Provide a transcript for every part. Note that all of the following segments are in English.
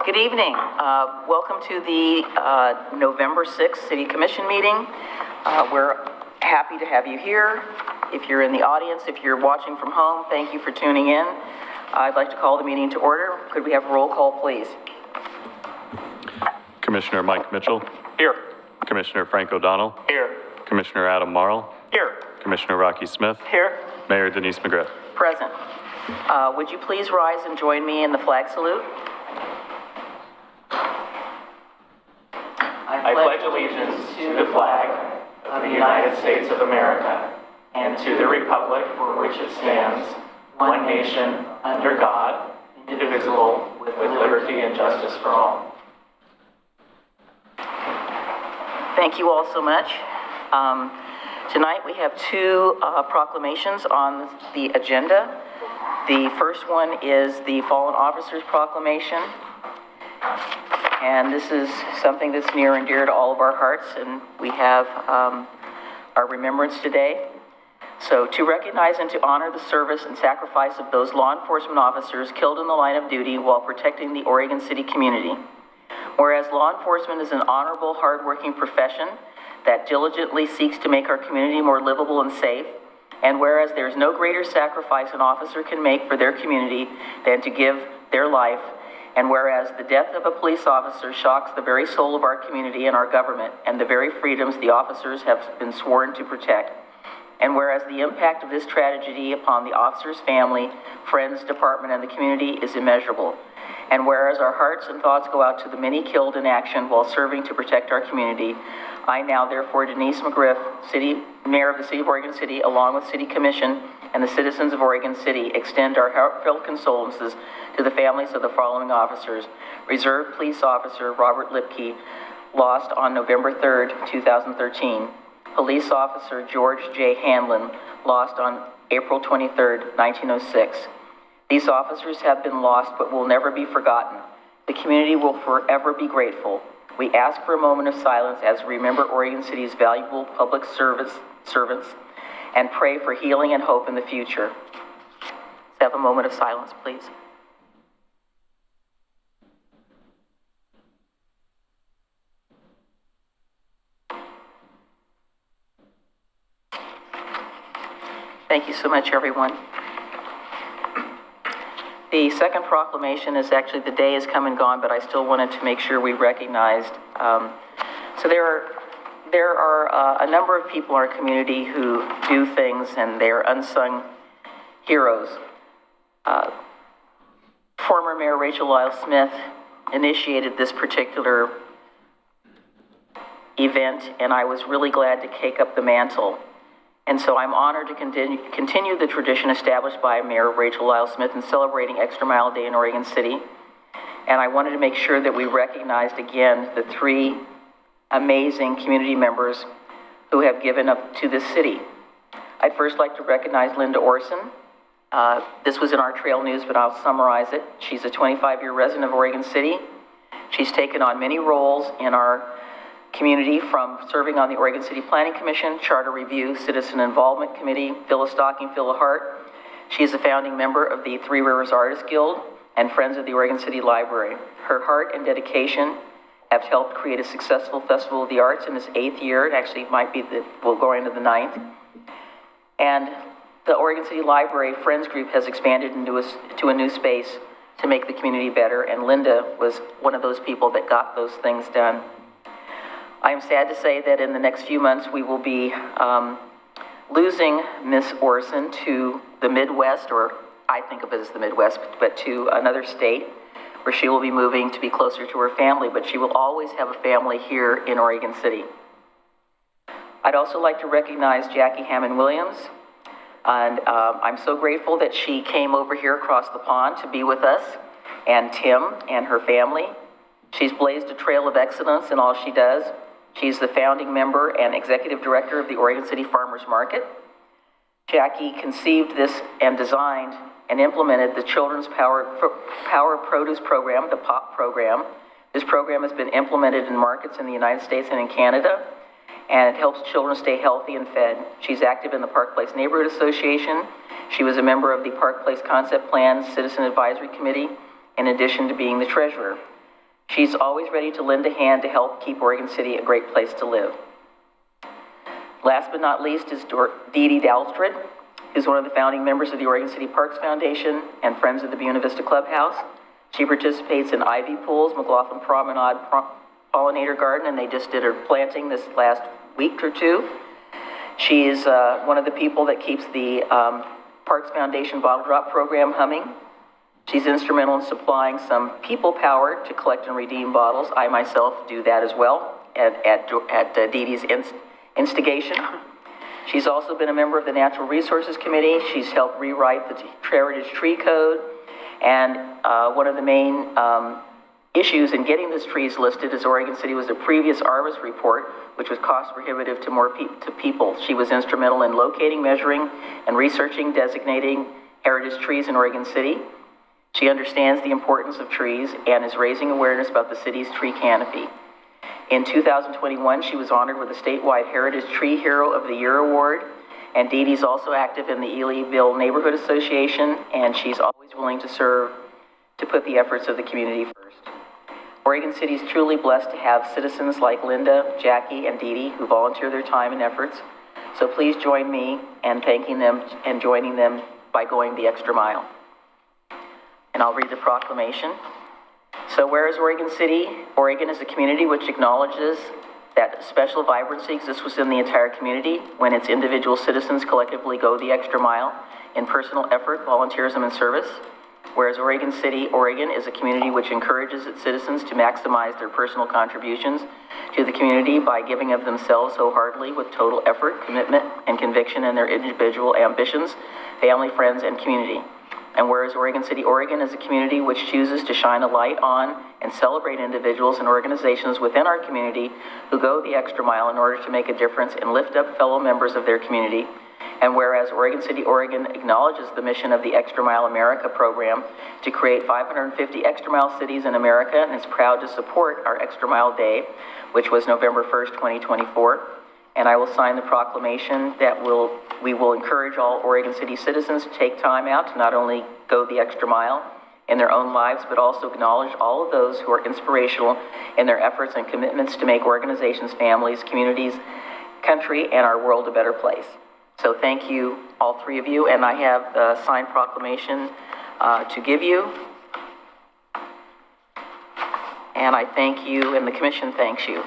Good evening. Welcome to the November 6th City Commission meeting. We're happy to have you here. If you're in the audience, if you're watching from home, thank you for tuning in. I'd like to call the meeting to order. Could we have a roll call, please? Commissioner Mike Mitchell. Here. Commissioner Frank O'Donnell. Here. Commissioner Adam Marl. Here. Commissioner Rocky Smith. Here. Mayor Denise McGriff. Present. Would you please rise and join me in the flag salute? I pledge allegiance to the flag of the United States of America and to the republic for which it stands, one nation, under God, indivisible, with liberty and justice for all. Thank you all so much. Tonight we have two proclamations on the agenda. The first one is the Fallen Officers Proclamation. And this is something that's near and dear to all of our hearts, and we have our remembrance today. So, to recognize and to honor the service and sacrifice of those law enforcement officers killed in the line of duty while protecting the Oregon City community. Whereas law enforcement is an honorable, hardworking profession that diligently seeks to make our community more livable and safe, and whereas there is no greater sacrifice an officer can make for their community than to give their life, and whereas the death of a police officer shocks the very soul of our community and our government and the very freedoms the officers have been sworn to protect, and whereas the impact of this tragedy upon the officer's family, friends, department, and the community is immeasurable, and whereas our hearts and thoughts go out to the many killed in action while serving to protect our community, I now, therefore, Denise McGriff, Mayor of the City of Oregon City, along with City Commission and the citizens of Oregon City, extend our heartfelt condolences to the families of the following officers. Reserve Police Officer Robert Lipke, lost on November 3rd, 2013. Police Officer George J. Hanlon, lost on April 23rd, 1906. These officers have been lost but will never be forgotten. The community will forever be grateful. We ask for a moment of silence as we remember Oregon City's valuable public servants and pray for healing and hope in the future. Let's have a moment of silence, please. Thank you so much, everyone. The second proclamation is actually, the day has come and gone, but I still wanted to make sure we recognized. So there are a number of people in our community who do things, and they're unsung heroes. Former Mayor Rachel Lyle Smith initiated this particular event, and I was really glad to take up the mantle. And so I'm honored to continue the tradition established by Mayor Rachel Lyle Smith in celebrating Extra Mile Day in Oregon City. And I wanted to make sure that we recognized again the three amazing community members who have given up to this city. I'd first like to recognize Linda Orson. This was in our trail news, but I'll summarize it. She's a 25-year resident of Oregon City. She's taken on many roles in our community, from serving on the Oregon City Planning Commission, Charter Review, Citizen Involvement Committee, Fill a Stocking, Fill a Heart. She is a founding member of the Three Rivers Artists Guild and Friends of the Oregon City Library. Her heart and dedication have helped create a successful Festival of the Arts in its 8th year. It actually might be we'll go into the 9th. And the Oregon City Library Friends Group has expanded to a new space to make the community better, and Linda was one of those people that got those things done. I am sad to say that in the next few months we will be losing Miss Orson to the Midwest, or I think of it as the Midwest, but to another state where she will be moving to be closer to her family, but she will always have a family here in Oregon City. I'd also like to recognize Jackie Hammond-Williams, and I'm so grateful that she came over here across the pond to be with us, and Tim and her family. She's blazed a trail of excellence in all she does. She's the founding member and executive director of the Oregon City Farmers Market. Jackie conceived this and designed and implemented the Children's Power Produce Program, the POP program. This program has been implemented in markets in the United States and in Canada, and it helps children stay healthy and fed. She's active in the Park Place Neighborhood Association. She was a member of the Park Place Concept Plan Citizen Advisory Committee, in addition to being the treasurer. She's always ready to lend a hand to help keep Oregon City a great place to live. Last but not least is Dee Dee Dalstrid, who's one of the founding members of the Oregon City Parks Foundation and Friends of the Buena Vista Clubhouse. She participates in ivy pools, McLoughlin Promenade Pollinator Garden, and they just did her planting this last week or two. She is one of the people that keeps the Parks Foundation bottle drop program humming. She's instrumental in supplying some people power to collect and redeem bottles. I myself do that as well at Dee Dee's instigation. She's also been a member of the Natural Resources Committee. She's helped rewrite the Heritage Tree Code. And one of the main issues in getting these trees listed is Oregon City was a previous Arvus report, which was cost prohibitive to people. She was instrumental in locating, measuring, and researching, designating heritage trees in Oregon City. She understands the importance of trees and is raising awareness about the city's tree canopy. In 2021, she was honored with the statewide Heritage Tree Hero of the Year Award. And Dee Dee's also active in the Elyville Neighborhood Association, and she's always willing to serve to put the efforts of the community first. Oregon City is truly blessed to have citizens like Linda, Jackie, and Dee Dee who volunteer their time and efforts. So please join me in thanking them and joining them by going the extra mile. And I'll read the proclamation. So whereas Oregon City, Oregon is a community which acknowledges that special vibrancy exists within the entire community when its individual citizens collectively go the extra mile in personal effort, volunteerism, and service. Whereas Oregon City, Oregon is a community which encourages its citizens to maximize their personal contributions to the community by giving of themselves wholeheartedly with total effort, commitment, and conviction in their individual ambitions, family, friends, and community. And whereas Oregon City, Oregon is a community which chooses to shine a light on and celebrate individuals and organizations within our community who go the extra mile in order to make a difference and lift up fellow members of their community. And whereas Oregon City, Oregon acknowledges the mission of the Extra Mile America program to create 550 extra mile cities in America and is proud to support our Extra Mile Day, which was November 1st, 2024. And I will sign the proclamation that we will encourage all Oregon City citizens to take time out to not only go the extra mile in their own lives, but also acknowledge all of those who are inspirational in their efforts and commitments to make organizations, families, communities, country, and our world a better place. So thank you, all three of you, and I have the signed proclamation to give you. And I thank you, and the commission thanks you.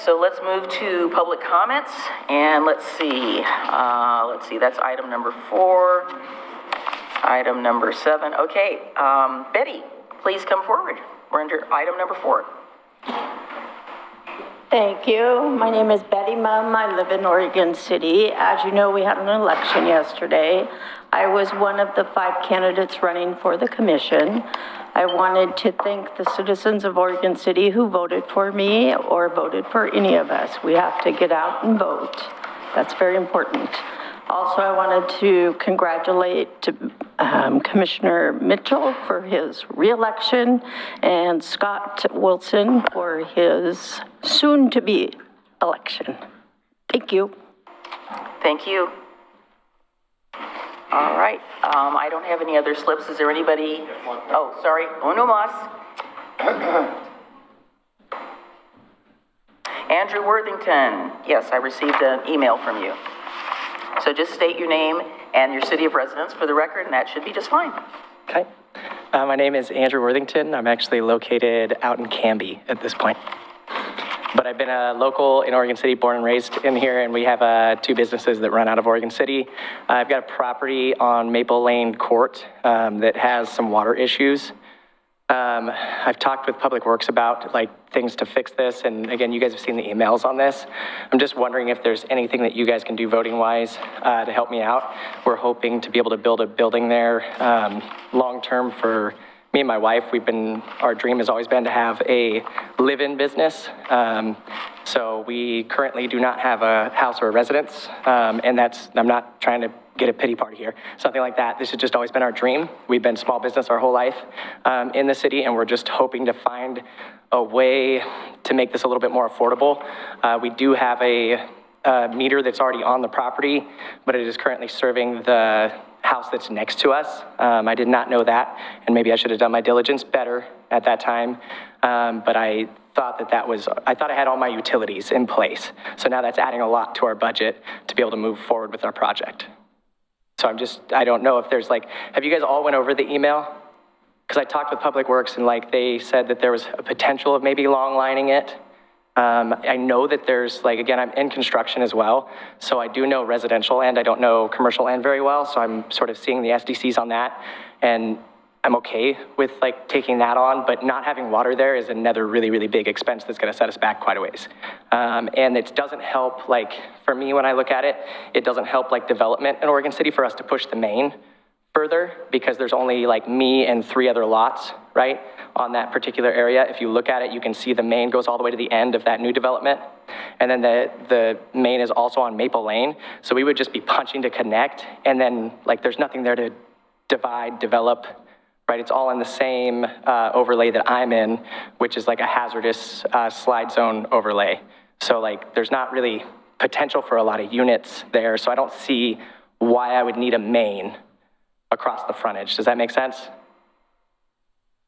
So let's move to public comments, and let's see, that's item number 4, item number 7. Okay, Betty, please come forward. We're under item number 4. Thank you. My name is Betty Mum. I live in Oregon City. As you know, we had an election yesterday. I was one of the 5 candidates running for the commission. I wanted to thank the citizens of Oregon City who voted for me or voted for any of us. We have to get out and vote. That's very important. Also, I wanted to congratulate Commissioner Mitchell for his reelection and Scott Wilson for his soon-to-be election. Thank you. Thank you. All right, I don't have any other slips. Is there anybody? Oh, sorry, uno más. Andrew Worthington. Yes, I received an email from you. So just state your name and your city of residence for the record, and that should be just fine. Okay. My name is Andrew Worthington. I'm actually located out in Canby at this point. But I've been a local in Oregon City, born and raised in here, and we have 2 businesses that run out of Oregon City. I've got a property on Maple Lane Court that has some water issues. I've talked with Public Works about things to fix this, and again, you guys have seen the emails on this. I'm just wondering if there's anything that you guys can do voting-wise to help me out. We're hoping to be able to build a building there long-term for me and my wife. Our dream has always been to have a live-in business. So we currently do not have a house or a residence, and I'm not trying to get a pity party here, something like that. This has just always been our dream. We've been small business our whole life in the city, and we're just hoping to find a way to make this a little bit more affordable. We do have a meter that's already on the property, but it is currently serving the house that's next to us. I did not know that, and maybe I should have done my diligence better at that time, but I thought I thought I had all my utilities in place. So now that's adding a lot to our budget to be able to move forward with our project. So I don't know if there's have you guys all went over the email? Because I talked with Public Works and they said that there was a potential of maybe long lining it. I know that there's again, I'm in construction as well. So I do know residential and I don't know commercial end very well. So I'm sort of seeing the SDCs on that, and I'm okay with taking that on, but not having water there is another really, really big expense that's gonna set us back quite a ways. And it doesn't help, for me, when I look at it, it doesn't help development in Oregon City for us to push the main further, because there's only me and 3 other lots, right, on that particular area. If you look at it, you can see the main goes all the way to the end of that new development. And then the main is also on Maple Lane. So we would just be punching to connect, and then there's nothing there to divide, develop, right? It's all in the same overlay that I'm in, which is a hazardous slide zone overlay. So there's not really potential for a lot of units there. So I don't see why I would need a main across the frontage. Does that make sense?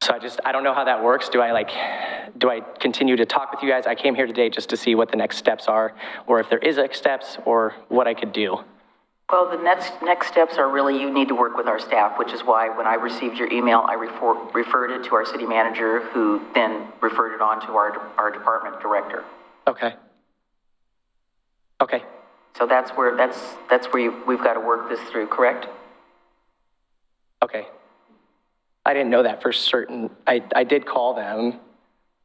So I don't know how that works. Do I continue to talk with you guys? I came here today just to see what the next steps are, or if there is next steps, or what I could do. Well, the next steps are really you need to work with our staff, which is why when I received your email, I referred it to our city manager, who then referred it on to our department director. Okay. Okay. So that's where we've got to work this through, correct? Okay. I didn't know that for certain. I did call them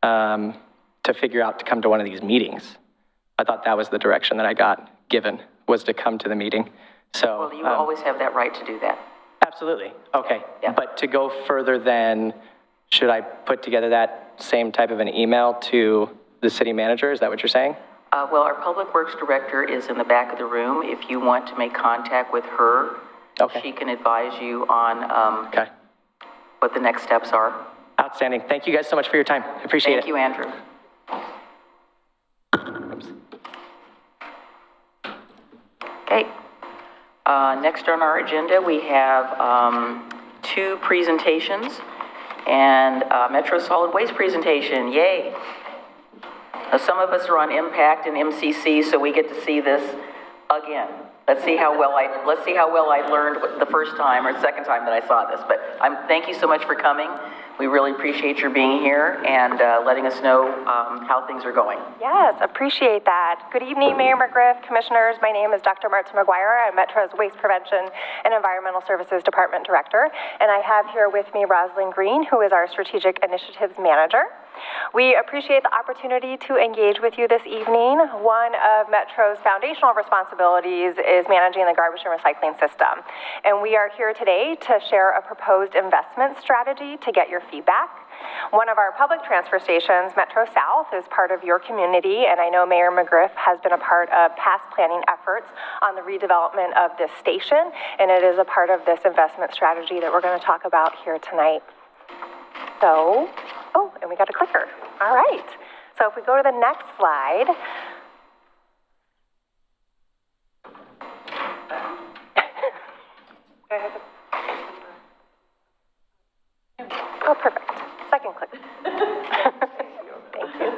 to figure out to come to one of these meetings. I thought that was the direction that I got given, was to come to the meeting. So, well, you always have that right to do that. Absolutely. Okay. Yeah. But to go further, then, should I put together that same type of an email to the city manager? Is that what you're saying? Well, our Public Works Director is in the back of the room. If you want to make contact with her, okay, she can advise you on okay, what the next steps are. Outstanding. Thank you guys so much for your time. I appreciate it. Thank you, Andrew. Okay. Next on our agenda, we have 2 presentations, and Metro Solid Waste presentation. Yay. Some of us are on Impact and MCC, so we get to see this again. Let's see how well I learned the first time or second time that I saw this. But thank you so much for coming. We really appreciate your being here and letting us know how things are going. Yes, appreciate that. Good evening, Mayor McGriff, Commissioners. My name is Dr. Marta McGuire. I'm Metro's Waste Prevention and Environmental Services Department Director. And I have here with me Rosalind Green, who is our Strategic Initiatives Manager. We appreciate the opportunity to engage with you this evening. One of Metro's foundational responsibilities is managing the garbage and recycling system. And we are here today to share a proposed investment strategy to get your feedback. One of our public transfer stations, Metro South, is part of your community, and I know Mayor McGriff has been a part of past planning efforts on the redevelopment of this station, and it is a part of this investment strategy that we're going to talk about here tonight. So, oh, and we got a clicker. All right. So if we go to the next slide. Oh, perfect. Second click. Thank you.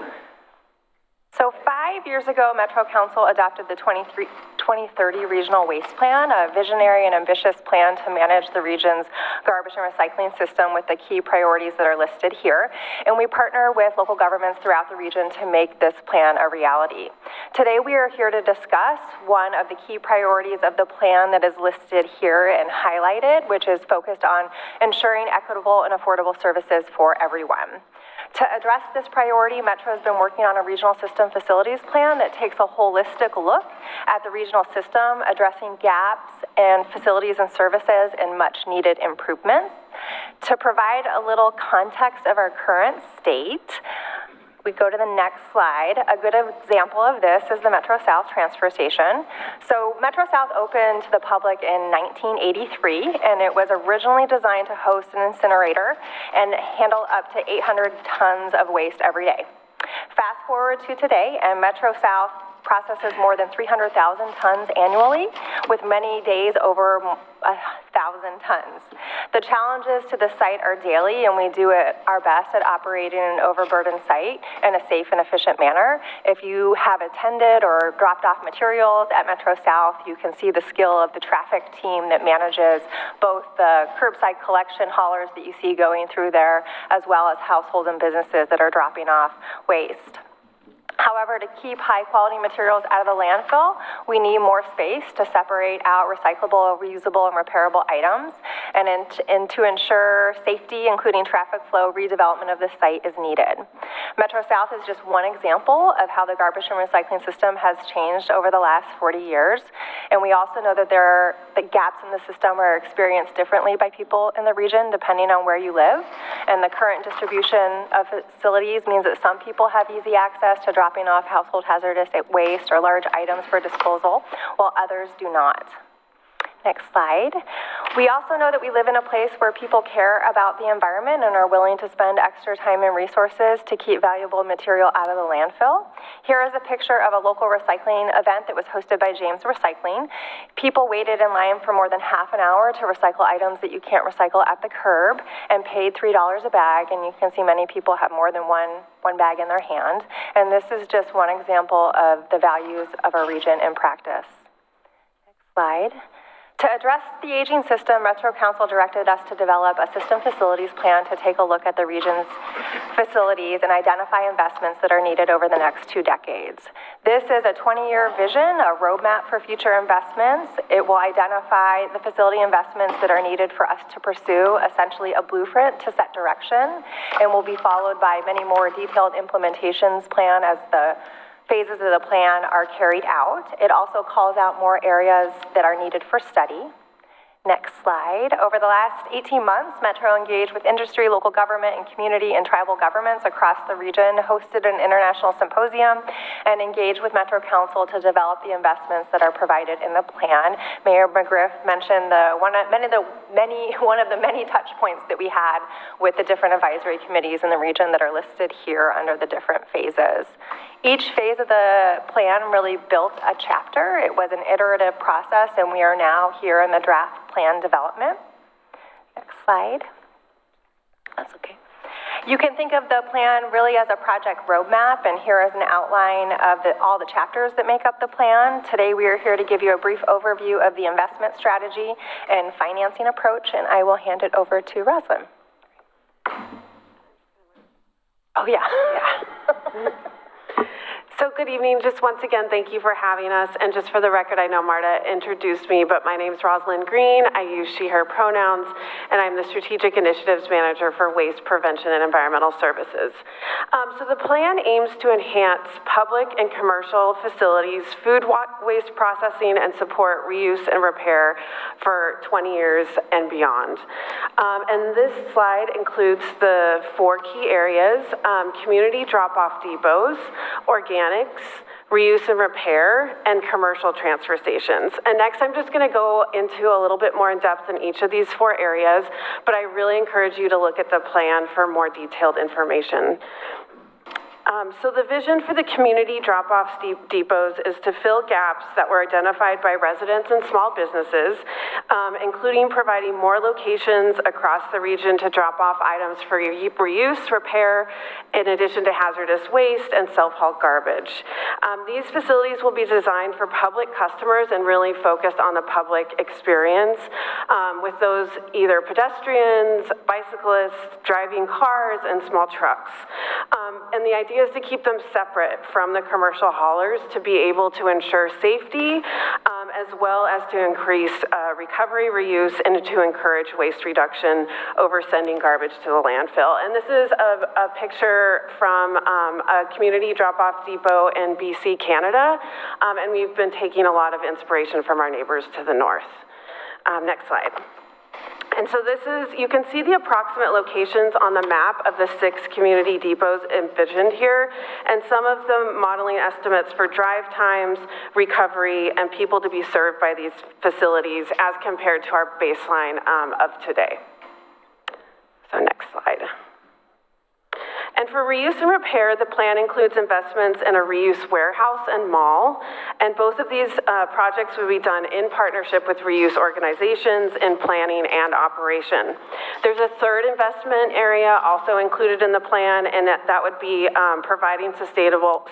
So 5 years ago, Metro Council adopted the 2030 Regional Waste Plan, a visionary and ambitious plan to manage the region's garbage and recycling system with the key priorities that are listed here. And we partner with local governments throughout the region to make this plan a reality. Today, we are here to discuss one of the key priorities of the plan that is listed here and highlighted, which is focused on ensuring equitable and affordable services for everyone. To address this priority, Metro has been working on a regional system facilities plan that takes a holistic look at the regional system, addressing gaps and facilities and services and much needed improvements. To provide a little context of our current state, we go to the next slide. A good example of this is the Metro South transfer station. So Metro South opened to the public in 1983, and it was originally designed to host an incinerator and handle up to 800 tons of waste every day. Fast forward to today, and Metro South processes more than 300,000 tons annually, with many days over 1,000 tons. The challenges to the site are daily, and we do our best at operating an overburdened site in a safe and efficient manner. If you have attended or dropped off materials at Metro South, you can see the skill of the traffic team that manages both the curbside collection haulers that you see going through there, as well as households and businesses that are dropping off waste. However, to keep high-quality materials out of the landfill, we need more space to separate out recyclable, reusable, and repairable items. And to ensure safety, including traffic flow, redevelopment of the site is needed. Metro South is just one example of how the garbage and recycling system has changed over the last 40 years. And we also know that the gaps in the system are experienced differently by people in the region, depending on where you live. And the current distribution of facilities means that some people have easy access to dropping off household hazardous waste or large items for disposal, while others do not. Next slide. We also know that we live in a place where people care about the environment and are willing to spend extra time and resources to keep valuable material out of the landfill. Here is a picture of a local recycling event that was hosted by James Recycling. People waited in line for more than half an hour to recycle items that you can't recycle at the curb and paid $3 a bag, and you can see many people have more than one bag in their hand. And this is just one example of the values of our region in practice. Next slide. To address the aging system, Metro Council directed us to develop a system facilities plan to take a look at the region's facilities and identify investments that are needed over the next 2 decades. This is a 20-year vision, a roadmap for future investments. It will identify the facility investments that are needed for us to pursue, essentially a blueprint to set direction, and will be followed by many more detailed implementations plan as the phases of the plan are carried out. It also calls out more areas that are needed for study. Next slide. Over the last 18 months, Metro engaged with industry, local government, and community and tribal governments across the region, hosted an international symposium, and engaged with Metro Council to develop the investments that are provided in the plan. Mayor McGriff mentioned one of the many touch points that we had with the different advisory committees in the region that are listed here under the different phases. Each phase of the plan really built a chapter. It was an iterative process, and we are now here in the draft plan development. Next slide. That's okay. You can think of the plan really as a project roadmap, and here is an outline of all the chapters that make up the plan. Today we are here to give you a brief overview of the investment strategy and financing approach, and I will hand it over to Roslyn. Oh, yeah. So good evening. Just once again, thank you for having us. And just for the record, I know Marta introduced me, but my name's Rosalind Green. I use she, her pronouns, and I'm the Strategic Initiatives Manager for Waste Prevention and Environmental Services. So the plan aims to enhance public and commercial facilities, food waste processing, and support reuse and repair for 20 years and beyond. And this slide includes the 4 key areas: community drop-off depots, organics, reuse and repair, and commercial transfer stations. And next, I'm just going to go into a little bit more in depth in each of these 4 areas, but I really encourage you to look at the plan for more detailed information. So the vision for the community drop-off depots is to fill gaps that were identified by residents and small businesses, including providing more locations across the region to drop off items for reuse, repair, in addition to hazardous waste and self-haul garbage. These facilities will be designed for public customers and really focused on the public experience, with those either pedestrians, bicyclists, driving cars, and small trucks. And the idea is to keep them separate from the commercial haulers to be able to ensure safety, as well as to increase recovery, reuse, and to encourage waste reduction over sending garbage to the landfill. And this is a picture from a community drop-off depot in BC, Canada, and we've been taking a lot of inspiration from our neighbors to the north. Next slide. And so this is, you can see the approximate locations on the map of the 6 community depots envisioned here, and some of the modeling estimates for drive times, recovery, and people to be served by these facilities as compared to our baseline of today. So next slide. And for reuse and repair, the plan includes investments in a reuse warehouse and mall. And both of these projects will be done in partnership with reuse organizations in planning and operation. There's a third investment area also included in the plan, and that would be providing sustainable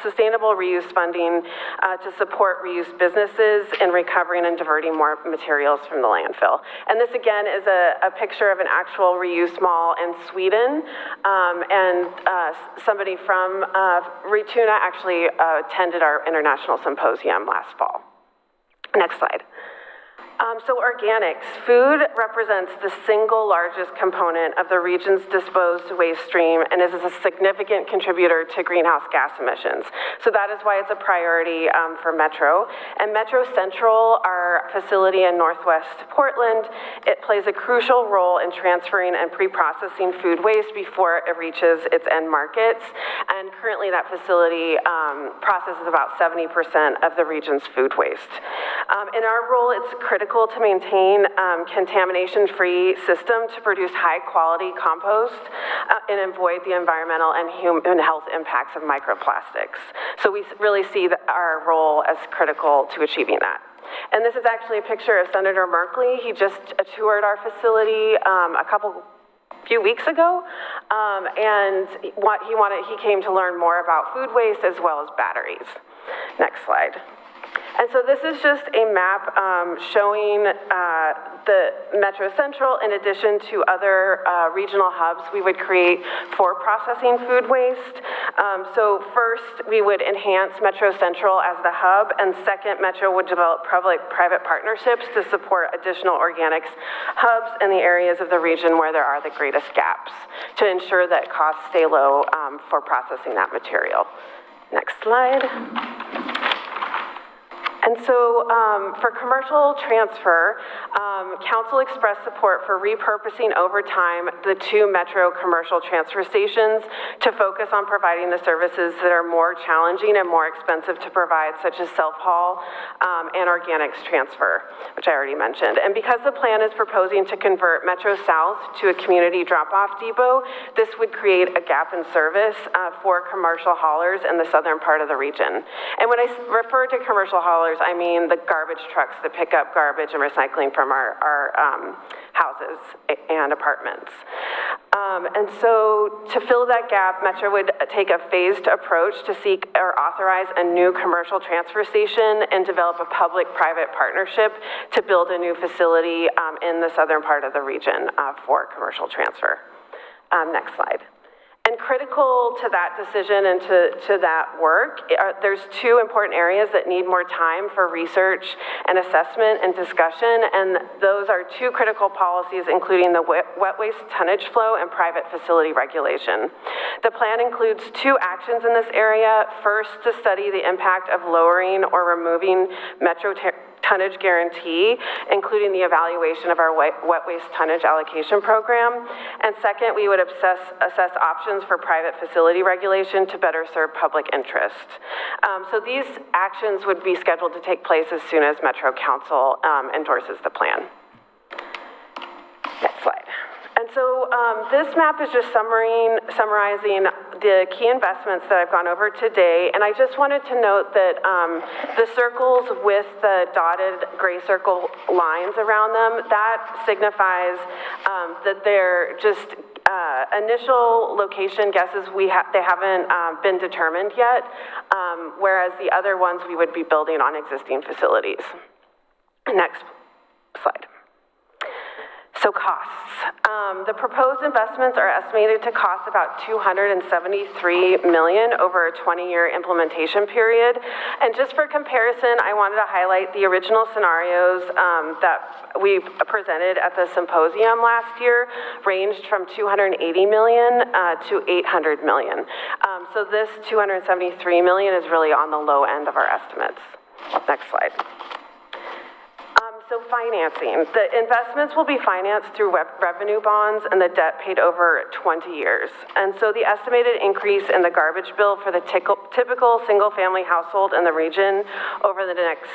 reuse funding to support reuse businesses in recovering and diverting more materials from the landfill. And this again is a picture of an actual reuse mall in Sweden, and somebody from Rituna actually attended our international symposium last fall. Next slide. So organics. Food represents the single largest component of the region's disposed waste stream and is a significant contributor to greenhouse gas emissions. So that is why it's a priority for Metro. And Metro Central, our facility in Northwest Portland, it plays a crucial role in transferring and pre-processing food waste before it reaches its end markets. And currently that facility processes about 70% of the region's food waste. In our role, it's critical to maintain contamination-free system to produce high-quality compost and avoid the environmental and human health impacts of microplastics. So we really see our role as critical to achieving that. And this is actually a picture of Senator Merkley. He just toured our facility few weeks ago, and he came to learn more about food waste as well as batteries. Next slide. And so this is just a map showing the Metro Central in addition to other regional hubs we would create for processing food waste. So first, we would enhance Metro Central as the hub, and second, Metro would develop public-private partnerships to support additional organics hubs in the areas of the region where there are the greatest gaps to ensure that costs stay low for processing that material. Next slide. And so for commercial transfer, Council expressed support for repurposing over time the 2 Metro commercial transfer stations to focus on providing the services that are more challenging and more expensive to provide, such as self-haul and organics transfer, which I already mentioned. And because the plan is proposing to convert Metro South to a community drop-off depot, this would create a gap in service for commercial haulers in the southern part of the region. And when I refer to commercial haulers, I mean the garbage trucks that pick up garbage and recycling from our houses and apartments. And so to fill that gap, Metro would take a phased approach to seek or authorize a new commercial transfer station and develop a public-private partnership to build a new facility in the southern part of the region for commercial transfer. Next slide. And critical to that decision and to that work, there's two important areas that need more time for research and assessment and discussion, and those are two critical policies, including the wet waste tonnage flow and private facility regulation. The plan includes two actions in this area. First, to study the impact of lowering or removing Metro tonnage guarantee, including the evaluation of our wet waste tonnage allocation program. And second, we would assess options for private facility regulation to better serve public interest. So these actions would be scheduled to take place as soon as Metro Council endorses the plan. Next slide. And so this map is just summarizing the key investments that I've gone over today. And I just wanted to note that the circles with the dotted gray circle lines around them, that signifies that they're just initial location guesses. They haven't been determined yet, whereas the other ones we would be building on existing facilities. Next slide. So costs. The proposed investments are estimated to cost about $273 million over a 20-year implementation period. And just for comparison, I wanted to highlight the original scenarios that we presented at the symposium last year ranged from $280 million to $800 million. So this $273 million is really on the low end of our estimates. Next slide. So financing. The investments will be financed through revenue bonds and the debt paid over 20 years. And so the estimated increase in the garbage bill for the typical single-family household in the region over the next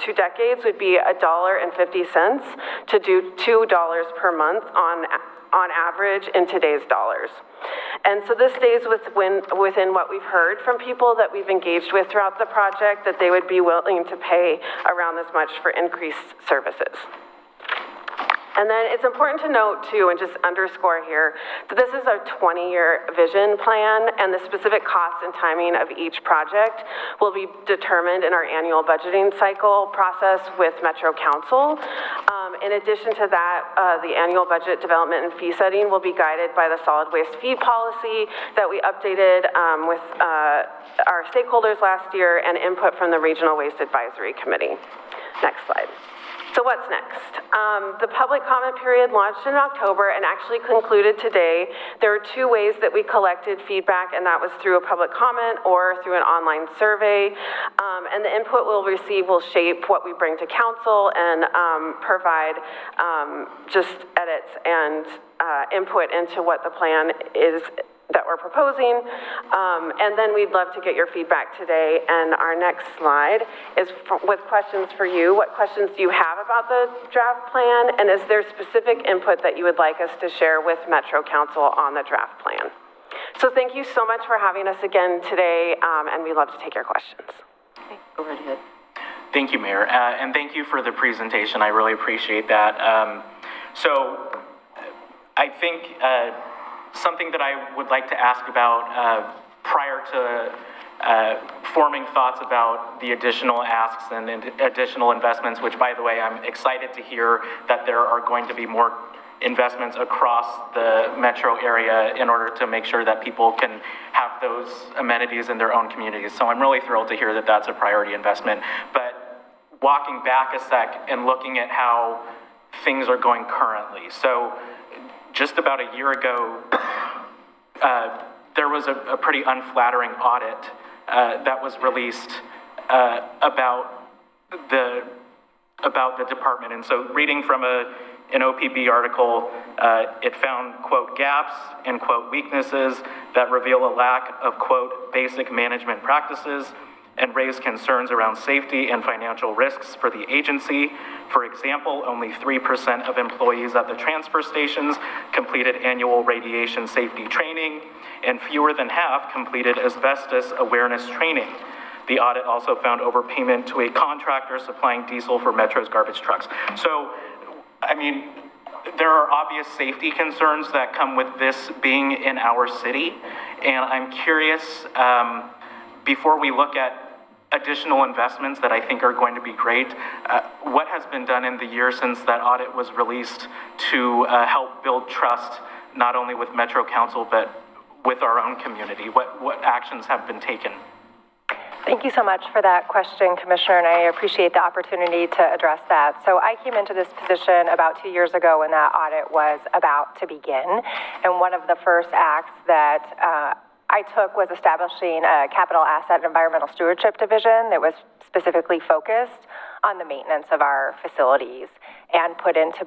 2 decades would be $1.50 to $2 per month on average in today's dollars. And so this stays within what we've heard from people that we've engaged with throughout the project, that they would be willing to pay around this much for increased services. And then it's important to note, too, and just underscore here, that this is our 20-year vision plan, and the specific cost and timing of each project will be determined in our annual budgeting cycle process with Metro Council. In addition to that, the annual budget development and fee setting will be guided by the solid waste fee policy that we updated with our stakeholders last year and input from the Regional Waste Advisory Committee. Next slide. So what's next? The public comment period launched in October and actually concluded today. There are 2 ways that we collected feedback, and that was through a public comment or through an online survey. And the input we'll receive will shape what we bring to council and provide just edits and input into what the plan is that we're proposing. And then we'd love to get your feedback today. And our next slide is with questions for you. What questions do you have about the draft plan? And is there specific input that you would like us to share with Metro Council on the draft plan? So thank you so much for having us again today, and we'd love to take your questions. Okay, go right ahead. Thank you, Mayor, and thank you for the presentation. I really appreciate that. So I think something that I would like to ask about prior to forming thoughts about the additional asks and additional investments, which, by the way, I'm excited to hear that there are going to be more investments across the metro area in order to make sure that people can have those amenities in their own communities. So I'm really thrilled to hear that that's a priority investment. But walking back a sec and looking at how things are going currently. So just about a year ago, there was a pretty unflattering audit that was released about the department. And so reading from an OPB article, it found, quote, gaps and, quote, weaknesses that reveal a lack of, quote, basic management practices and raise concerns around safety and financial risks for the agency. For example, only 3% of employees at the transfer stations completed annual radiation safety training, and fewer than half completed asbestos awareness training. The audit also found overpayment to a contractor supplying diesel for Metro's garbage trucks. So, I mean, there are obvious safety concerns that come with this being in our city, and I'm curious, before we look at additional investments that I think are going to be great, what has been done in the year since that audit was released to help build trust, not only with Metro Council, but with our own community? What actions have been taken? Thank you so much for that question, Commissioner, and I appreciate the opportunity to address that. So I came into this position about 2 years ago when that audit was about to begin, and one of the first acts that I took was establishing a capital asset and environmental stewardship division that was specifically focused on the maintenance of our facilities and put into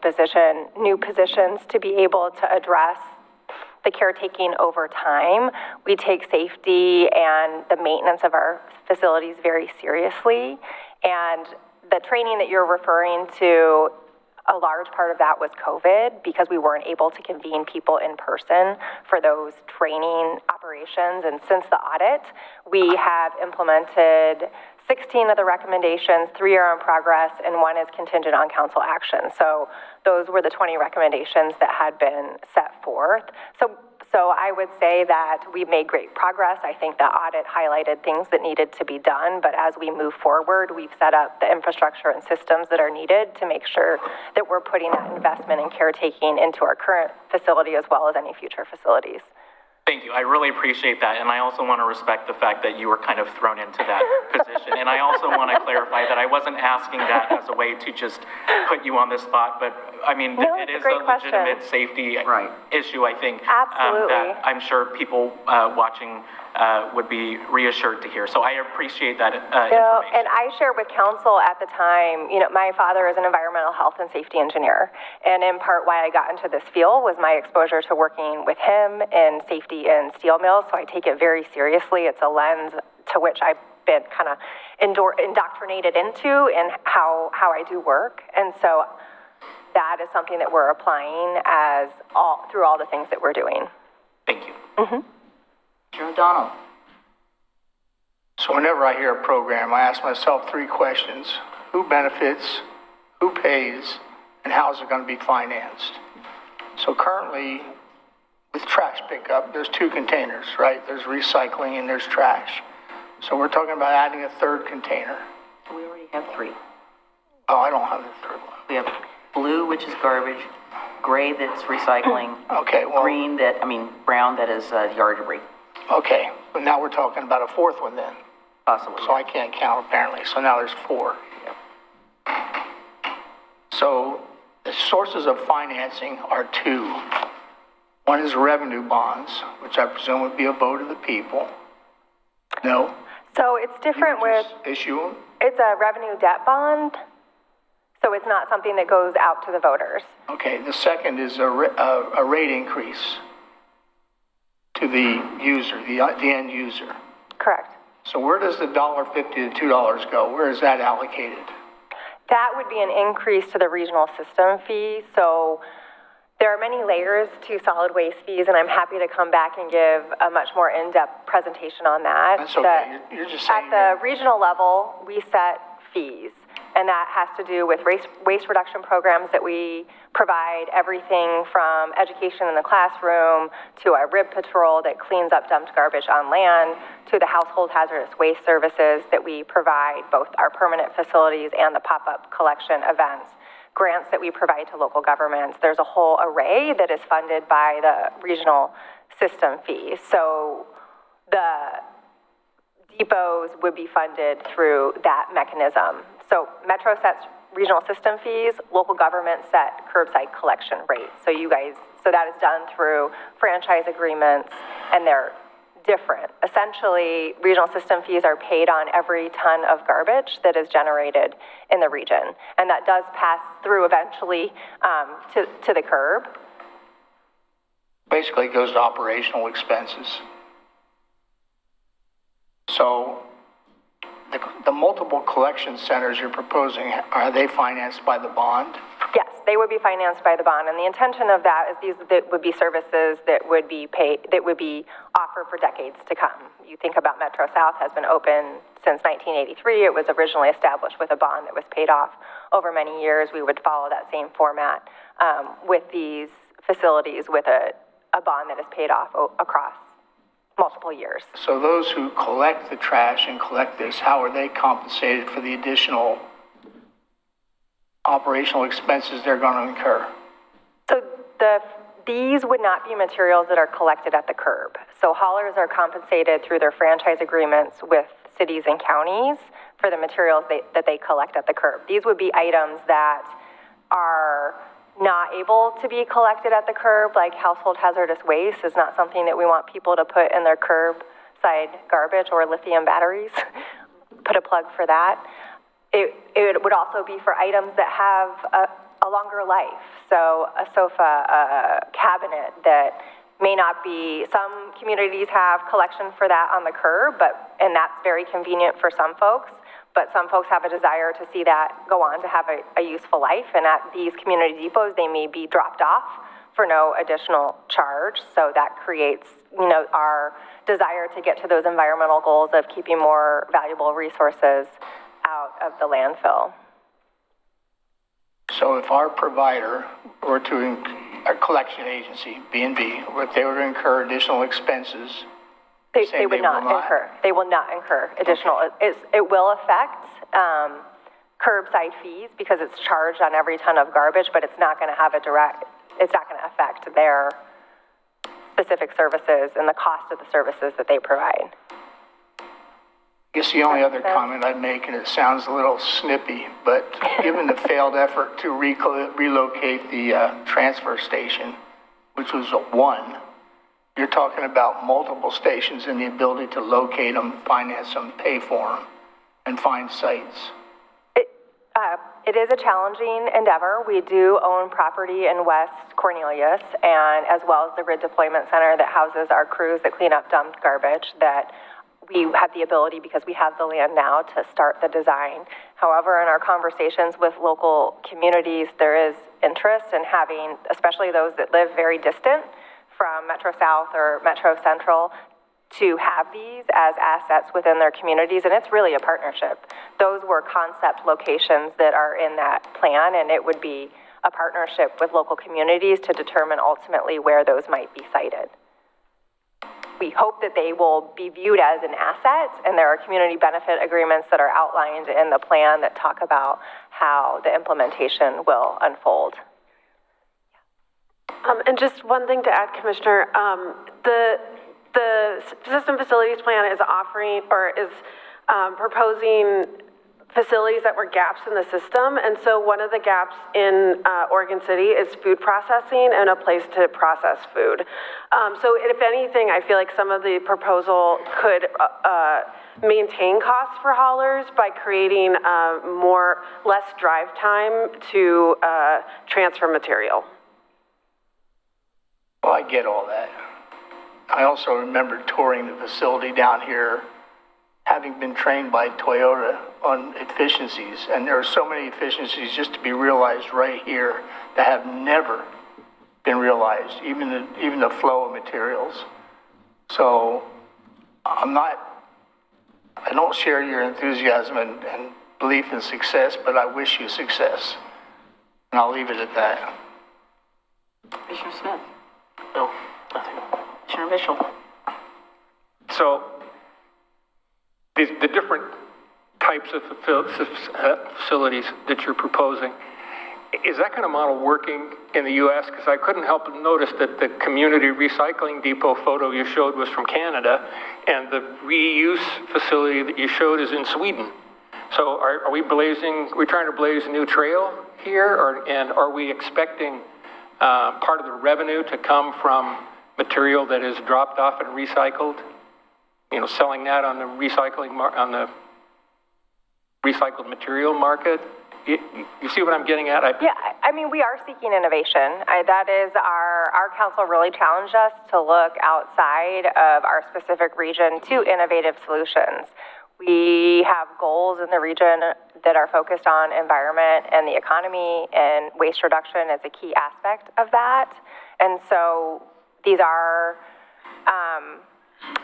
new positions to be able to address the caretaking over time. We take safety and the maintenance of our facilities very seriously, and the training that you're referring to, a large part of that was COVID because we weren't able to convene people in person for those training operations. And since the audit, we have implemented 16 of the recommendations, 3 are in progress, and 1 is contingent on council action. So those were the 20 recommendations that had been set forth. So I would say that we've made great progress. I think the audit highlighted things that needed to be done, but as we move forward, we've set up the infrastructure and systems that are needed to make sure that we're putting that investment and caretaking into our current facility as well as any future facilities. Thank you. I really appreciate that. And I also want to respect the fact that you were kind of thrown into that position. And I also want to clarify that I wasn't asking that as a way to just put you on the spot, but I mean, it is a legitimate safety issue, I think. Absolutely. That I'm sure people watching would be reassured to hear. So I appreciate that information. And I shared with council at the time, my father is an environmental health and safety engineer. And in part why I got into this field was my exposure to working with him in safety in steel mills. So I take it very seriously. It's a lens to which I've been kind of indoctrinated into in how I do work. And so that is something that we're applying through all the things that we're doing. Thank you. Mm-hmm. Commissioner O'Donnell. So whenever I hear a program, I ask myself 3 questions. Who benefits, who pays, and how is it going to be financed? So currently, with trash pickup, there's 2 containers, right? There's recycling and there's trash. So we're talking about adding a 3rd container. We already have 3. Oh, I don't have the 3rd one. We have blue, which is garbage, gray that's recycling, Okay, well, brown that is yard debris, okay, but now we're talking about a 4th one then. possibly. So I can't count apparently, so now there's 4. So the sources of financing are 2. One is revenue bonds, which I presume would be a vote of the people. No? So it's different with, Issue them? it's a revenue debt bond. So it's not something that goes out to the voters. Okay, the second is a rate increase to the user, the end user. Correct. So where does the $1.50 to $2 go? Where is that allocated? That would be an increase to the regional system fee. So there are many layers to solid waste fees, and I'm happy to come back and give a much more in-depth presentation on that. That's okay. You're just saying at the regional level, we set fees, and that has to do with waste reduction programs that we provide, everything from education in the classroom to our RIB patrol that cleans up dumped garbage on land to the household hazardous waste services that we provide, both our permanent facilities and the pop-up collection events, grants that we provide to local governments. There's a whole array that is funded by the regional system fees. So the depots would be funded through that mechanism. So Metro sets regional system fees, local government set curbside collection rates. So that is done through franchise agreements, and they're different. Essentially, regional system fees are paid on every ton of garbage that is generated in the region, and that does pass through eventually to the curb. Basically, it goes to operational expenses. So the multiple collection centers you're proposing, are they financed by the bond? Yes, they would be financed by the bond, and the intention of that is that would be services that would be offered for decades to come. You think about Metro South has been open since 1983. It was originally established with a bond that was paid off over many years. We would follow that same format with these facilities with a bond that is paid off across multiple years. So those who collect the trash and collect this, how are they compensated for the additional operational expenses they're going to incur? So these would not be materials that are collected at the curb. So haulers are compensated through their franchise agreements with cities and counties for the materials that they collect at the curb. These would be items that are not able to be collected at the curb, like household hazardous waste is not something that we want people to put in their curbside garbage, or lithium batteries. Put a plug for that. It would also be for items that have a longer life. So a sofa, a cabinet that may not be, some communities have collection for that on the curb, and that's very convenient for some folks. But some folks have a desire to see that go on to have a useful life. And at these community depots, they may be dropped off for no additional charge. So that creates, our desire to get to those environmental goals of keeping more valuable resources out of the landfill. So if our provider were to, a collection agency, B&B, if they were to incur additional expenses, They will not incur additional. Okay. It will affect curbside fees because it's charged on every ton of garbage, but it's not going to affect their specific services and the cost of the services that they provide. I guess the only other comment I'd make, and it sounds a little snippy, but given the failed effort to relocate the transfer station, which was one, you're talking about multiple stations and the ability to locate them, finance them, pay for them, and find sites. It is a challenging endeavor. We do own property in West Cornelius, and as well as the Grid Deployment Center that houses our crews that clean up dumped garbage, that we have the ability, because we have the land now, to start the design. However, in our conversations with local communities, there is interest in having, especially those that live very distant from Metro South or Metro Central, to have these as assets within their communities, and it's really a partnership. Those were concept locations that are in that plan, and it would be a partnership with local communities to determine ultimately where those might be sited. We hope that they will be viewed as an asset, and there are community benefit agreements that are outlined in the plan that talk about how the implementation will unfold. And just one thing to add, Commissioner, the System Facilities Plan is proposing facilities that were gaps in the system. And so one of the gaps in Oregon City is food processing and a place to process food. So if anything, I feel like some of the proposal could maintain costs for haulers by creating less drive time to transfer material. Well, I get all that. I also remember touring the facility down here, having been trained by Toyota on efficiencies, and there are so many efficiencies just to be realized right here that have never been realized, even the flow of materials. So I don't share your enthusiasm and belief in success, but I wish you success. And I'll leave it at that. Commissioner Smith. No, nothing. Commissioner Mitchell. So the different types of facilities that you're proposing, is that kind of model working in the U.S.? Because I couldn't help but notice that the community recycling depot photo you showed was from Canada, and the reuse facility that you showed is in Sweden. So are we trying to blaze a new trail here, and are we expecting part of the revenue to come from material that is dropped off and recycled? Selling that on the recycled material market. You see what I'm getting at? Yeah, I mean, we are seeking innovation. That is our council really challenged us to look outside of our specific region to innovative solutions. We have goals in the region that are focused on environment and the economy, and waste reduction is a key aspect of that. And so these are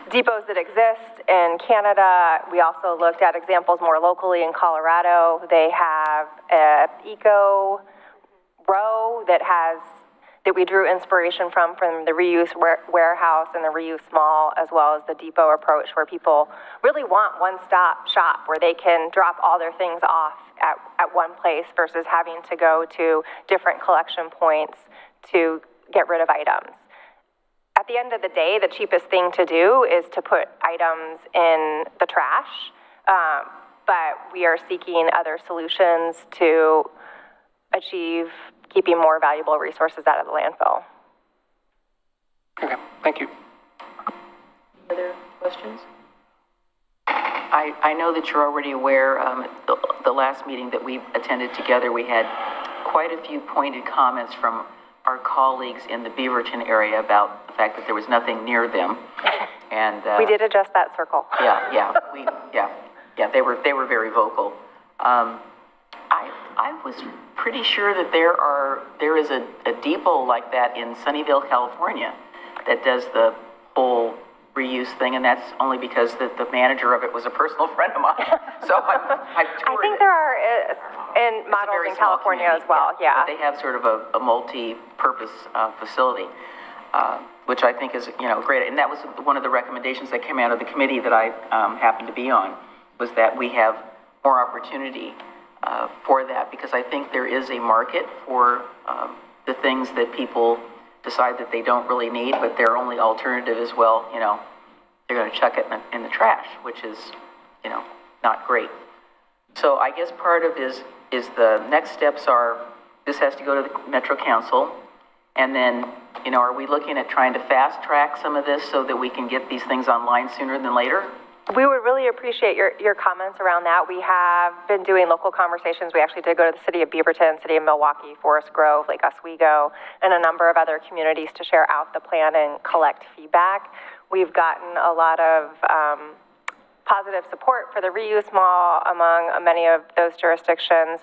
depots that exist in Canada. We also looked at examples more locally in Colorado. They have eco row that we drew inspiration from the reuse warehouse and the reuse mall, as well as the depot approach, where people really want one-stop shop where they can drop all their things off at one place versus having to go to different collection points to get rid of items. At the end of the day, the cheapest thing to do is to put items in the trash, but we are seeking other solutions to achieve keeping more valuable resources out of the landfill. Okay, thank you. Other questions? I know that you're already aware, the last meeting that we attended together, we had quite a few pointed comments from our colleagues in the Beaverton area about the fact that there was nothing near them. And we did adjust that circle. They were very vocal. I was pretty sure that there is a depot like that in Sunnyvale, California, that does the whole reuse thing, and that's only because the manager of it was a personal friend of mine. So I've toured I think there are in models in California as well. Yeah. They have sort of a multi-purpose facility, which I think is great. And that was one of the recommendations that came out of the committee that I happened to be on, was that we have more opportunity for that, because I think there is a market for the things that people decide that they don't really need, but their only alternative is, well, they're going to chuck it in the trash, which is, not great. So I guess part of is the next steps are, this has to go to the Metro Council, and then, are we looking at trying to fast track some of this so that we can get these things online sooner than later? We would really appreciate your comments around that. We have been doing local conversations. We actually did go to the city of Beaverton, city of Milwaukee, Forest Grove, Lake Oswego, and a number of other communities to share out the plan and collect feedback. We've gotten a lot of positive support for the reuse mall among many of those jurisdictions,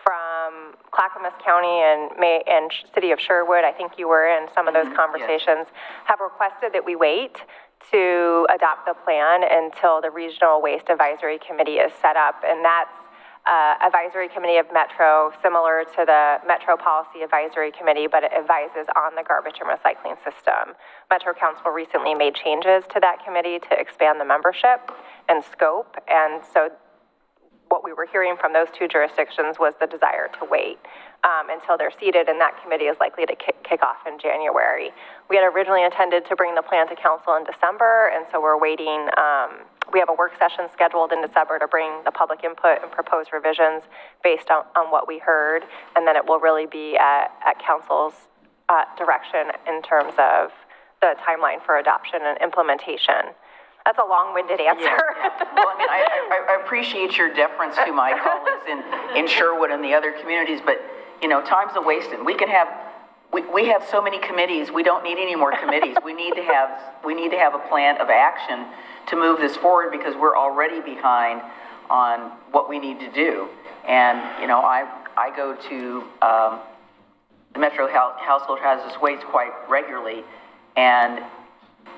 from Clackamas County and city of Sherwood. I think you were in some of those conversations. Yes. Have requested that we wait to adopt the plan until the Regional Waste Advisory Committee is set up, and that's advisory committee of Metro, similar to the Metro Policy Advisory Committee, but it advises on the garbage and recycling system. Metro Council recently made changes to that committee to expand the membership and scope, and so what we were hearing from those two jurisdictions was the desire to wait until they're seated, and that committee is likely to kick off in January. We had originally intended to bring the plan to council in December, and so we're waiting. We have a work session scheduled in December to bring the public input and propose revisions based on what we heard, and then it will really be at council's direction in terms of the timeline for adoption and implementation. That's a long-winded answer. Yeah. Well, I mean, I appreciate your deference to my colleagues in Sherwood and the other communities, but, time's a wasted. We have so many committees. We don't need any more committees. We need to have a plan of action to move this forward, because we're already behind on what we need to do. And, I go to the Metro Household Hazardous Waste quite regularly, and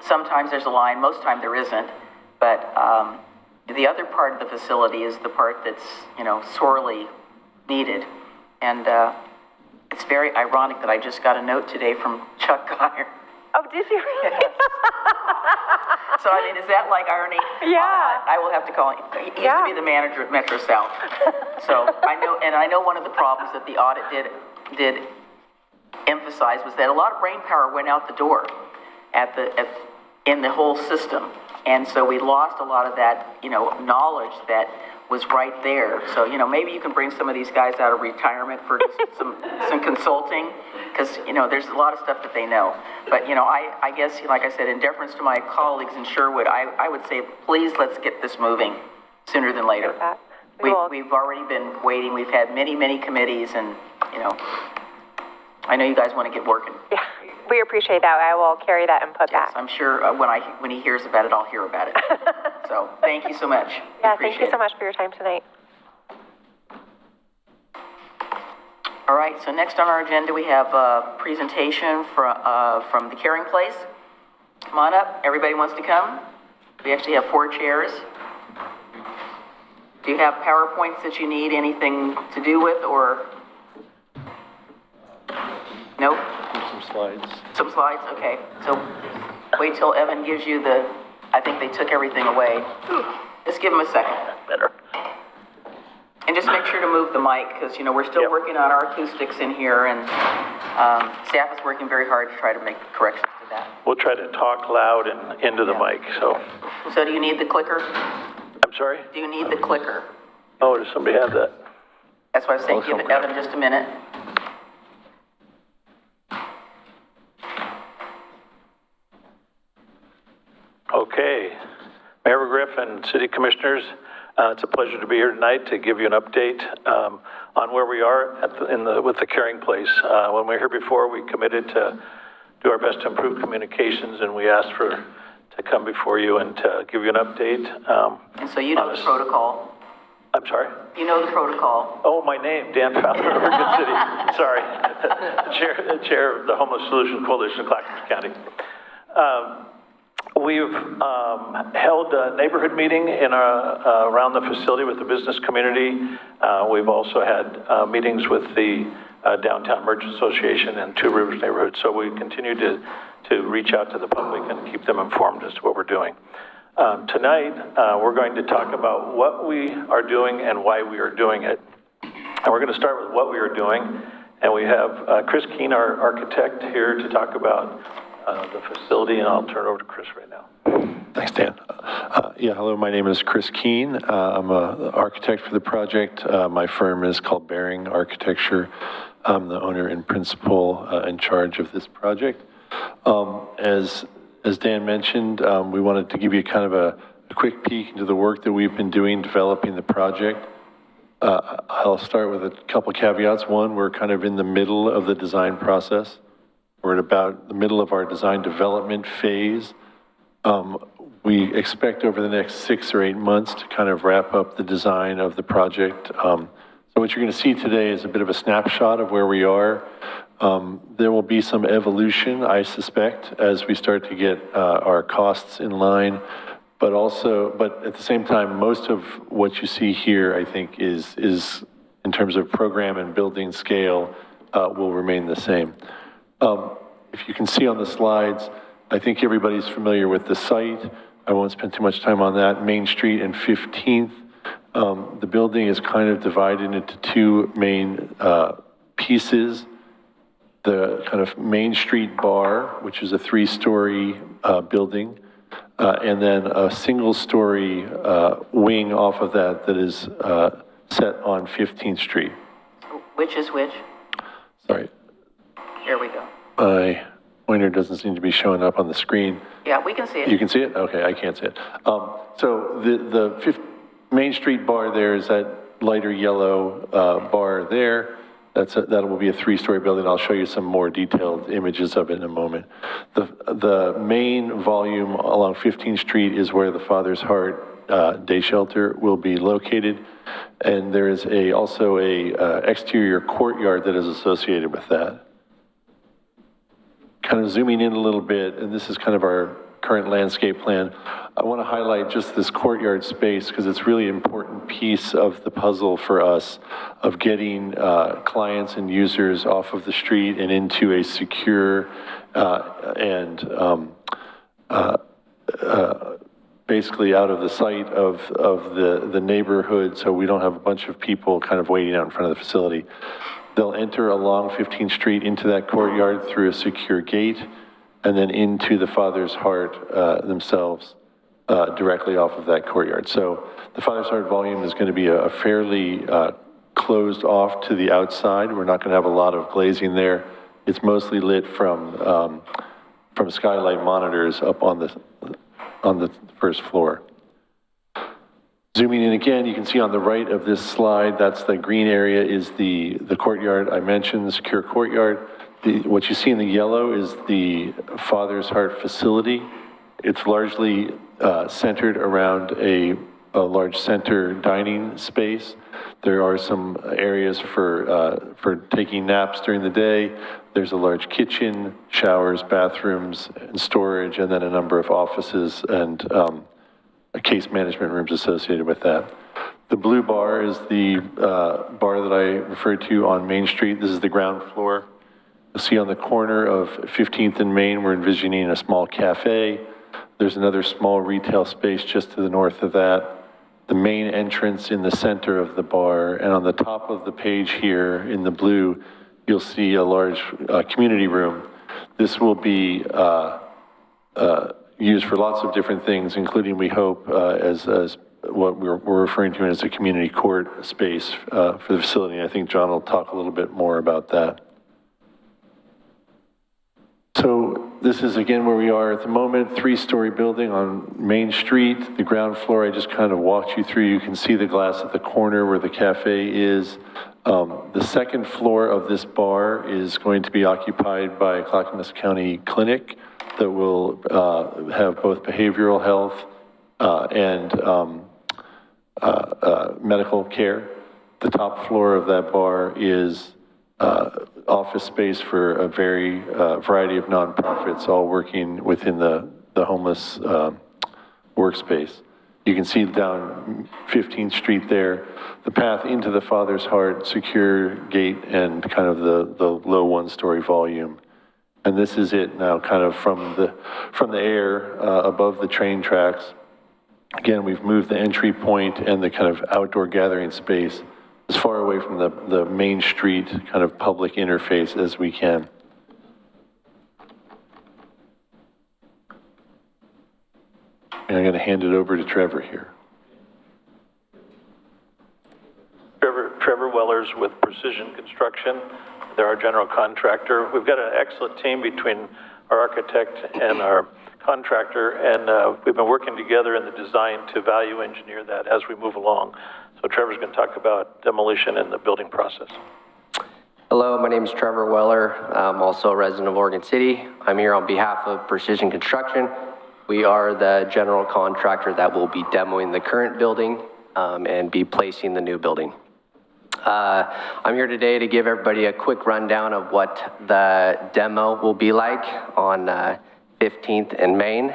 sometimes there's a line, most time there isn't, but the other part of the facility is the part that's, sorely needed. And it's very ironic that I just got a note today from Chuck Geyer. Oh, did you? Yes. So, I mean, is that like irony? Yeah. I will have to call him. He used to be the manager at Metro South. So, I know one of the problems that the audit did emphasize was that a lot of brain power went out the door in the whole system, and so we lost a lot of that knowledge that was right there. So maybe you can bring some of these guys out of retirement for just some consulting, because there's a lot of stuff that they know. But I guess, like I said, in deference to my colleagues in Sherwood, I would say please let's get this moving sooner than later. We've already been waiting. We've had many committees, and I know you guys want to get working. Yeah. We appreciate that. I will carry that input back. I'm sure when he hears about it, I'll hear about it. So thank you so much. Yeah, thank you so much for your time tonight. All right, so next on our agenda, we have a presentation from the Caring Place. Come on up. Everybody wants to come? We actually have 4 chairs. Do you have PowerPoints that you need anything to do with, or? slides. Some slides, okay. So wait till Evan gives you I think they took everything away. Just give him a second. Better. And just make sure to move the mic, because, we're still working on our acoustics in here, and staff is working very hard to try to make corrections to that. We'll try to talk loud and into the mic, so. So do you need the clicker? I'm sorry? Do you need the clicker? Oh, does somebody have that? That's why I was saying, give somebody. Evan just a minute. Okay. Mayor McGriff and City Commissioners, it's a pleasure to be here tonight to give you an update on where we are with the carrying place. When we were here before, we committed to do our best to improve communications, and we asked to come before you and to give you an update. And so you know the protocol. I'm sorry? You know the protocol. Oh, my name, Dan Fowler, Oregon City. Sorry. Chair of the Homeless Solutions Coalition of Clackamas County. We've held a neighborhood meeting around the facility with the business community. We've also had meetings with the Downtown Merchants Association and Two Rivers neighborhood. So we continue to reach out to the public and keep them informed as to what we're doing. Tonight, we're going to talk about what we are doing and why we are doing it. And we're going to start with what we are doing. And we have Chris Keene, our architect, here to talk about the facility, and I'll turn it over to Chris right now. Thanks, Dan. Hello, my name is Chris Keene. I'm an architect for the project. My firm is called Bearing Architecture. I'm the owner and principal in charge of this project. As Dan mentioned, we wanted to give you kind of a quick peek into the work that we've been doing developing the project. I'll start with a couple caveats. One, we're kind of in the middle of the design process. We're at about the middle of our design development phase. We expect over the next 6 or 8 months to kind of wrap up the design of the project. So what you're going to see today is a bit of a snapshot of where we are. There will be some evolution, I suspect, as we start to get our costs in line. But at the same time, most of what you see here, I think, is in terms of program and building scale, will remain the same. If you can see on the slides, I think everybody's familiar with the site. I won't spend too much time on that. Main Street and 15th. The building is kind of divided into two main pieces. The kind of Main Street bar, which is a 3-story building, and then a single-story wing off of that is set on 15th Street. Which is which? Sorry. There we go. My pointer doesn't seem to be showing up on the screen. Yeah, we can see it. You can see it? Okay, I can't see it. So the Main Street bar there is that lighter yellow bar there. That will be a 3-story building. I'll show you some more detailed images of it in a moment. The main volume along 15th Street is where the Father's Heart Day Shelter will be located. And there is also a exterior courtyard that is associated with that. Kind of zooming in a little bit, and this is kind of our current landscape plan. I want to highlight just this courtyard space because it's really an important piece of the puzzle for us of getting clients and users off of the street and into a secure and basically out of the sight of the neighborhood, so we don't have a bunch of people kind of waiting out in front of the facility. They'll enter along 15th Street into that courtyard through a secure gate and then into the Father's Heart themselves directly off of that courtyard. So the Father's Heart volume is going to be a fairly closed off to the outside. We're not going to have a lot of glazing there. It's mostly lit from skylight monitors up on the first floor. Zooming in again, you can see on the right of this slide, that's the green area is the courtyard I mentioned, the secure courtyard. What you see in the yellow is the Father's Heart facility. It's largely centered around a large center dining space. There are some areas for taking naps during the day. There's a large kitchen, showers, bathrooms, and storage, and then a number of offices and case management rooms associated with that. The blue bar is the bar that I referred to on Main Street. This is the ground floor. You'll see on the corner of 15th and Main, we're envisioning a small cafe. There's another small retail space just to the north of that. The main entrance in the center of the bar, and on the top of the page here in the blue, you'll see a large community room. This will be used for lots of different things, including, we hope, as what we're referring to as a community court space for the facility. I think John will talk a little bit more about that. So this is again where we are at the moment, 3-story building on Main Street. The ground floor, I just kind of walked you through. You can see the glass at the corner where the cafe is. The second floor of this bar is going to be occupied by a Clackamas County clinic that will have both behavioral health and medical care. The top floor of that bar is office space for a variety of nonprofits, all working within the homeless workspace. You can see down 15th Street there, the path into the Father's Heart, secure gate, and kind of the low 1-story volume. And this is it now, kind of from the air above the train tracks. Again, we've moved the entry point and the kind of outdoor gathering space as far away from the Main Street kind of public interface as we can. And I'm going to hand it over to Trevor here. Trevor Wellers with Precision Construction. They're our general contractor. We've got an excellent team between our architect and our contractor, and we've been working together in the design to value engineer that as we move along. So Trevor's going to talk about demolition and the building process. Hello, my name is Trevor Weller. I'm also a resident of Oregon City. I'm here on behalf of Precision Construction. We are the general contractor that will be demoing the current building and be placing the new building. I'm here today to give everybody a quick rundown of what the demo will be like on 15th and Main.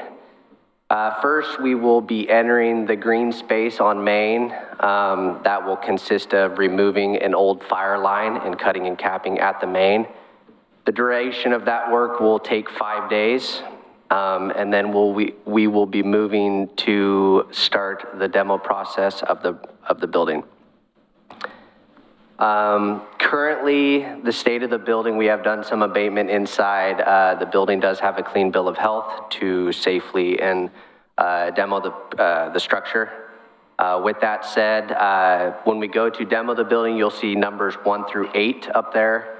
First, we will be entering the green space on Main. That will consist of removing an old fire line and cutting and capping at the main. The duration of that work will take 5 days. And then we will be moving to start the demo process of the building. Currently, the state of the building, we have done some abatement inside. The building does have a clean bill of health to safely and demo the structure. With that said, when we go to demo the building, you'll see numbers 1 through 8 up there.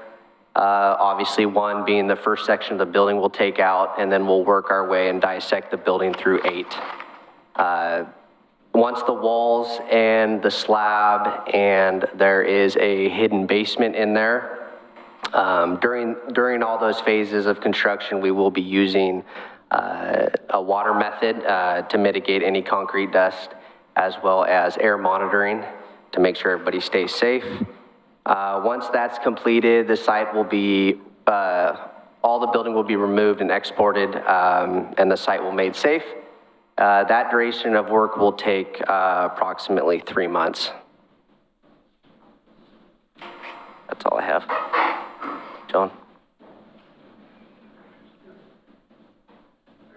Obviously, 1 being the first section of the building we'll take out, and then we'll work our way and dissect the building through 8. Once the walls and the slab, and there is a hidden basement in there, during all those phases of construction, we will be using a water method to mitigate any concrete dust, as well as air monitoring to make sure everybody stays safe. Once that's completed, the site will be, all the building will be removed and exported, and the site will be made safe. That duration of work will take approximately 3 months. That's all I have. John?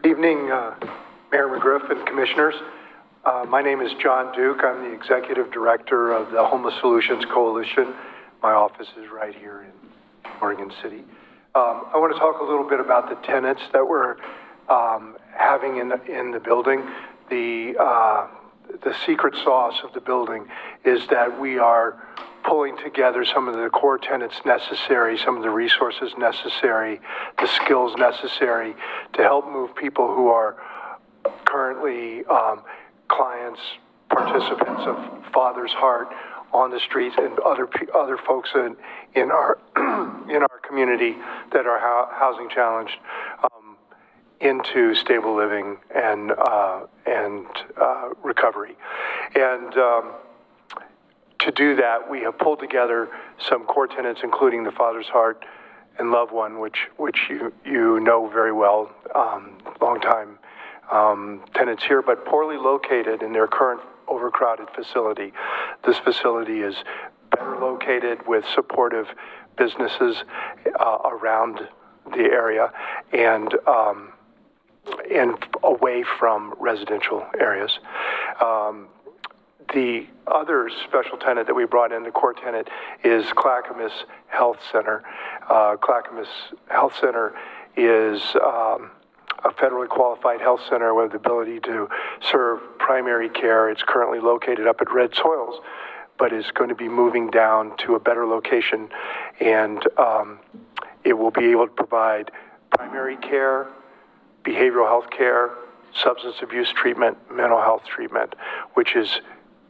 Good evening, Mayor McGriff and Commissioners. My name is John Duke. I'm the Executive Director of the Homeless Solutions Coalition. My office is right here in Oregon City. I want to talk a little bit about the tenants that we're having in the building. The secret sauce of the building is that we are pulling together some of the core tenets necessary, some of the resources necessary, the skills necessary to help move people who are currently clients, participants of Father's Heart on the streets, and other folks in our in our community that are housing challenged into stable living and recovery. And to do that, we have pulled together some core tenets, including the Father's Heart and Loved One, which you know very well, long time tenants here, but poorly located in their current overcrowded facility. This facility is better located with supportive businesses around the area and away from residential areas. The other special tenant that we brought in, the core tenant, is Clackamas Health Center. Clackamas Health Center is a federally qualified health center with the ability to serve primary care. It's currently located up at Red Soils, but is going to be moving down to a better location, and it will be able to provide primary care, behavioral health care, substance abuse treatment, mental health treatment, which is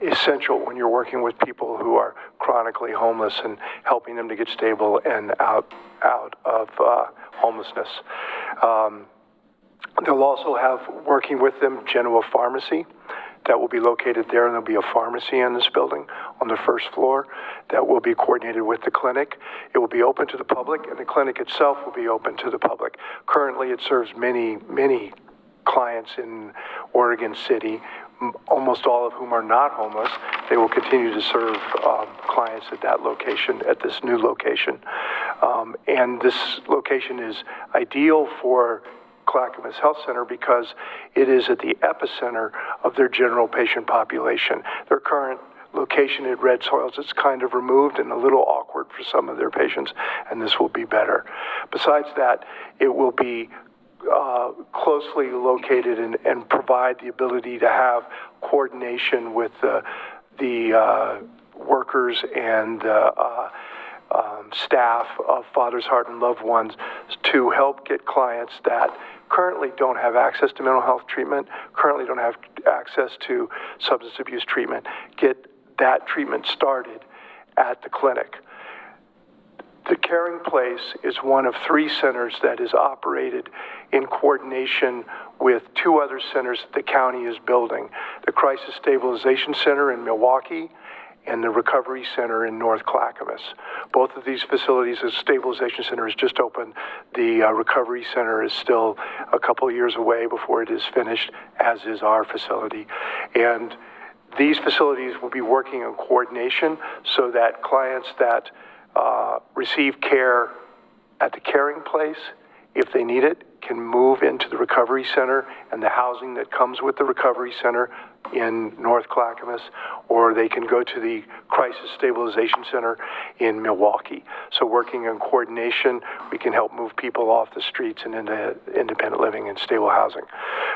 essential when you're working with people who are chronically homeless and helping them to get stable and out of homelessness. They'll also have, working with them, Genoa Pharmacy that will be located there, and there'll be a pharmacy in this building on the first floor that will be coordinated with the clinic. It will be open to the public, and the clinic itself will be open to the public. Currently, it serves many clients in Oregon City, almost all of whom are not homeless. They will continue to serve clients at that location, at this new location. And this location is ideal for Clackamas Health Center because it is at the epicenter of their general patient population. Their current location at Red Soils is kind of removed and a little awkward for some of their patients, and this will be better. Besides that, it will be closely located and provide the ability to have coordination with the workers and staff of Father's Heart and loved ones to help get clients that currently don't have access to mental health treatment, currently don't have access to substance abuse treatment, get that treatment started at the clinic. The Caring Place is one of 3 centers that is operated in coordination with 2 other centers that the county is building, the Crisis Stabilization Center in Milwaukee and the Recovery Center in North Clackamas. Both of these facilities, the Stabilization Center is just open. The Recovery Center is still a couple of years away before it is finished, as is our facility. And these facilities will be working in coordination so that clients that receive care at the Caring Place, if they need it, can move into the Recovery Center and the housing that comes with the Recovery Center in North Clackamas, or they can go to the Crisis Stabilization Center in Milwaukee. So working in coordination, we can help move people off the streets and into independent living and stable housing.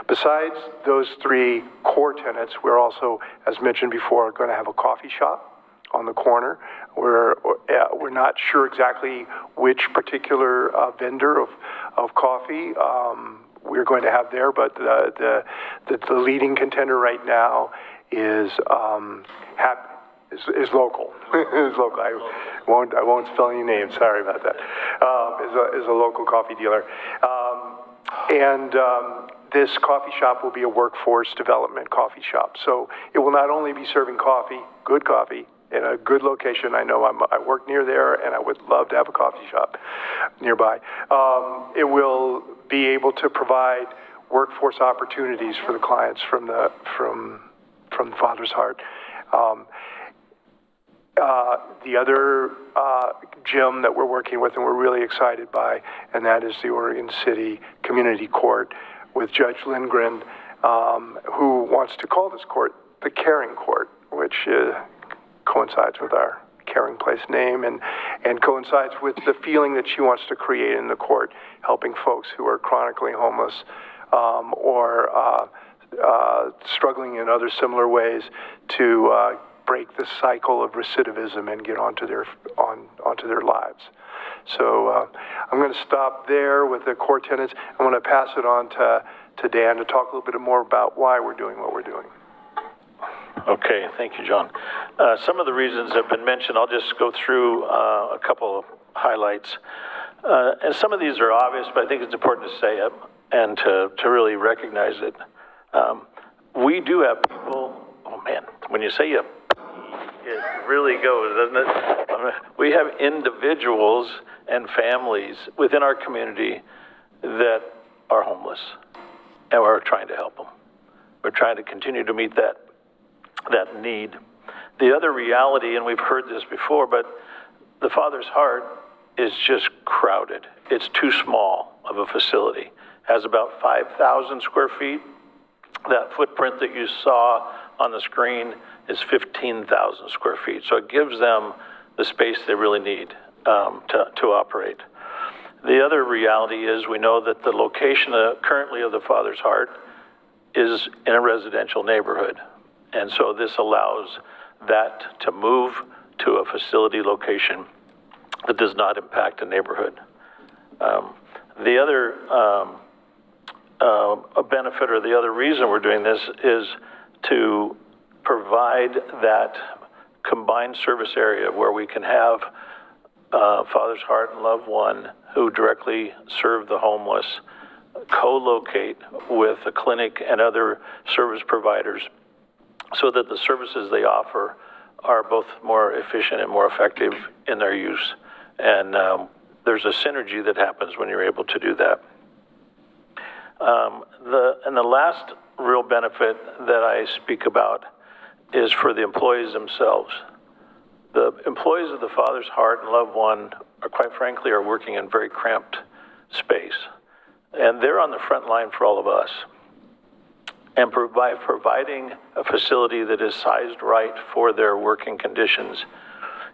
Besides those 3 core tenants, we're also, as mentioned before, going to have a coffee shop on the corner. We're not sure exactly which particular vendor of coffee we're going to have there, but the leading contender right now is local. Is local. I won't spell any names. Sorry about that. Is a local coffee dealer, and this coffee shop will be a workforce development coffee shop. So it will not only be serving coffee, good coffee, in a good location. I know I work near there, and I would love to have a coffee shop nearby. It will be able to provide workforce opportunities for the clients from Father's Heart. The other gym that we're working with and we're really excited by, and that is the Oregon City Community Court with Judge Lindgren, who wants to call this court the Caring Court, which coincides with our Caring Place name and coincides with the feeling that she wants to create in the court, helping folks who are chronically homeless or struggling in other similar ways to break the cycle of recidivism and get onto their lives. So I'm going to stop there with the core tenants. I want to pass it on to Dan to talk a little bit more about why we're doing what we're doing. Okay, thank you, John. Some of the reasons have been mentioned. I'll just go through a couple of highlights. And some of these are obvious, but I think it's important to say it and to really recognize it. We do have people, oh man, when you say it really goes, doesn't it? We have individuals and families within our community that are homeless, and we're trying to help them. We're trying to continue to meet that need. The other reality, and we've heard this before, but the Father's Heart is just crowded. It's too small of a facility. Has about 5,000 square feet. That footprint that you saw on the screen is 15,000 square feet. So it gives them the space they really need to operate. The other reality is we know that the location currently of the Father's Heart is in a residential neighborhood. And so this allows that to move to a facility location that does not impact the neighborhood. The other a benefit, or the other reason we're doing this, is to provide that combined service area where we can have Father's Heart and Love One, who directly serve the homeless, co-locate with a clinic and other service providers so that the services they offer are both more efficient and more effective in their use. And there's a synergy that happens when you're able to do that. And the last real benefit that I speak about is for the employees themselves. The employees of the Father's Heart and Love One are, quite frankly, are working in very cramped space. And they're on the front line for all of us. And by providing a facility that is sized right for their working conditions,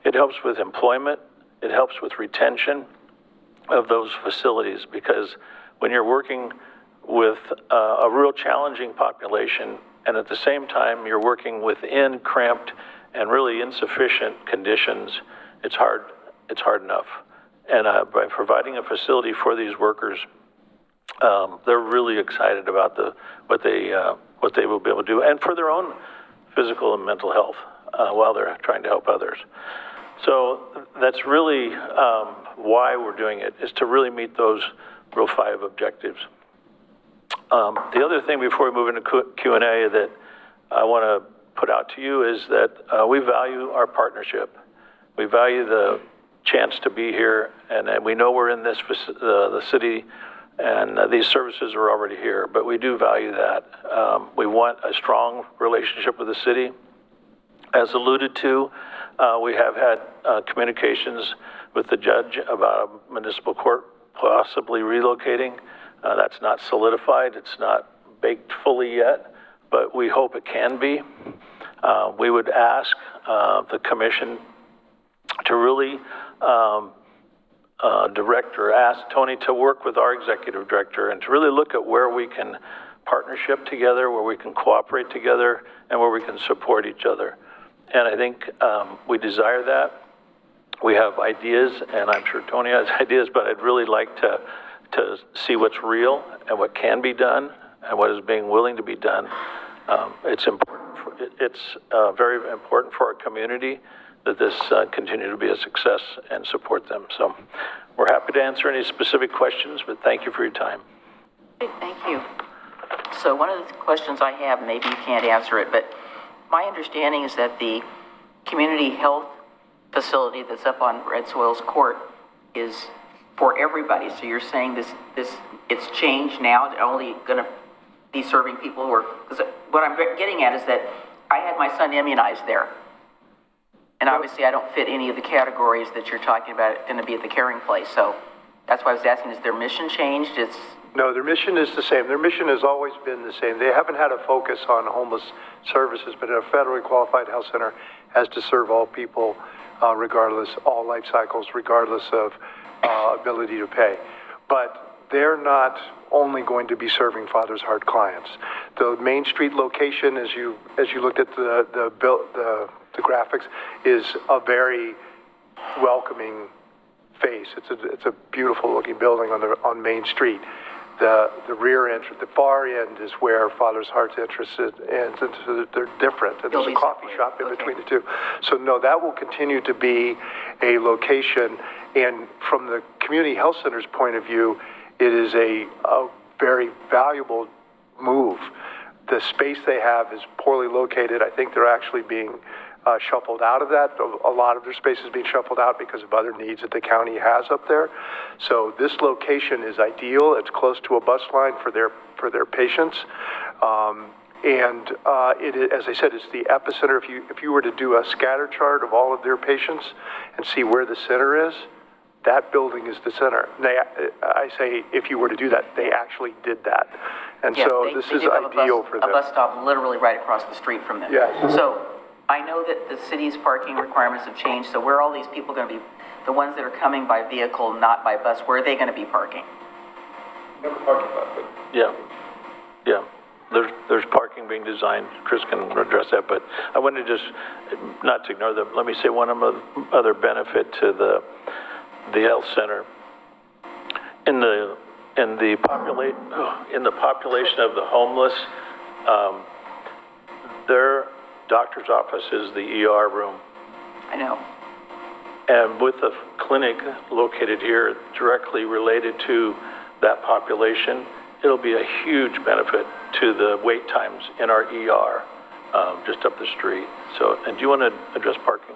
it helps with employment, it helps with retention of those facilities, because when you're working with a real challenging population, and at the same time you're working within cramped and really insufficient conditions, it's hard enough. And by providing a facility for these workers, they're really excited about what they will be able to do, and for their own physical and mental health while they're trying to help others. So that's really why we're doing it, is to really meet those real 5 objectives. The other thing before we move into Q&A that I want to put out to you is that we value our partnership. We value the chance to be here, and we know we're in this the city, and these services are already here, but we do value that. We want a strong relationship with the city. As alluded to, we have had communications with the judge about a municipal court possibly relocating. That's not solidified. It's not baked fully yet, but we hope it can be. We would ask the commission to really direct or ask Tony to work with our executive director and to really look at where we can partnership together, where we can cooperate together, and where we can support each other. And I think we desire that. We have ideas, and I'm sure Tony has ideas, but I'd really like to see what's real and what can be done and what is being willing to be done. It's important. It's very important for our community that this continue to be a success and support them. So we're happy to answer any specific questions, but thank you for your time. Thank you. So one of the questions I have, maybe you can't answer it, but my understanding is that the community health facility that's up on Red Soils Court is for everybody. So you're saying this it's changed now, it's only going to be serving people who are, because what I'm getting at is that I had my son immunized there. And obviously I don't fit any of the categories that you're talking about going to be at the caring place. So that's why I was asking, is their mission changed? No, their mission is the same. Their mission has always been the same. They haven't had a focus on homeless services, but a federally qualified health center has to serve all people, regardless, all life cycles, regardless of ability to pay. But they're not only going to be serving Father's Heart clients. The Main Street location, as you looked at the graphics, is a very welcoming face. It's a beautiful looking building on Main Street. The rear entrance, the far end is where Father's Heart's interested, and they're different. And there's a coffee shop in between the two. So no, that will continue to be a location. And from the community health center's point of view, it is a very valuable move. The space they have is poorly located. I think they're actually being shuffled out of that. A lot of their space is being shuffled out because of other needs that the county has up there. So this location is ideal. It's close to a bus line for their patients. As I said, it's the epicenter. If you were to do a scatter chart of all of their patients and see where the center is, that building is the center. I say, if you were to do that, they actually did that. And Yeah, so they this do is have ideal for a them. bus stop literally right across the street from them. Yes. So I know that the city's parking requirements have changed, so where are all these people going to be, the ones that are coming by vehicle, not by bus, where are they going to be parking? Yeah, yeah. There's parking being designed. Chris can address that, but I want to just, not to ignore them, let me say one other benefit to the health center. In the population of the homeless, their doctor's office is the ER room. I know. And with the clinic located here directly related to that population, it'll be a huge benefit to the wait times in our ER, just up the street. So, and do you want to address parking?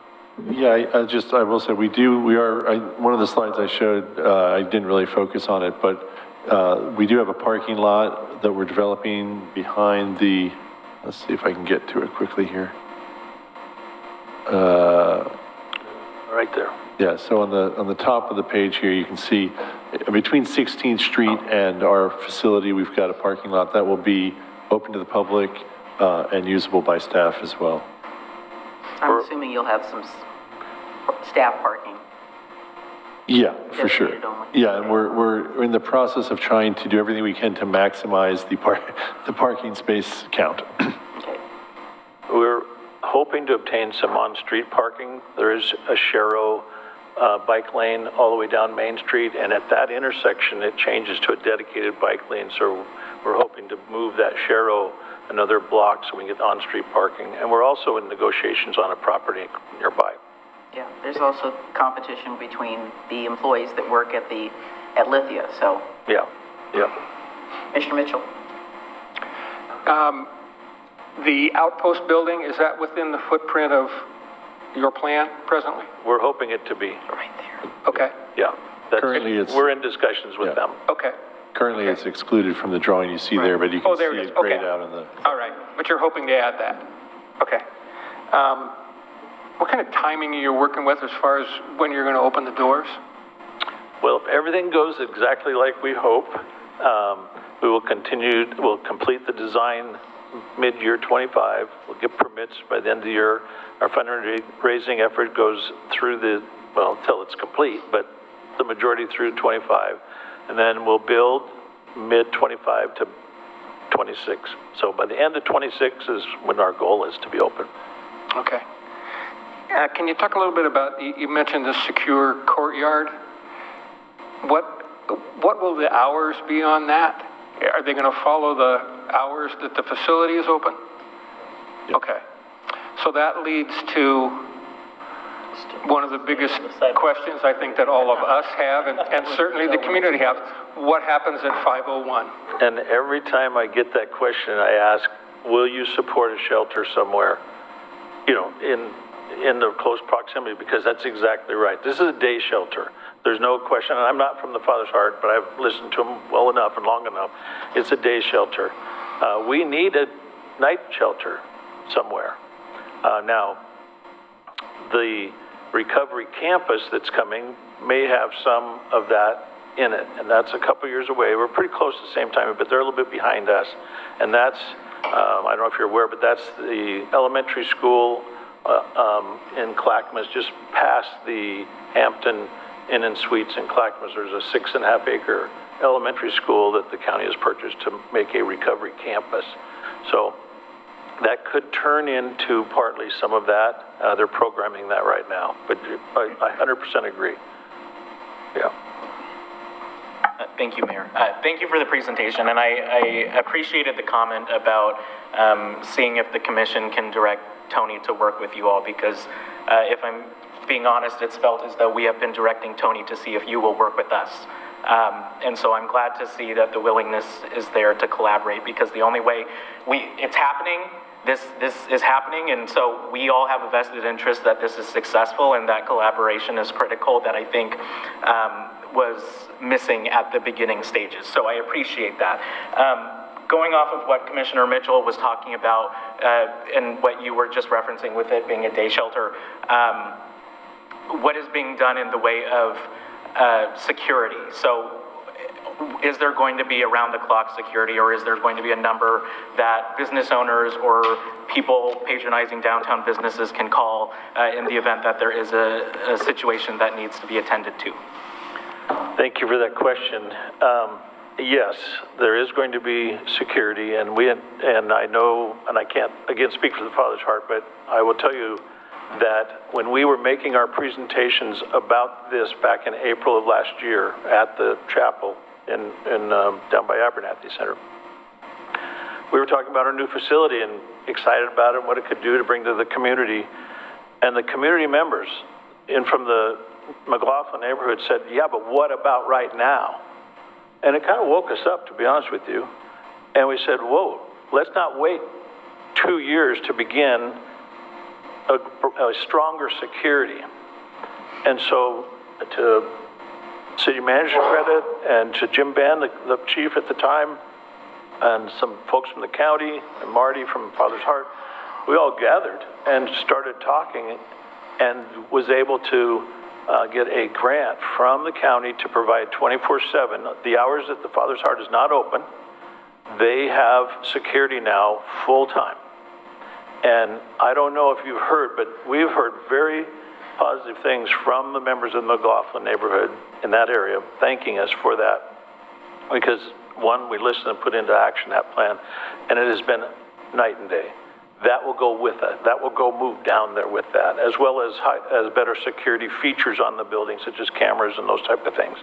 Yeah, I will say, one of the slides I showed, I didn't really focus on it, but we do have a parking lot that we're developing behind let's see if I can get to it quickly here. Right there. Yeah, so on the top of the page here, you can see between 16th Street and our facility, we've got a parking lot that will be open to the public and usable by staff as well. I'm assuming you'll have some staff parking. Yeah, for sure. Designated only. Yeah, and we're in the process of trying to do everything we can to maximize the parking space count. Okay. We're hoping to obtain some on-street parking. There is a Sharrow bike lane all the way down Main Street, and at that intersection, it changes to a dedicated bike lane. So we're hoping to move that Sharrow another block so we can get on-street parking. And we're also in negotiations on a property nearby. Yeah, there's also competition between the employees that work at Lithia, so. Yeah, yeah. Mr. Mitchell? The outpost building, is that within the footprint of your plan presently? We're hoping it to be. Right there. Okay, Yeah. Currently we're in discussions with them. okay. Currently, it's excluded from the drawing you see there, but you can Oh, there see it is. it grayed Okay. out on the. All right, but you're hoping to add that? Okay. What kind of timing are you working with as far as when you're going to open the doors? Well, if everything goes exactly like we hope, we'll complete the design mid-year 25. We'll get permits by the end of the year. Our fundraising effort goes through till it's complete, but the majority through 25. And then we'll build mid-25 to 26. So by the end of 26 is when our goal is to be open. Okay. Can you talk a little bit about, you mentioned the secure courtyard. What will the hours be on that? Are they going to follow the hours that the facility is open? Yep. Okay. So that leads to one of the biggest questions I think that all of us have, and certainly the community have. What happens at 501? And every time I get that question, I ask, will you support a shelter somewhere, in the close proximity? Because that's exactly right. This is a day shelter. There's no question, and I'm not from the Father's Heart, but I've listened to him well enough and long enough. It's a day shelter. We need a night shelter somewhere. Now, the recovery campus that's coming may have some of that in it, and that's a couple years away. We're pretty close at the same time, but they're a little bit behind us. And that's, I don't know if you're aware, but that's the elementary school in Clackamas, just past the Hampton Inn and Suites in Clackamas. There's a 6.5 acre elementary school that the county has purchased to make a recovery campus. So that could turn into partly some of that. They're programming that right now, but I 100% agree. Yeah. Thank you, Mayor. Thank you for the presentation, and I appreciated the comment about seeing if the commission can direct Tony to work with you all, because if I'm being honest, it's felt as though we have been directing Tony to see if you will work with us. And so I'm glad to see that the willingness is there to collaborate, because the only way it's happening, this is happening, and so we all have a vested interest that this is successful, and that collaboration is critical, that I think was missing at the beginning stages. So I appreciate that. Going off of what Commissioner Mitchell was talking about, and what you were just referencing with it being a day shelter, what is being done in the way of security. So is there going to be around-the-clock security, or is there going to be a number that business owners or people patronizing downtown businesses can call in the event that there is a situation that needs to be attended to? Thank you for that question. Yes, there is going to be security, and I know, and I can't, again, speak for the Father's Heart, but I will tell you that when we were making our presentations about this back in April of last year at the chapel in down by Abernathy Center, we were talking about our new facility and excited about it and what it could do to bring to the community. And the community members from the McLoughlin neighborhood said, yeah, but what about right now? And it kind of woke us up, to be honest with you. And we said, whoa, let's not wait 2 years to begin a stronger security. And so to city manager's credit and to Jim Ban, the chief at the time, and some folks from the county, and Marty from Father's Heart, we all gathered and started talking and was able to get a grant from the county to provide 24/7. The hours that the Father's Heart is not open, they have security now full-time. And I don't know if you've heard, but we've heard very positive things from the members of the McLoughlin neighborhood in that area, thanking us for that. Because one, we listened and put into action that plan, and it has been night and day. That will go with it. That will go move down there with that, as well as better security features on the building, such as cameras and those type of things.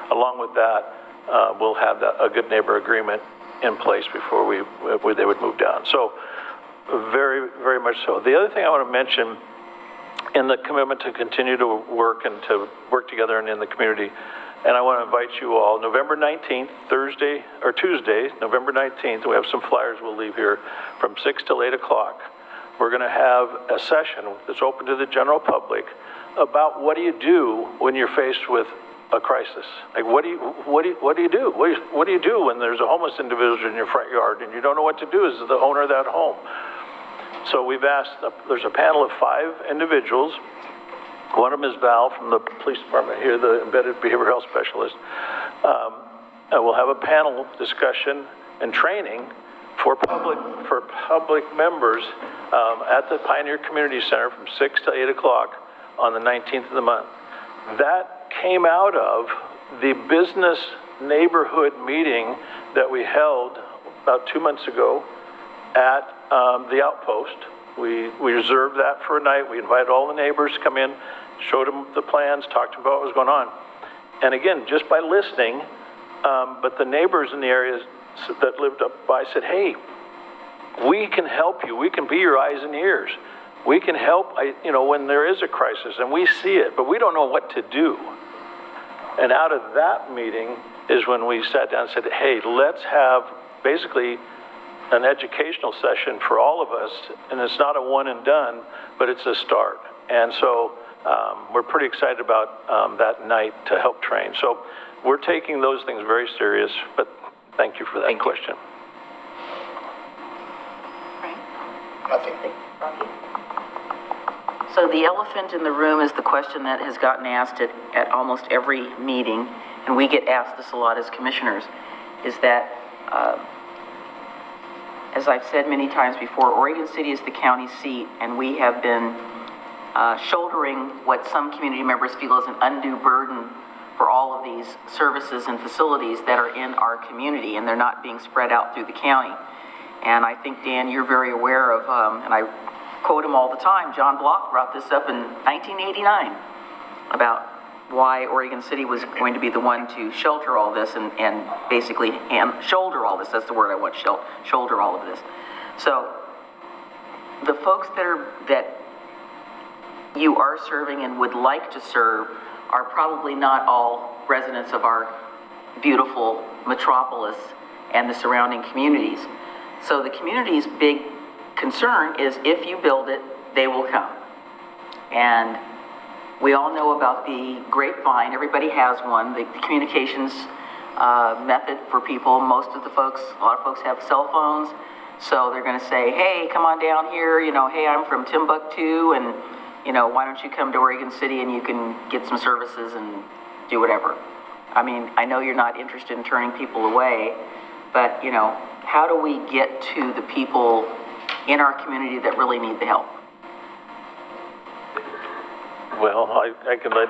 Along with that, we'll have a good neighbor agreement in place before they would move down. So very, very much so. The other thing I want to mention in the commitment to continue to work and to work together and in the community, and I want to invite you all, November 19th, Tuesday, November 19th, we have some flyers we'll leave here from 6 till 8 o'clock. We're going to have a session that's open to the general public about what do you do when you're faced with a crisis? Like what do you do? What do you do when there's a homeless individual in your front yard and you don't know what to do as the owner of that home? So we've asked, there's a panel of 5 individuals. One of them is Val from the police department here, the embedded behavioral health specialist. And we'll have a panel discussion and training for public members at the Pioneer Community Center from 6 to 8 o'clock on the 19th of the month. That came out of the business neighborhood meeting that we held about 2 months ago at the Outpost. We reserved that for a night. We invited all the neighbors to come in, showed them the plans, talked to them about what was going on. And again, just by listening, but the neighbors in the areas that lived up by said, hey, we can help you. We can be your eyes and ears. We can help, when there is a crisis, and we see it, but we don't know what to do. And out of that meeting is when we sat down and said, hey, let's have basically an educational session for all of us, and it's not a one and done, but it's a start. And so we're pretty excited about that night to help train. So we're taking those things very serious, but thank you for that question. Nothing. So the elephant in the room is the question that has gotten asked at almost every meeting, and we get asked this a lot as commissioners, is that, as I've said many times before, Oregon City is the county seat, and we have been shouldering what some community members feel is an undue burden for all of these services and facilities that are in our community, and they're not being spread out through the county. And I think, Dan, you're very aware of, and I quote him all the time, John Block brought this up in 1989 about why Oregon City was going to be the one to shelter all this and basically shoulder all this. That's the word I want, shoulder all of this. So the folks that you are serving and would like to serve are probably not all residents of our beautiful metropolis and the surrounding communities. So the community's big concern is if you build it, they will come. And we all know about the grapevine. Everybody has one. The communications method for people. A lot of folks have cell phones. So they're going to say, hey, come on down here. Hey, I'm from Timbuktu, and why don't you come to Oregon City and you can get some services and do whatever. I mean, I know you're not interested in turning people away, but, you know, how do we get to the people in our community that really need the help? Well, I can let,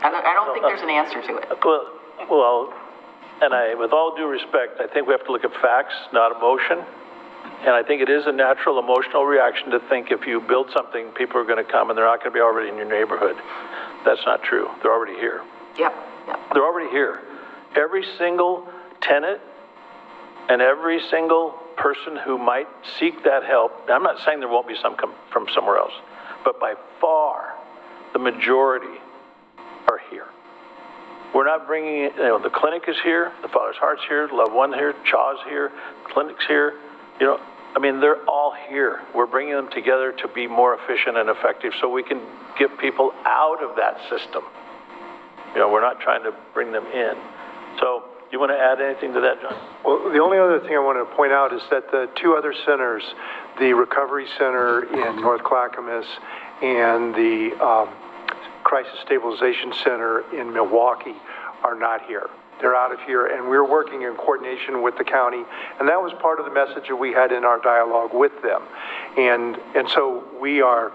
I don't think there's an answer to it. well, and with all due respect, I think we have to look at facts, not emotion. And I think it is a natural emotional reaction to think if you build something, people are going to come and they're not going to be already in your neighborhood. That's not true. They're already here. Yep. They're already here. Every single tenant and every single person who might seek that help, I'm not saying there won't be some come from somewhere else, but by far, the majority are here. We're not bringing it, the clinic is here, the Father's Heart's here, Love One here, Chaw's here, clinic's here, they're all here. We're bringing them together to be more efficient and effective so we can get people out of that system. We're not trying to bring them in. So, you want to add anything to that, John? Well, the only other thing I want to point out is that the two other centers, the Recovery Center in North Clackamas and the Crisis Stabilization Center in Milwaukee, are not here. They're out of here, and we're working in coordination with the county, and that was part of the message that we had in our dialogue with them. And so we are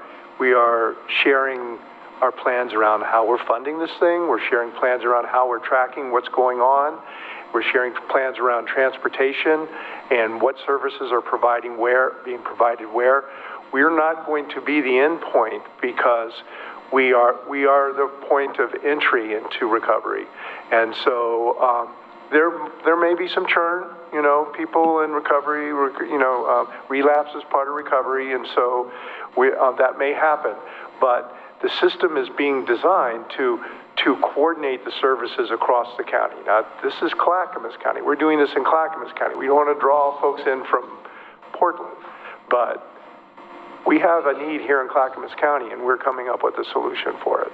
sharing our plans around how we're funding this thing. We're sharing plans around how we're tracking what's going on. We're sharing plans around transportation and what services are being provided where. We're not going to be the end point because we are the point of entry into recovery. And so there may be some churn, people in recovery, relapse is part of recovery, and so that may happen. But the system is being designed to coordinate the services across the county. Now, this is Clackamas County. We're doing this in Clackamas County. We don't want to draw folks in from Portland, but we have a need here in Clackamas County, and we're coming up with a solution for it.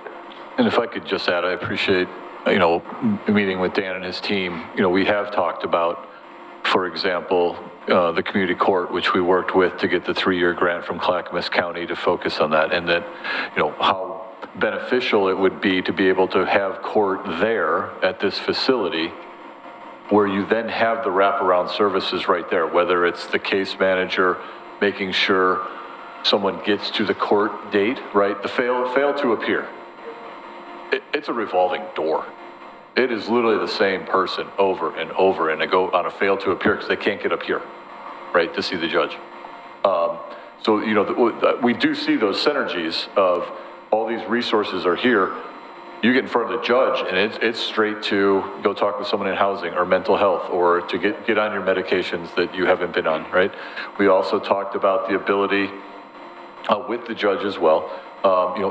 And if I could just add, I appreciate, meeting with Dan and his team. We have talked about, for example, the community court, which we worked with to get the 3-year grant from Clackamas County to focus on that, and that, how beneficial it would be to be able to have court there at this facility where you then have the wraparound services right there, whether it's the case manager making sure someone gets to the court date, right? The fail to appear. It's a revolving door. It is literally the same person over and over, and they go on a fail to appear because they can't get up here, right, to see the judge. We do see those synergies of all these resources are here. You get in front of the judge, and it's straight to go talk with someone in housing or mental health, or to get on your medications that you haven't been on, right? We also talked about the ability with the judge as well.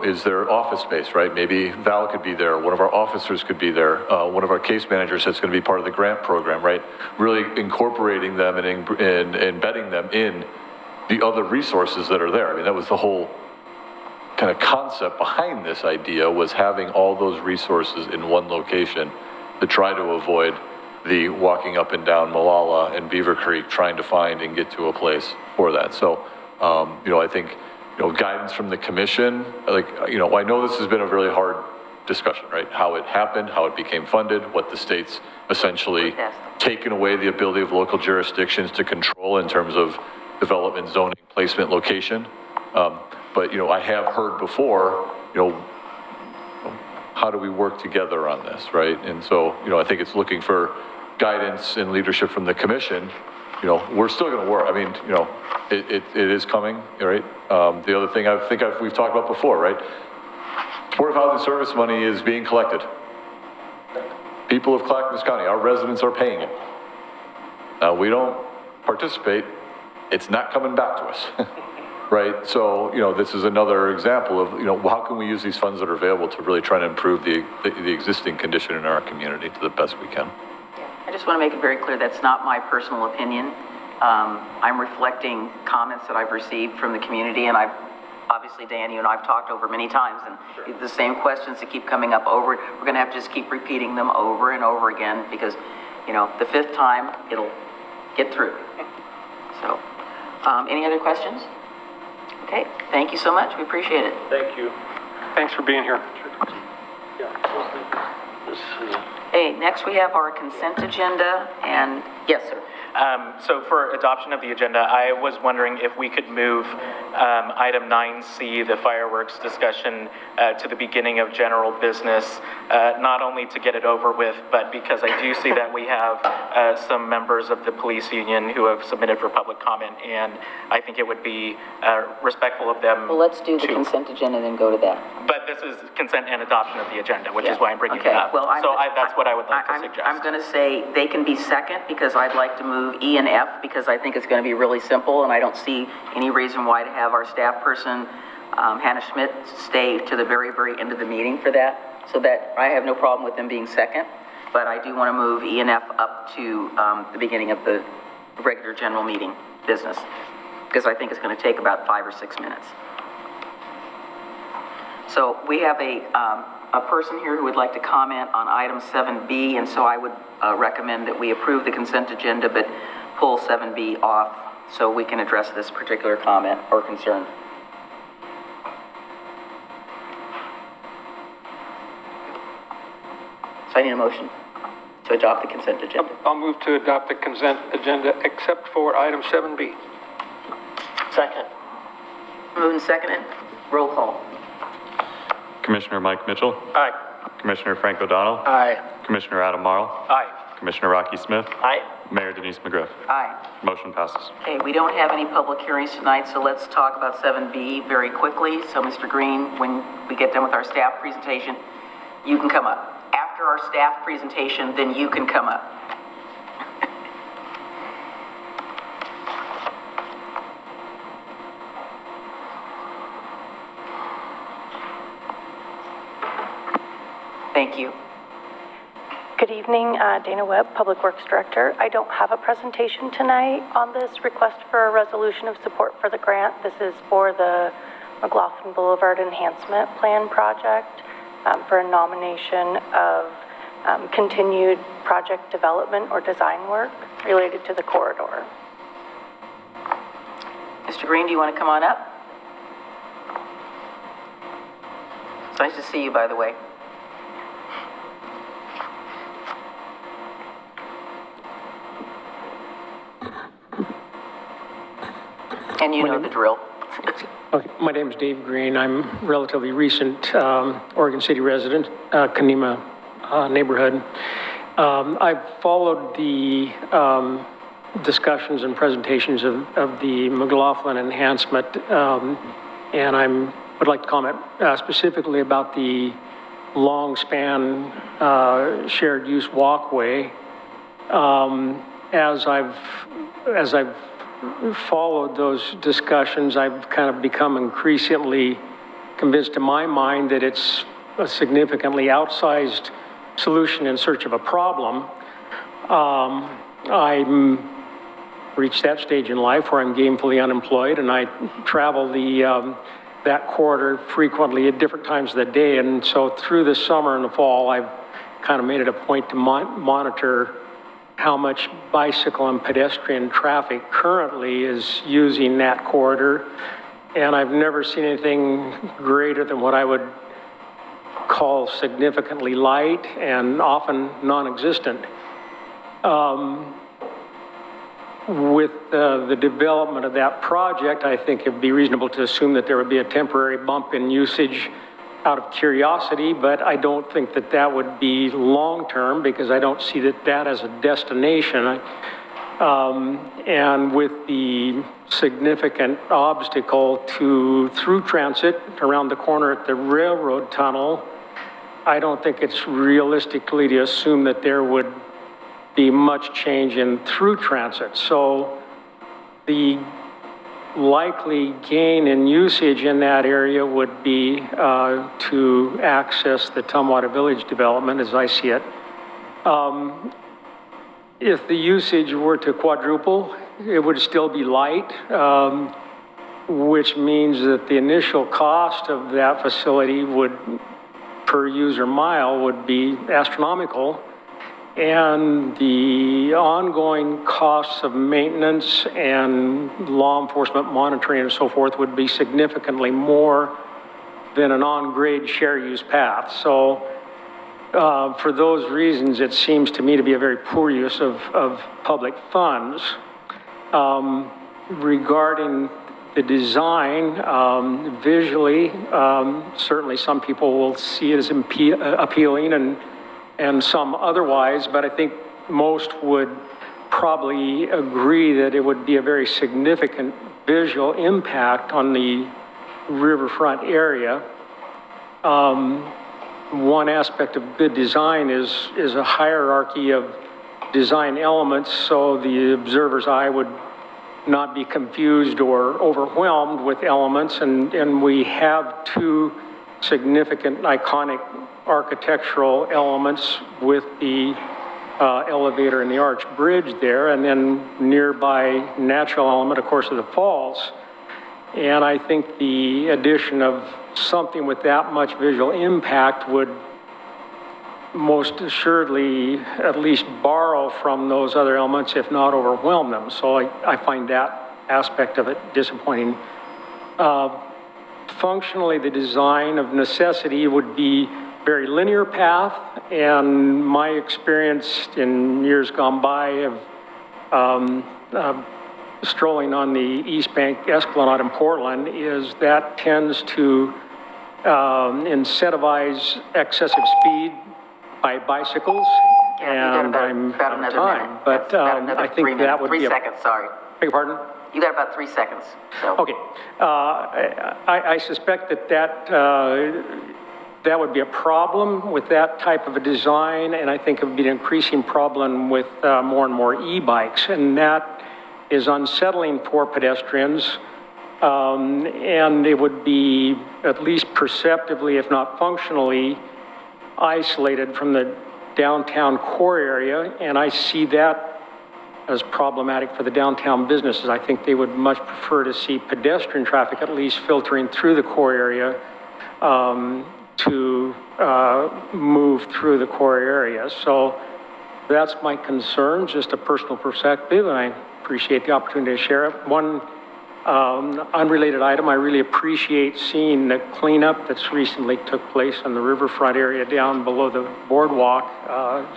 Is there office space, right? Maybe Val could be there, one of our officers could be there, one of our case managers that's going to be part of the grant program, right? Really incorporating them and embedding them in the other resources that are there. I mean, that was the whole kind of concept behind this idea, was having all those resources in one location to try to avoid the walking up and down Malala and Beaver Creek trying to find and get to a place for that. So, I think, guidance from the commission, I know this has been a really hard discussion, right? How it happened, how it became funded, what the state's essentially taken away the ability of local jurisdictions to control in terms of development, zoning, placement, location. But I have heard before, how do we work together on this, right? And so, I think it's looking for guidance and leadership from the commission. We're still going to work. I mean, it is coming, right? The other thing we've talked about before, right? Supportive housing service money is being collected. People of Clackamas County, our residents are paying it. Now, we don't participate. It's not coming back to us, right? So, this is another example of, how can we use these funds that are available to really try to improve the existing condition in our community to the best we can. I just want to make it very clear that's not my personal opinion. I'm reflecting comments that I've received from the community, and obviously, Dan, you and I've talked over many times, and the same questions that keep coming up over. We're going to have to just keep repeating them over and over again because, the 5th time it'll get through. So, any other questions? Okay, thank you so much. We appreciate it. Thank you. Thanks for being here. This is Okay, next we have our consent agenda, and, yes, sir. So for adoption of the agenda, I was wondering if we could move item 9C, the fireworks discussion, to the beginning of general business, not only to get it over with, but because I do see that we have some members of the police union who have submitted for public comment, and I think it would be respectful of them. Well, let's do the to- consent agenda and then go to that. But this is consent and adoption of the agenda, which is why I'm bringing it Okay, up. well, So that's what I would like to suggest. I'm going to say they can be second, because I'd like to move E and F, because I think it's going to be really simple, and I don't see any reason why to have our staff person, Hannah Schmidt, stay to the very, very end of the meeting for that, so that I have no problem with them being second, but I do want to move E and F up to the beginning of the regular general meeting business, because I think it's going to take about 5 or 6 minutes. So we have a person here who would like to comment on item 7B, and so I would recommend that we approve the consent agenda, but pull 7B off so we can address this particular comment or concern. So I need a motion to adopt the consent agenda. I'll move to adopt the consent agenda except for item 7B. Second. Moved and seconded. Roll call. Commissioner Mike Mitchell, Aye. Commissioner Frank O'Donnell, Aye. Commissioner Adam Marl, Aye. Commissioner Rocky Smith, Aye. Mayor Denise McGriff. Aye. Motion passes. Okay, we don't have any public hearings tonight, so let's talk about 7B very quickly. So, Mr. Green, when we get done with our staff presentation, you can come up. After our staff presentation, then you can come up. Thank you. Good evening, Dana Webb, Public Works Director. I don't have a presentation tonight on this request for a resolution of support for the grant. This is for the McLoughlin Boulevard Enhancement Plan project for a nomination of continued project development or design work related to the corridor. Mr. Green, do you want to come on up? It's nice to see you, by the way. And you know the drill. Okay, my name is Dave Green. I'm relatively recent Oregon City resident, Kanema neighborhood. I've followed the discussions and presentations of the McLoughlin enhancement, and would like to comment specifically about the long span shared use walkway. As I've followed those discussions, I've kind of become increasingly convinced in my mind that it's a significantly outsized solution in search of a problem. I'm reached that stage in life where I'm gainfully unemployed, and I travel that corridor frequently at different times of the day. And so through the summer and the fall, I've kind of made it a point to monitor how much bicycle and pedestrian traffic currently is using that corridor. And I've never seen anything greater than what I would call significantly light and often non-existent. With the development of that project, I think it'd be reasonable to assume that there would be a temporary bump in usage out of curiosity, but I don't think that that would be long-term, because I don't see that as a destination. And with the significant obstacle to through transit around the corner at the railroad tunnel, I don't think it's realistically to assume that there would be much change in through transit. So the likely gain in usage in that area would be to access the Tumwata Village development, as I see it. If the usage were to quadruple, it would still be light, which means that the initial cost of that facility would, per user mile, would be astronomical. And the ongoing costs of maintenance and law enforcement monitoring and so forth would be significantly more than an on-grade share use path. So for those reasons, it seems to me to be a very poor use of public funds. Regarding the design, visually, certainly some people will see it as appealing and some otherwise, but I think most would probably agree that it would be a very significant visual impact on the riverfront area. One aspect of good design is a hierarchy of design elements, so the observer's eye would not be confused or overwhelmed with elements, and we have two significant iconic architectural elements with the elevator and the arch bridge there, and then nearby natural element, of course, of the falls. And I think the addition of something with that much visual impact would most assuredly at least borrow from those other elements, if not overwhelm them. So I find that aspect of it disappointing. Functionally, the design of necessity would be very linear path, and my experience in years gone by of strolling on the East Bank Esplanade in Portland is that tends to incentivize excessive speed by bicycles, and I'm out of time. But I think that would be 3 seconds, sorry. Beg your pardon? You got about 3 seconds, so. Okay. I suspect that would be a problem with that type of a design, and I think it would be an increasing problem with more and more e-bikes, and that is unsettling for pedestrians, and it would be at least perceptively, if not functionally, isolated from the downtown core area, and I see that as problematic for the downtown businesses. I think they would much prefer to see pedestrian traffic at least filtering through the core area to move through the core area. So that's my concern, just a personal perspective, and I appreciate the opportunity to share it. One unrelated item, I really appreciate seeing the cleanup that's recently took place on the riverfront area down below the boardwalk,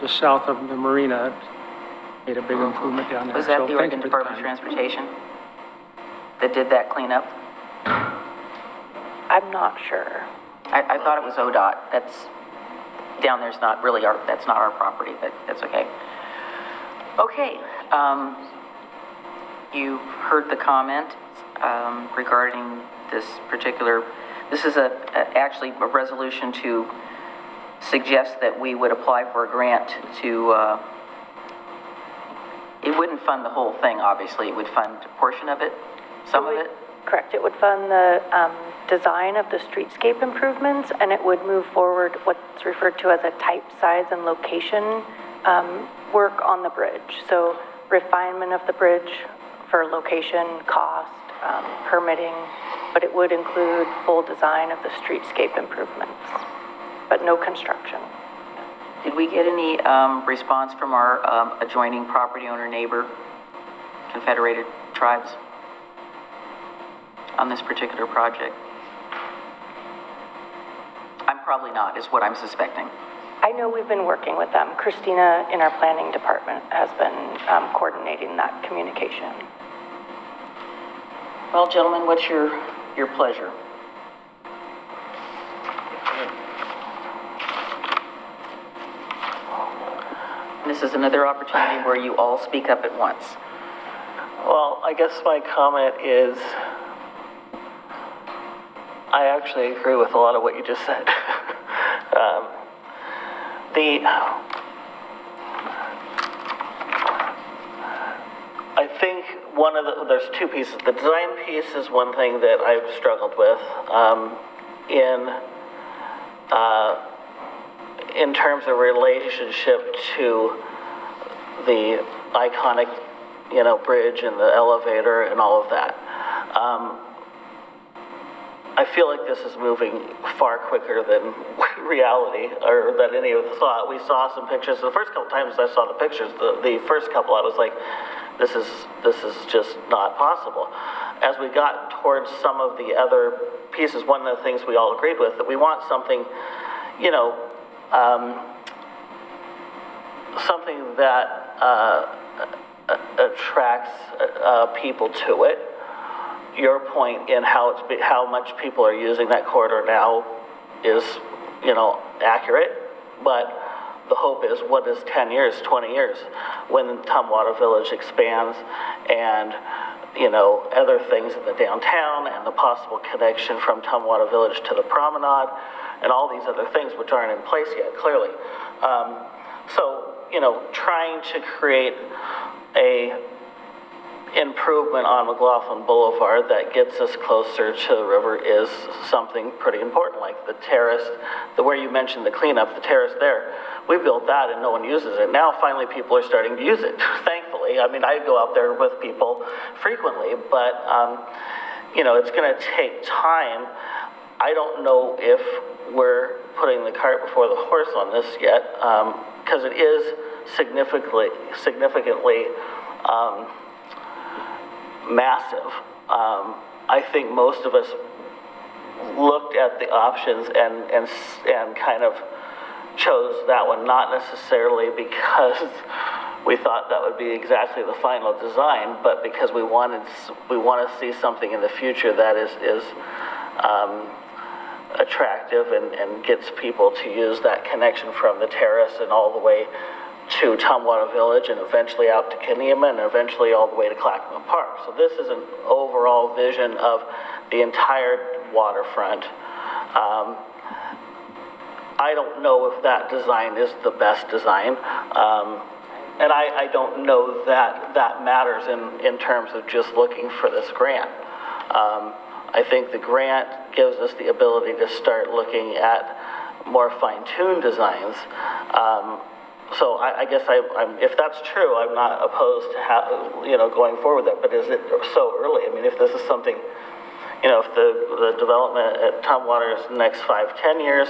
just south of the marina. It made a big improvement down there. Was that So the thank Oregon you for Department of time. Transportation that did that cleanup? I'm not sure. I thought it was ODOT. That's, down there's not really that's not our property, but that's okay. Okay, you heard the comment regarding this particular, this is actually a resolution to suggest that we would apply for a grant to, it wouldn't fund the whole thing, obviously. It would fund a portion of it, some of it. Correct. It would fund the design of the streetscape improvements, and it would move forward what's referred to as a type, size, and location work on the bridge. So refinement of the bridge for location, cost, permitting, but it would include full design of the streetscape improvements, but no construction. Did we get any response from our adjoining property owner neighbor, Confederated Tribes, on this particular project? I'm probably not, is what I'm suspecting. I know we've been working with them. Christina in our planning department has been coordinating that communication. Well, gentlemen, what's your pleasure? This is another opportunity where you all speak up at once. Well, I guess my comment is, I actually agree with a lot of what you just said. I think there's two pieces. The design piece is one thing that I've struggled with in terms of relationship to the iconic, bridge and the elevator and all of that. I feel like this is moving far quicker than reality, or that any of us thought. We saw some pictures. The first couple times I saw the pictures, the first couple, I was like, this is just not possible. As we got towards some of the other pieces, one of the things we all agreed with, that we want something, something that attracts people to it. Your point in how much people are using that corridor now is, accurate, but the hope is, what is 10 years, 20 years, when Tumwata Village expands and, other things in the downtown and the possible connection from Tumwata Village to the promenade and all these other things which aren't in place yet, clearly. Trying to create a improvement on McLoughlin Boulevard that gets us closer to the river is something pretty important, like the terrace, where you mentioned the cleanup, the terrace there. We built that and no one uses it. Now finally people are starting to use it, thankfully. I mean, I go out there with people frequently, but it's gonna take time. I don't know if we're putting the cart before the horse on this yet, because it is significantly massive. I think most of us looked at the options and kind of chose that one, not necessarily because we thought that would be exactly the final design, but because we want to see something in the future that is attractive and gets people to use that connection from the terrace and all the way to Tumwata Village and eventually out to Kaneema and eventually all the way to Clackamas Park. So this is an overall vision of the entire waterfront. I don't know if that design is the best design. And I don't know that matters in terms of just looking for this grant. I think the grant gives us the ability to start looking at more fine-tuned designs. So I guess if that's true, I'm not opposed to going forward with that. But is it so early? I mean, if this is something, if the development at Tumwater is the next 5-10 years,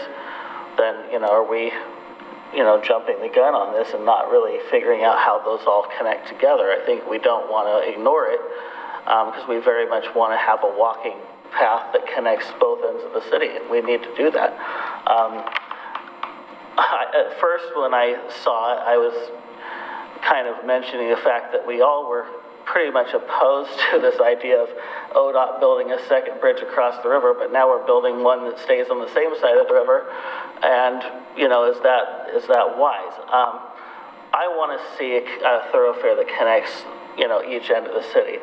then are we, jumping the gun on this and not really figuring out how those all connect together? I think we don't want to ignore it because we very much want to have a walking path that connects both ends of the city, and we need to do that. At first, when I saw it, I was kind of mentioning the fact that we all were pretty much opposed to this idea of ODOT building a second bridge across the river, but now we're building one that stays on the same side of the river, and is that wise? I want to see a thoroughfare that connects each end of the city.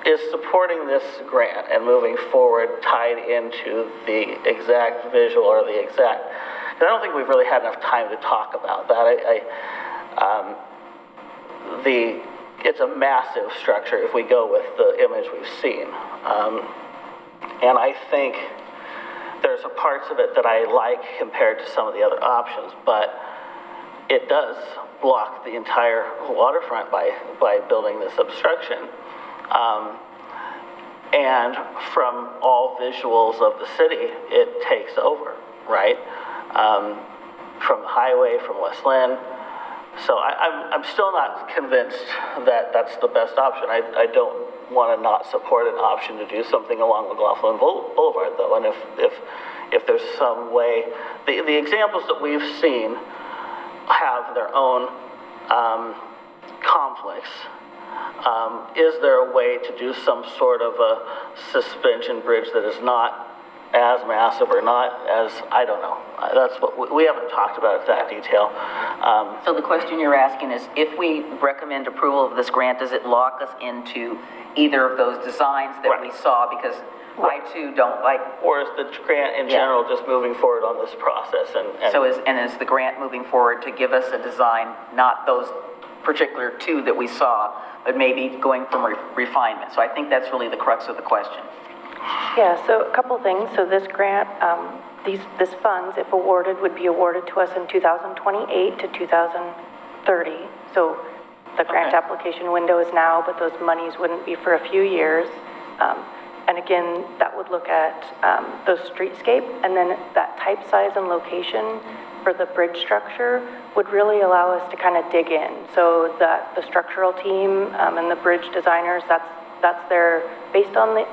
Is supporting this grant and moving forward tied into the exact visual or the exact? I don't think we've really had enough time to talk about that. It's a massive structure if we go with the image we've seen, and I think there's parts of it that I like compared to some of the other options, but it does block the entire waterfront by building this obstruction. And from all visuals of the city, it takes over, right? From the highway, from West Lynn. So I'm still not convinced that that's the best option. I don't want to not support an option to do something along McLoughlin Boulevard, though. And if there's some way, the examples that we've seen have their own conflicts. Is there a way to do some sort of a suspension bridge that is not as massive or not as, I don't know. That's what we haven't talked about in that detail. So the question you're asking is, if we recommend approval of this grant, does it lock us into either of those designs that we saw? Because I too don't like. Or is the grant in general just moving forward on this process? So is the grant moving forward to give us a design, not those particular two that we saw, but maybe going from refinement? So I think that's really the crux of the question. Yeah, so a couple things. So this grant, this funds, if awarded, would be awarded to us in 2028 to 2030. So the grant application window is now, but those monies wouldn't be for a few years. And again, that would look at those streetscape, and then that type, size, and location for the bridge structure would really allow us to kind of dig in. So that the structural team and the bridge designers, that's their, based on the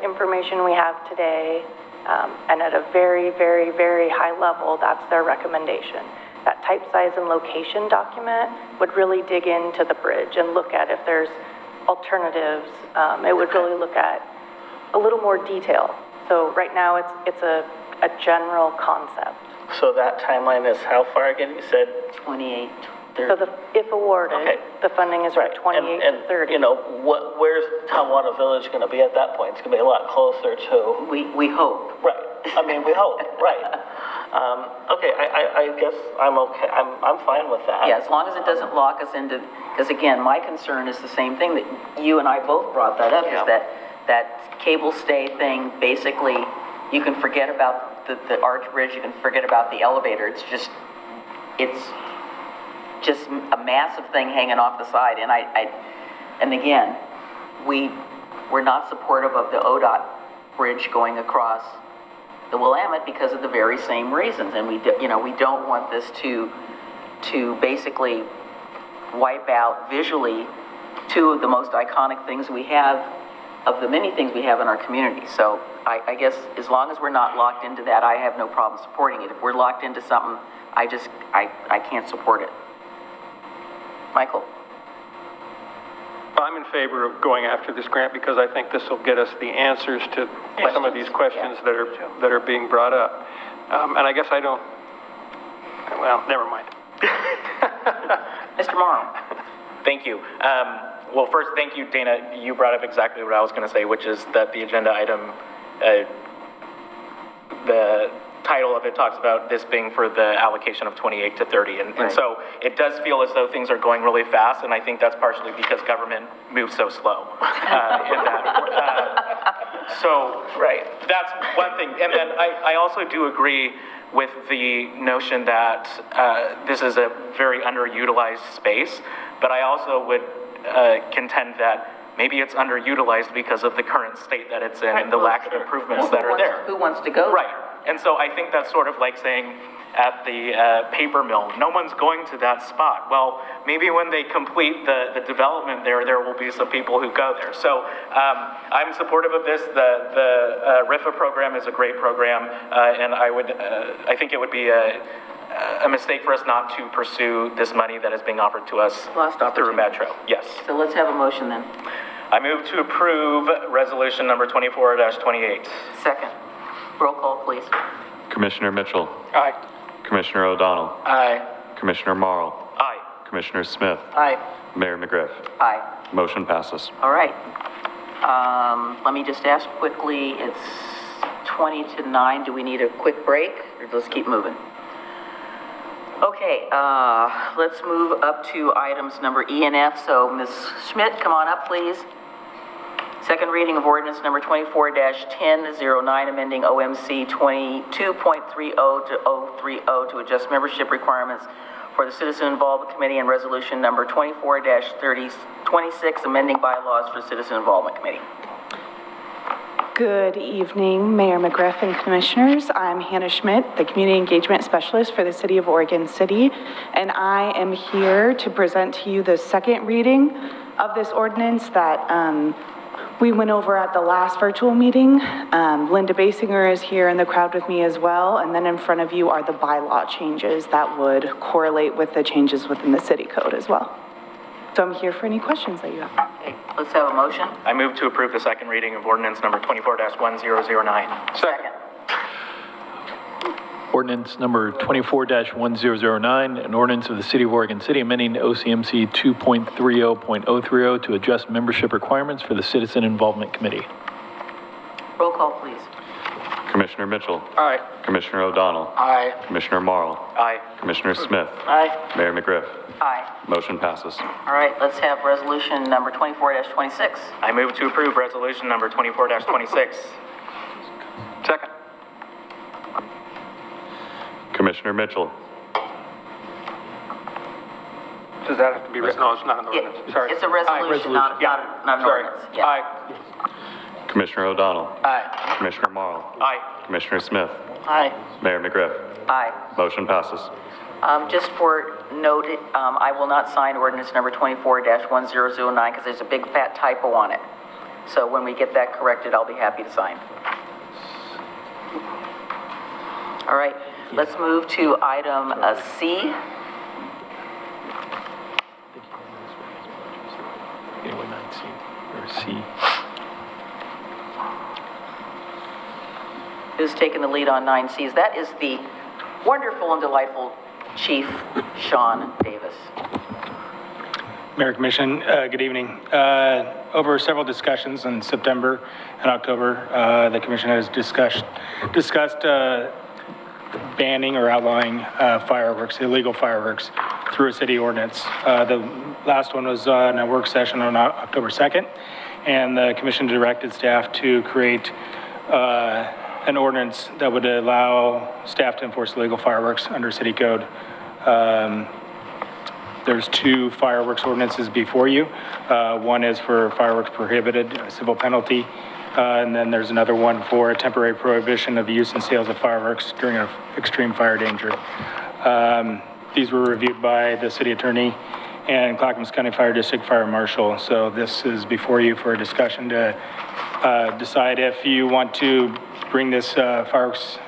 information we have today, And at a very, very, very high level, that's their recommendation. That type, size, and location document would really dig into the bridge and look at if there's alternatives. It would really look at a little more detail. So right now, it's a general concept. So that timeline is how far again? You said 28, So if awarded, Okay. the funding is right. for 28 and, to 30. You know, where's Tumwata Village going to be at that point? It's going to be a lot closer to. We hope. Right. I mean, we hope. Right. Okay. I guess I'm okay. I'm fine with that. Yeah, as long as it doesn't lock us into, because again, my concern is the same thing that you and I both brought that up, Yeah. is that cable stay thing, basically, you can forget about the arch bridge, you can forget about the elevator. It's just a massive thing hanging off the side. And again, we're not supportive of the ODOT bridge going across the Willamette because of the very same reasons. And we don't want this to basically wipe out visually two of the most iconic things we have, of the many things we have in our community. So I guess as long as we're not locked into that, I have no problem supporting it. If we're locked into something, I can't support it. Michael? I'm in favor of going after this grant because I think this will get us the answers to some of these questions that are being brought up. And I guess I don't, well, never mind. Mr. Morrow? Thank you. Well, first, thank you, Dana. You brought up exactly what I was going to say, which is that the agenda item, the title of it talks about this being for the allocation of 28 to 30. And so it does feel as though things are going really fast, and I think that's partially because government moves so slow in that. So that's one thing. And then I also do agree with the notion that this is a very underutilized space, but I also would contend that maybe it's underutilized because of the current state that it's in and the lack of improvements that are there. Who wants to go? Right. And so I think that's sort of like saying at the paper mill, no one's going to that spot. Well, maybe when they complete the development there will be some people who go there. So I'm supportive of this. The RIFA program is a great program, and I think it would be a mistake for us not to pursue this money that is being offered to us through Metro. Yes. So let's have a motion then. I move to approve resolution number 24-28. Second. Roll call, please. Commissioner Mitchell. Aye. Commissioner O'Donnell. Aye. Commissioner Marl. Aye. Commissioner Smith. Aye. Mayor McGriff. Aye. Motion passes. All right. Let me just ask quickly, it's 20 to 9. Do we need a quick break, or let's keep moving? Okay, let's move up to items number E and F. So Ms. Schmidt, come on up, please. Second reading of ordinance number 24-1009, amending OMC 22.30 to 030 to adjust membership requirements for the Citizen Involvement Committee, and resolution number 24-3026, amending bylaws for Citizen Involvement Committee. Good evening, Mayor McGriff and Commissioners. I'm Hannah Schmidt, the Community Engagement Specialist for the City of Oregon City, and I am here to present to you the second reading of this ordinance that we went over at the last virtual meeting. Linda Basinger is here in the crowd with me as well, and then in front of you are the bylaw changes that would correlate with the changes within the city code as well. So I'm here for any questions that you have. Okay, let's have a motion. I move to approve the second reading of ordinance number 24-1009. Second. Ordinance number 24-1009, an ordinance of the City of Oregon City amending OCMC 2.30.030 to adjust membership requirements for the Citizen Involvement Committee. Roll call, please. Commissioner Mitchell. Aye. Commissioner O'Donnell. Aye. Commissioner Marl. Aye. Commissioner Smith. Aye. Mayor McGriff. Aye. Motion passes. All right, let's have resolution number 24-26. I move to approve resolution number 24-26. Second. Commissioner Mitchell. Does that have to be written? No, it's not an ordinance. Sorry. It's a resolution, not an Sorry. ordinance. Yeah. Aye. Commissioner O'Donnell. Aye. Commissioner Marl. Aye. Commissioner Smith. Aye. Mayor McGriff. Aye. Motion passes. Just for note, I will not sign ordinance number 24-1009 because there's a big fat typo on it. So when we get that corrected, I'll be happy to sign. All right, let's move to item C. Anyway, 9C, or C. Who's taken the lead on 9Cs? That is the wonderful and delightful Chief Sean Davis. Mayor Commission, good evening. Over several discussions in September and October, the Commission has discussed banning or outlawing fireworks, illegal fireworks, through a city ordinance. The last one was in a work session on October 2nd, and the Commission directed staff to create an ordinance that would allow staff to enforce illegal fireworks under city code. There's two fireworks ordinances before you. One is for fireworks prohibited, a civil penalty, and then there's another one for a temporary prohibition of the use and sales of fireworks during an extreme fire danger. These were reviewed by the city attorney and Clackamas County Fire District Fire Marshal. So this is before you for a discussion to decide if you want to bring this fireworks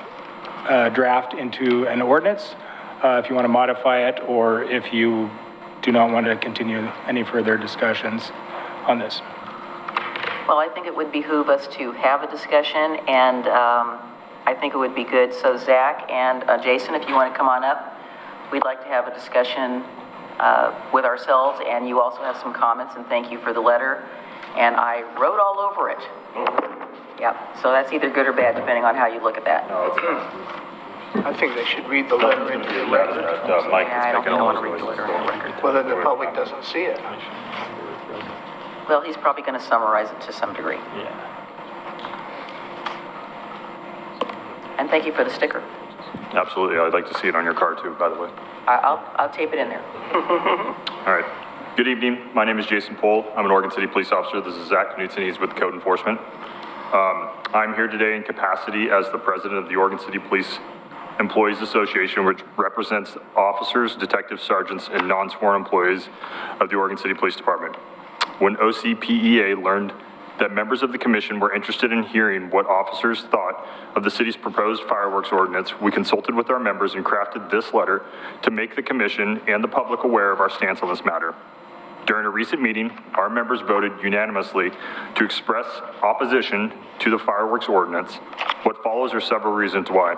draft into an ordinance, if you want to modify it, or if you do not want to continue any further discussions on this. Well, I think it would behoove us to have a discussion, and I think it would be good. So Zach and Jason, if you want to come on up, we'd like to have a discussion with ourselves, and you also have some comments, and thank you for the letter. And I wrote all over it. Yep, so that's either good or bad, depending on how you look at that. I think they should read the letter into the record. Mike Yeah, I don't think I want to read the letter on the record. Whether the public doesn't see it. Well, he's probably going to summarize it to some degree. Yeah. And thank you for the sticker. Absolutely. I'd like to see it on your car too, by the way. I'll tape it in there. All right. Good evening. My name is Jason Pohl. I'm an Oregon City police officer. This is Zach Knudsen. He's with Code Enforcement. I'm here today in capacity as the president of the Oregon City Police Employees Association, which represents officers, detectives, sergeants, and non-sworn employees of the Oregon City Police Department. When OCPEA learned that members of the commission were interested in hearing what officers thought of the city's proposed fireworks ordinance, we consulted with our members and crafted this letter to make the commission and the public aware of our stance on this matter. During a recent meeting, our members voted unanimously to express opposition to the fireworks ordinance. What follows are several reasons why.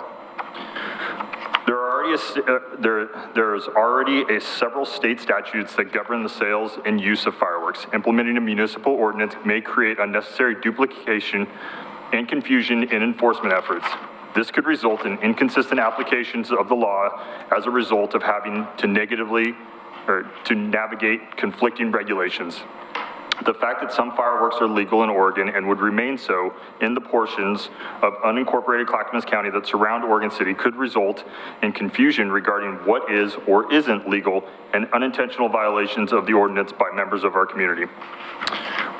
There's already several state statutes that govern the sales and use of fireworks. Implementing a municipal ordinance may create unnecessary duplication and confusion in enforcement efforts. This could result in inconsistent applications of the law as a result of having to navigate conflicting regulations. The fact that some fireworks are legal in Oregon and would remain so in the portions of unincorporated Clackamas County that surround Oregon City could result in confusion regarding what is or isn't legal and unintentional violations of the ordinance by members of our community.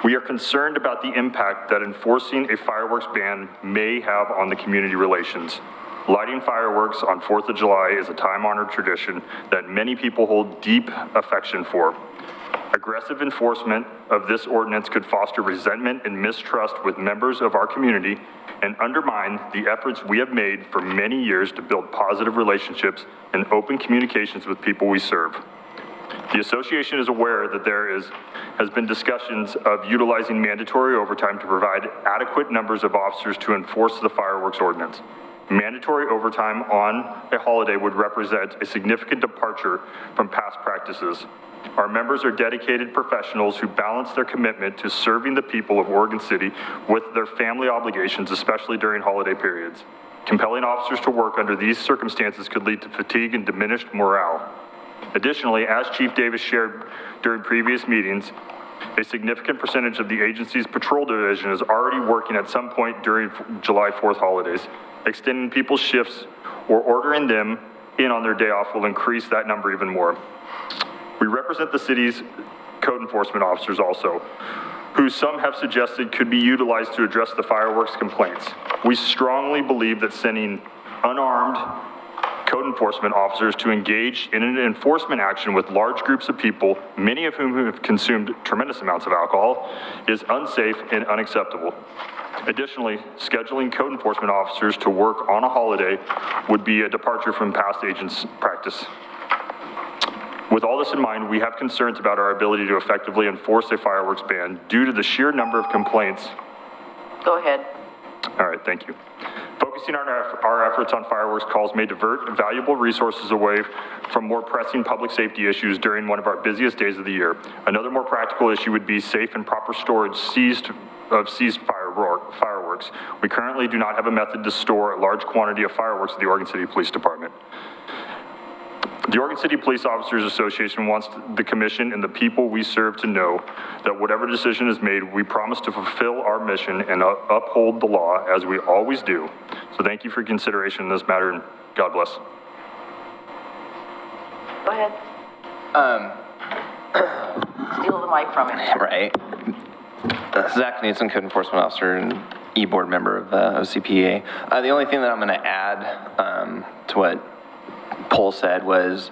We are concerned about the impact that enforcing a fireworks ban may have on the community relations. Lighting fireworks on 4th of July is a time-honored tradition that many people hold deep affection for. Aggressive enforcement of this ordinance could foster resentment and mistrust with members of our community and undermine the efforts we have made for many years to build positive relationships and open communications with people we serve. The association is aware that there has been discussions of utilizing mandatory overtime to provide adequate numbers of officers to enforce the fireworks ordinance. Mandatory overtime on a holiday would represent a significant departure from past practices. Our members are dedicated professionals who balance their commitment to serving the people of Oregon City with their family obligations, especially during holiday periods. Compelling officers to work under these circumstances could lead to fatigue and diminished morale. Additionally, as Chief Davis shared during previous meetings, a significant percentage of the agency's patrol division is already working at some point during July 4th holidays. Extending people's shifts or ordering them in on their day off will increase that number even more. We represent the city's code enforcement officers also, who some have suggested could be utilized to address the fireworks complaints. We strongly believe that sending unarmed code enforcement officers to engage in an enforcement action with large groups of people, many of whom have consumed tremendous amounts of alcohol, is unsafe and unacceptable. Additionally, scheduling code enforcement officers to work on a holiday would be a departure from past agents' practice. With all this in mind, we have concerns about our ability to effectively enforce a fireworks ban due to the sheer number of complaints. Go ahead. All right, thank you. Focusing on our efforts on fireworks calls may divert valuable resources away from more pressing public safety issues during one of our busiest days of the year. Another more practical issue would be safe and proper storage of seized fireworks. We currently do not have a method to store a large quantity of fireworks at the Oregon City Police Department. The Oregon City Police Officers Association wants the commission and the people we serve to know that whatever decision is made, we promise to fulfill our mission and uphold the law as we always do. So thank you for your consideration in this matter, and God bless. Go ahead. Steal the mic from him. Right. Zach Knudsen, Code Enforcement Officer and E-Board member of OCPA. The only thing that I'm going to add to what Paul said was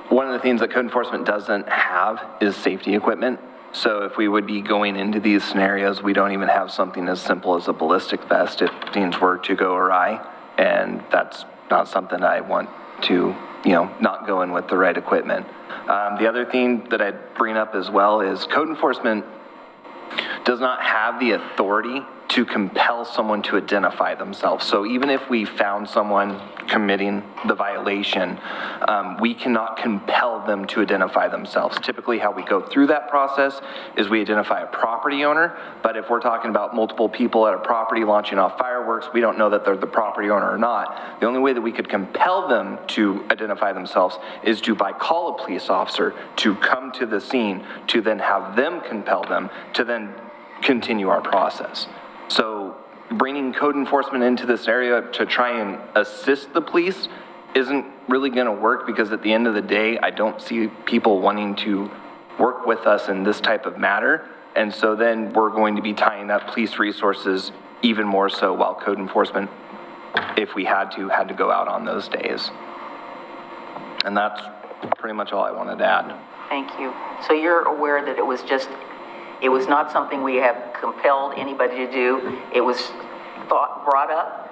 one of the things that code enforcement doesn't have is safety equipment. So if we would be going into these scenarios, we don't even have something as simple as a ballistic vest if things were to go awry. And that's not something I want to, not go in with the right equipment. The other thing that I'd bring up as well is code enforcement does not have the authority to compel someone to identify themselves. So even if we found someone committing the violation, we cannot compel them to identify themselves. Typically how we go through that process is we identify a property owner, but if we're talking about multiple people at a property launching off fireworks, we don't know that they're the property owner or not. The only way that we could compel them to identify themselves is to call a police officer to come to the scene, to then have them compel them to then continue our process. So bringing code enforcement into this area to try and assist the police isn't really going to work, because at the end of the day, I don't see people wanting to work with us in this type of matter. And so then we're going to be tying up police resources even more so, while code enforcement, if we had to go out on those days. And that's pretty much all I wanted to add. Thank you. So you're aware that it was not something we have compelled anybody to do. It was brought up,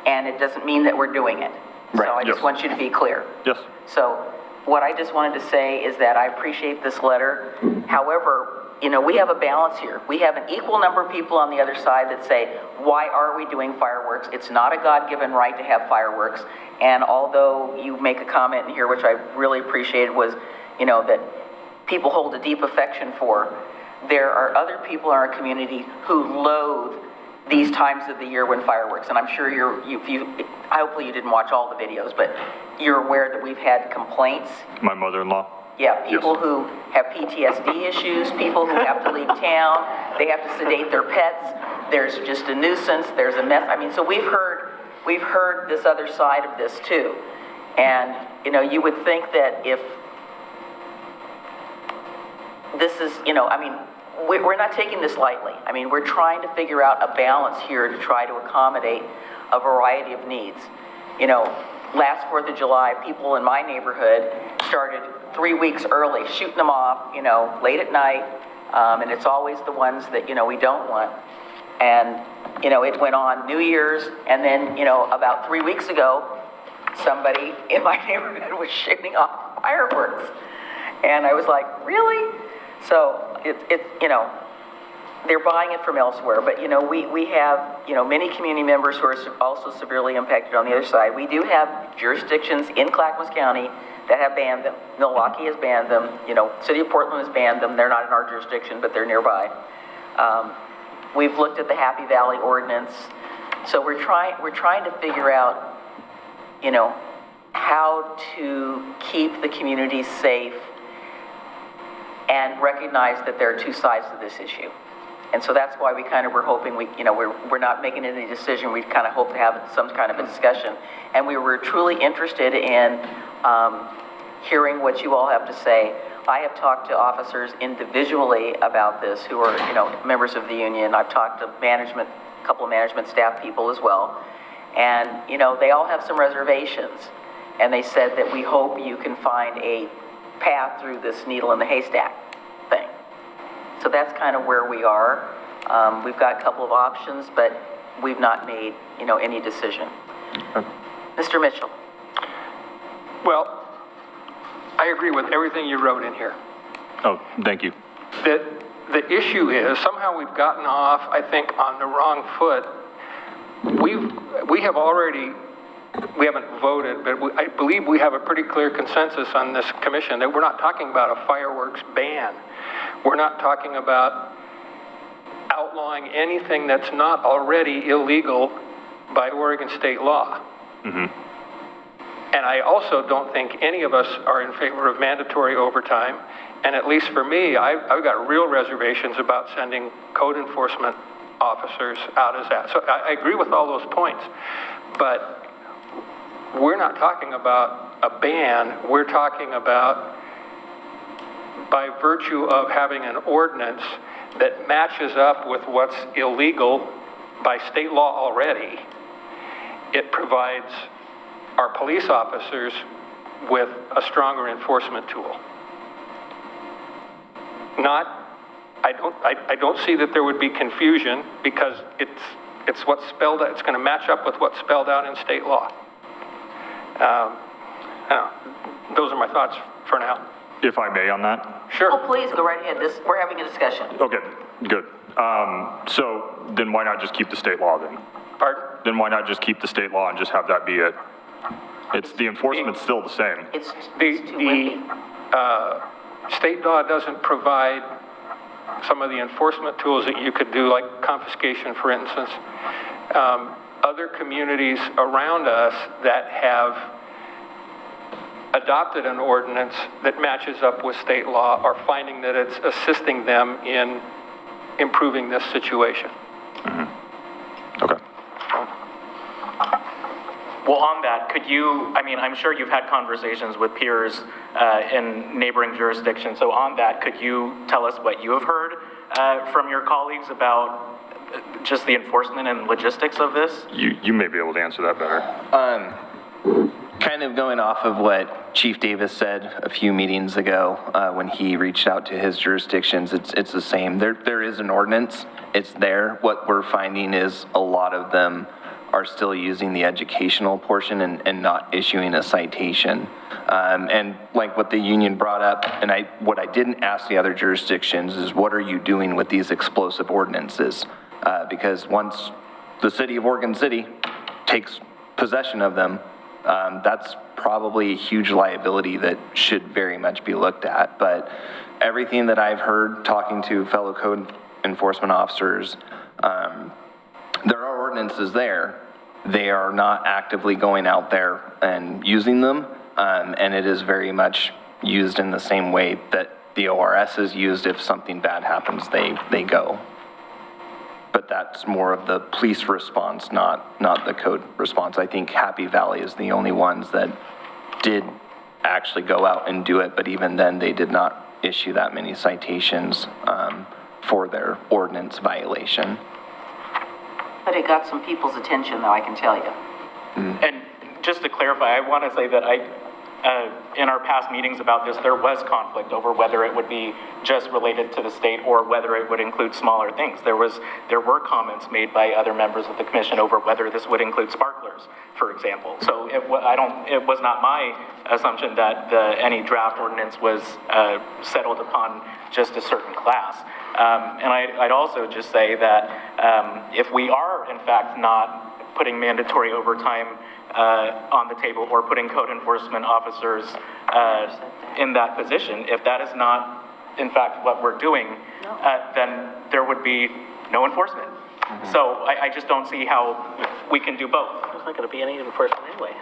and it doesn't mean that we're doing it. Right. So I just want you to be clear. Yes. So what I just wanted to say is that I appreciate this letter. However, we have a balance here. We have an equal number of people on the other side that say, why are we doing fireworks? It's not a God-given right to have fireworks. And although you make a comment in here, which I really appreciated, was, that people hold a deep affection for, there are other people in our community who loathe these times of the year when fireworks, and I'm sure hopefully you didn't watch all the videos, but you're aware that we've had complaints. My mother-in-law. Yeah, people Yes. who have PTSD issues, people who have to leave town, they have to sedate their pets, there's just a nuisance, there's a mess. So we've heard this other side of this too. And, you would think that if this is, we're not taking this lightly. We're trying to figure out a balance here to try to accommodate a variety of needs. Last 4th of July, people in my neighborhood started 3 weeks early, shooting them off, late at night, and it's always the ones that, we don't want. And, it went on New Year's, and then, about 3 weeks ago, somebody in my neighborhood was shooting off fireworks. And I was like, really? So they're buying it from elsewhere, but we have many community members who are also severely impacted on the other side. We do have jurisdictions in Clackamas County that have banned them. Milwaukee has banned them. City of Portland has banned them. They're not in our jurisdiction, but they're nearby. We've looked at the Happy Valley ordinance, so we're trying to figure out how to keep the community safe and recognize that there are two sides to this issue. And so that's why we're hoping we're not making any decision. We kind of hope to have some kind of a discussion. And we were truly interested in hearing what you all have to say. I have talked to officers individually about this who are, members of the union. I've talked to a couple of management staff people as well. And, they all have some reservations. and they said that we hope you can find a path through this needle in the haystack thing. So that's kind of where we are. We've got a couple of options, but we've not made, any decision. Mr. Mitchell. Well, I agree with everything you wrote in here. Oh, thank you. That the issue is somehow we've gotten off, I think, on the wrong foot. We haven't voted, but I believe we have a pretty clear consensus on this commission that we're not talking about a fireworks ban. We're not talking about outlawing anything that's not already illegal by Oregon state law. Mm-hmm. And I also don't think any of us are in favor of mandatory overtime. And at least for me, I've got real reservations about sending code enforcement officers out as that. So I agree with all those points. But we're not talking about a ban. We're talking about, by virtue of having an ordinance that matches up with what's illegal by state law already, it provides our police officers with a stronger enforcement tool. I don't see that there would be confusion because it's what's spelled out. It's going to match up with what's spelled out in state law. Those are my thoughts for now. If I may on that? Sure. Oh, please, go right ahead. We're having a discussion. Okay, good. So then why not just keep the state law then? Pardon? Then why not just keep the state law and just have that be it? It's the enforcement's still the same. It's too wimpy. State law doesn't provide some of the enforcement tools that you could do, like confiscation, for instance. Other communities around us that have adopted an ordinance that matches up with state law are finding that it's assisting them in improving this situation. Mm-hmm. Okay. Well, on that, I'm sure you've had conversations with peers in neighboring jurisdictions. So on that, could you tell us what you have heard from your colleagues about just the enforcement and logistics of this? You may be able to answer that better. Kind of going off of what Chief Davis said a few meetings ago when he reached out to his jurisdictions, it's the same. There is an ordinance. It's there. What we're finding is a lot of them are still using the educational portion and not issuing a citation. And like what the union brought up, and what I didn't ask the other jurisdictions is, what are you doing with these explosive ordinances? Because once the city of Oregon City takes possession of them, that's probably a huge liability that should very much be looked at. But everything that I've heard talking to fellow code enforcement officers, there are ordinances there. They are not actively going out there and using them, and it is very much used in the same way that the ORS is used. If something bad happens, they go. But that's more of the police response, not the code response. I think Happy Valley is the only ones that did actually go out and do it, but even then they did not issue that many citations for their ordinance violation. But it got some people's attention, though, I can tell you. And just to clarify, I want to say that in our past meetings about this, there was conflict over whether it would be just related to the state or whether it would include smaller things. There were comments made by other members of the commission over whether this would include sparklers, for example. So it was not my assumption that any draft ordinance was settled upon just a certain class. And I'd also just say that if we are in fact not putting mandatory overtime on the table or putting code enforcement officers in that position, if that is not in fact what we're doing, then there would be no enforcement. Mm-hmm. So I just don't see how we can do both. There's not going to be any enforcement anyway.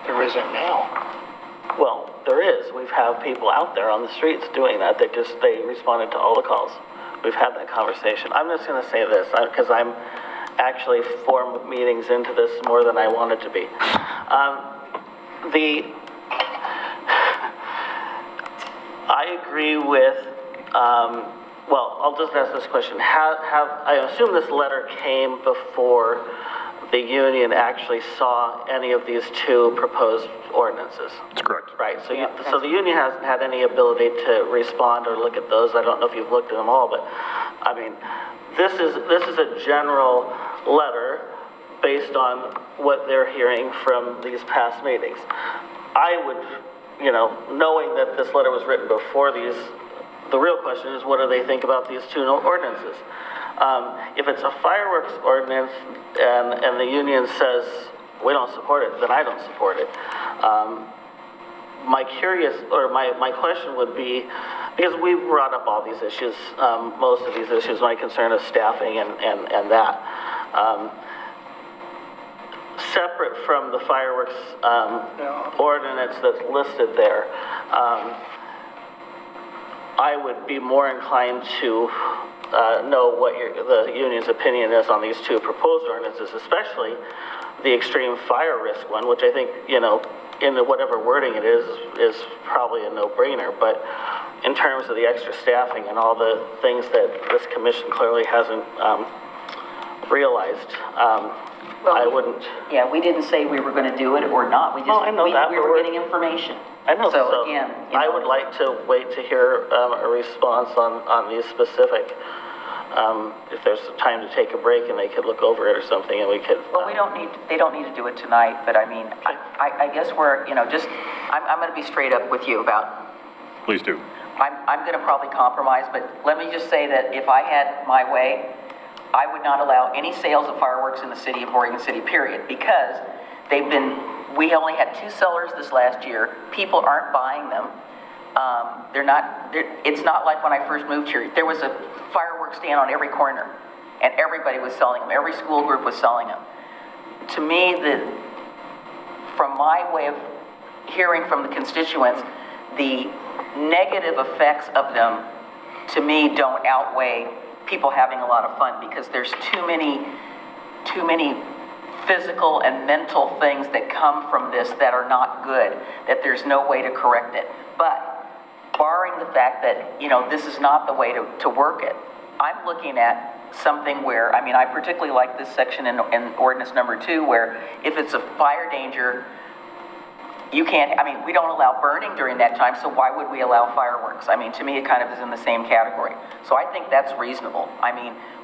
There isn't now. Well, there is. We've had people out there on the streets doing that. They responded to all the calls. We've had that conversation. I'm just going to say this because I'm actually 4 meetings into this more than I wanted to be. I agree with, well, I'll just ask this question. I assume this letter came before the union actually saw any of these two proposed ordinances. That's correct. Right, so so the union hasn't had any ability to respond or look at those. I don't know if you've looked at them all, but I mean, this is a general letter based on what they're hearing from these past meetings. I would, knowing that this letter was written before these, the real question is, what do they think about these two ordinances? If it's a fireworks ordinance and the union says we don't support it, then I don't support it. My question would be, because we brought up all these issues, most of these issues, my concern is staffing and that. Separate from the fireworks ordinance that's listed there, I would be more inclined to know what the union's opinion is on these two proposed ordinances, especially the extreme fire risk one, which I think, in whatever wording it is probably a no-brainer. But in terms of the extra staffing and all the things that this commission clearly hasn't realized, I wouldn't. Yeah, we didn't say we were going to do it or not. We just, I know we that, were getting information. I know. So again, I would like to wait to hear a response on these specific. If there's time to take a break and they could look over it or something, and we could. Well, they don't need to do it tonight, but I mean, I guess we're, I'm going to be straight up with you about. Please do. I'm going to probably compromise, but let me just say that if I had my way, I would not allow any sales of fireworks in the city of Oregon City, period, because we only had 2 sellers this last year. People aren't buying them. It's not like when I first moved here. There was a fireworks stand on every corner, and everybody was selling them. Every school group was selling them. To me, from my way of hearing from the constituents, the negative effects of them, to me, don't outweigh people having a lot of fun, because there's too many physical and mental things that come from this that are not good, that there's no way to correct it. But barring the fact that, this is not the way to work it, I'm looking at something where, I particularly like this section in ordinance number 2, where if it's a fire danger, you can't, we don't allow burning during that time, so why would we allow fireworks? To me, it kind of is in the same category. So I think that's reasonable.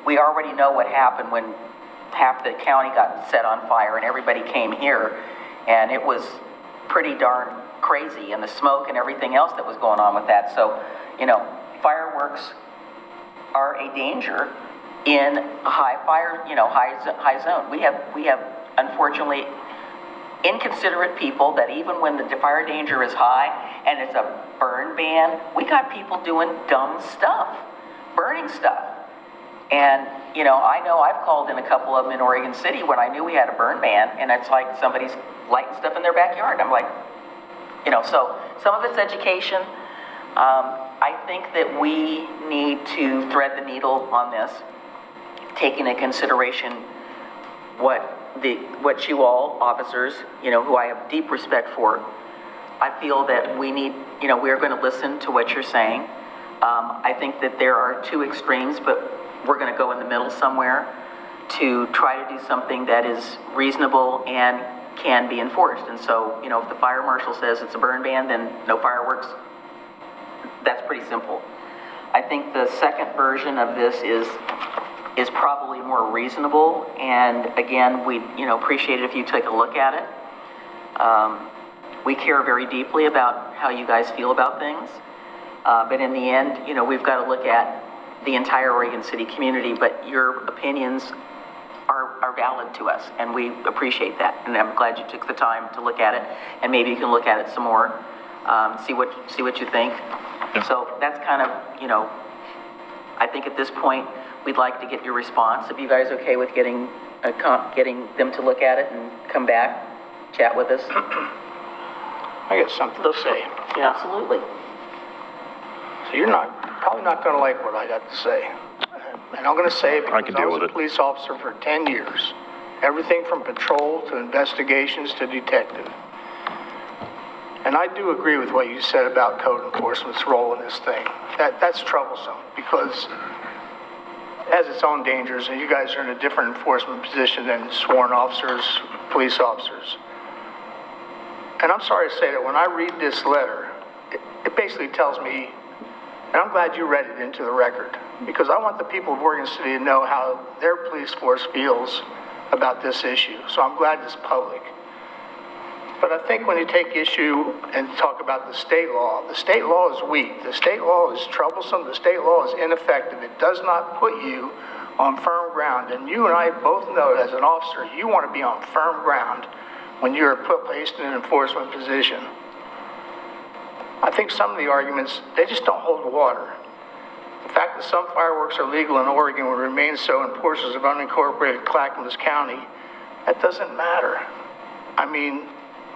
We already know what happened when half the county got set on fire and everybody came here, and it was pretty darn crazy, and the smoke and everything else that was going on with that. So, fireworks are a danger in a high fire, high zone. We have unfortunately inconsiderate people that even when the fire danger is high and it's a burn ban, we got people doing dumb stuff, burning stuff. And, I know I've called in a couple of them in Oregon City when I knew we had a burn ban, and it's like somebody's lighting stuff in their backyard. I'm like, so some of it's education. I think that we need to thread the needle on this, taking into consideration what you all, officers, who I have deep respect for. I feel that we need, we're going to listen to what you're saying. I think that there are 2 extremes, but we're going to go in the middle somewhere to try to do something that is reasonable and can be enforced. And so, if the fire marshal says it's a burn ban, then no fireworks. That's pretty simple. I think the second version of this is probably more reasonable, and again, we appreciate it if you take a look at it. We care very deeply about how you guys feel about things, but in the end, we've got to look at the entire Oregon City community, but your opinions are valid to us, and we appreciate that, and I'm glad you took the time to look at it, and maybe you can look at it some more, see what you think. Yeah. So that's kind of, I think at this point, we'd like to get your response. If you guys are okay with getting them to look at it and come back, chat with us. I got something to say. Yeah. Absolutely. So you're probably not going to like what I got to say. And I'm going to say it because I was a police officer for 10 years. Everything from patrol to investigations to detective. And I do agree with what you said about code enforcement's role in this thing. That's troublesome because has its own dangers, and you guys are in a different enforcement position than sworn officers, police officers. And I'm sorry to say that when I read this letter, it basically tells me, and I'm glad you read it into the record, because I want the people of Oregon City to know how their police force feels about this issue. So I'm glad it's public. But I think when you take issue and talk about the state law is weak. The state law is troublesome. The state law is ineffective. It does not put you on firm ground. And you and I both know that as an officer, you want to be on firm ground when you're placed in an enforcement position. I think some of the arguments, they just don't hold water. The fact that some fireworks are legal in Oregon will remain so in portions of unincorporated Clackamas County, that doesn't matter. I mean,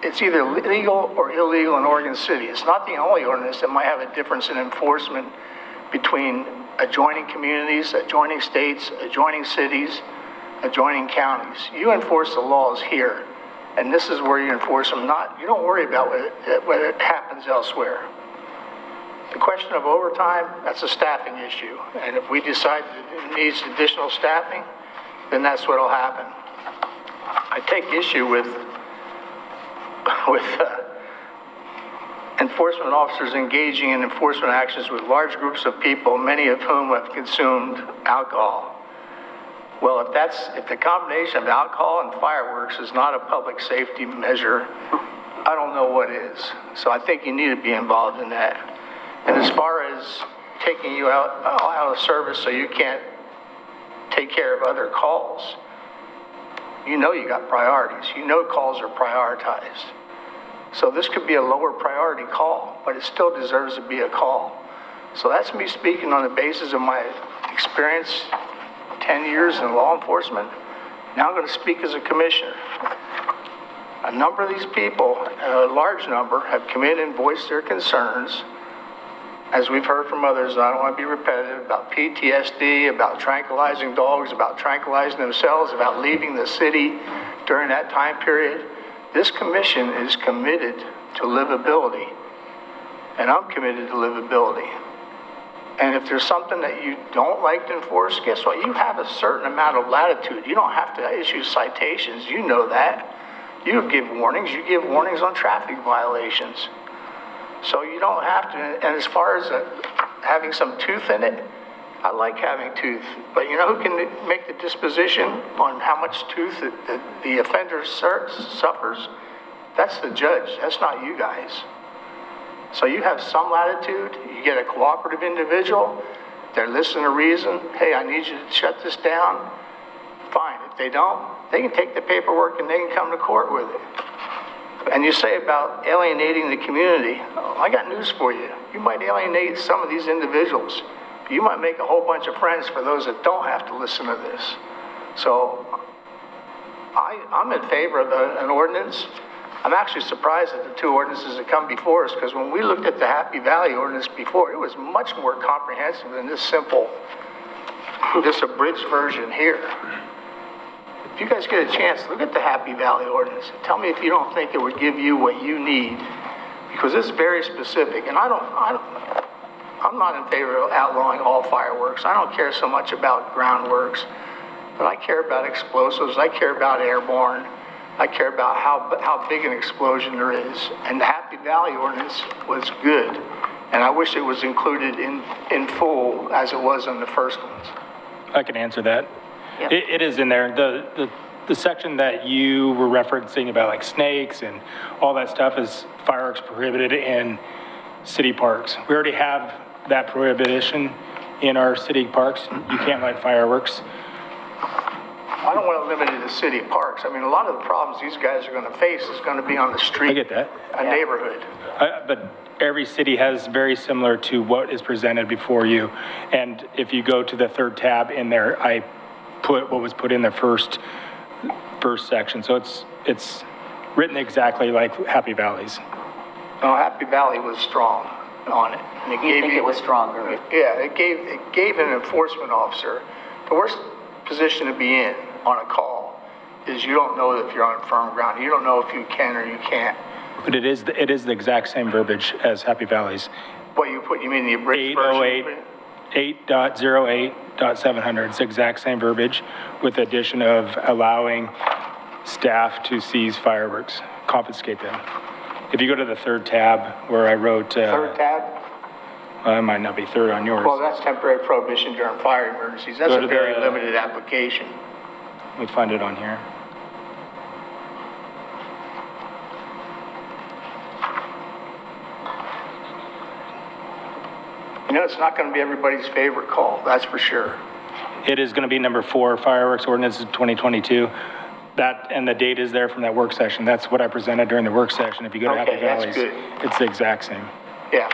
it's either legal or illegal in Oregon City. It's not the only ordinance that might have a difference in enforcement between adjoining communities, adjoining states, adjoining cities, adjoining counties. You enforce the laws here, and this is where you enforce them. You don't worry about what happens elsewhere. The question of overtime, that's a staffing issue, and if we decide that it needs additional staffing, then that's what will happen. I take issue with enforcement officers engaging in enforcement actions with large groups of people, many of whom have consumed alcohol. Well, if the combination of alcohol and fireworks is not a public safety measure, I don't know what is. So I think you need to be involved in that. And as far as taking you out of service so you can't take care of other calls, you know you got priorities. You know calls are prioritized. So this could be a lower priority call, but it still deserves to be a call. So that's me speaking on the basis of my experience, 10 years in law enforcement. Now I'm going to speak as a commissioner. A number of these people, a large number, have come in and voiced their concerns, as we've heard from others. I don't want to be repetitive, about PTSD, about tranquilizing dogs, about tranquilizing themselves, about leaving the city during that time period. This commission is committed to livability, and I'm committed to livability. And if there's something that you don't like to enforce, guess what? You have a certain amount of latitude. You don't have to issue citations. You know that. You give warnings. You give warnings on traffic violations. So you don't have to. And as far as having some tooth in it, I like having tooth. But you know who can make the disposition on how much tooth the offender suffers? That's the judge. That's not you guys. So you have some latitude. You get a cooperative individual. They're listening to reason. Hey, I need you to shut this down. Fine. If they don't, they can take the paperwork and they can come to court with it. And you say about alienating the community. I got news for you. You might alienate some of these individuals. You might make a whole bunch of friends for those that don't have to listen to this. So I'm in favor of an ordinance. I'm actually surprised at the two ordinances that come before us, because when we looked at the Happy Valley ordinance before, it was much more comprehensive than this simple, this abridged version here. If you guys get a chance, look at the Happy Valley ordinance and tell me if you don't think it would give you what you need, because it's very specific. And I'm not in favor of outlawing all fireworks. I don't care so much about groundworks, but I care about explosives. I care about airborne. I care about how big an explosion there is. And the Happy Valley ordinance was good, and I wish it was included in full as it was in the first ones. I can answer that. Yep. It is in there. The section that you were referencing about like snakes and all that stuff is fireworks prohibited in city parks. We already have that prohibition in our city parks. You can't light fireworks. I don't want to limit it to city parks. I mean, a lot of the problems these guys are going to face is going to be on the street. I get that. A neighborhood. But every city has very similar to what is presented before you. And if you go to the third tab in there, I put what was put in the first section. So it's written exactly like Happy Valley's. No, Happy Valley was strong on it. And You think it was stronger? Yeah, it gave an enforcement officer, the worst position to be in on a call is you don't know if you're on firm ground. You don't know if you can or you can't. But it is the exact same verbiage as Happy Valley's. What you mean the abridged version? 808, 4.700. It's the exact same verbiage with the addition of allowing staff to seize fireworks, confiscate them. If you go to the third tab where I wrote... Third tab? It might not be third on yours. Well, that's temporary prohibition during fire emergencies. That's a very limited application. Let me find it on here. You know, it's not going to be everybody's favorite call, that's for sure. It is going to be number 4, fireworks ordinance 2022. That, and the date is there from that work session. That's what I presented during the work session. If you go to Happy Valleys, it's the exact same. Yeah.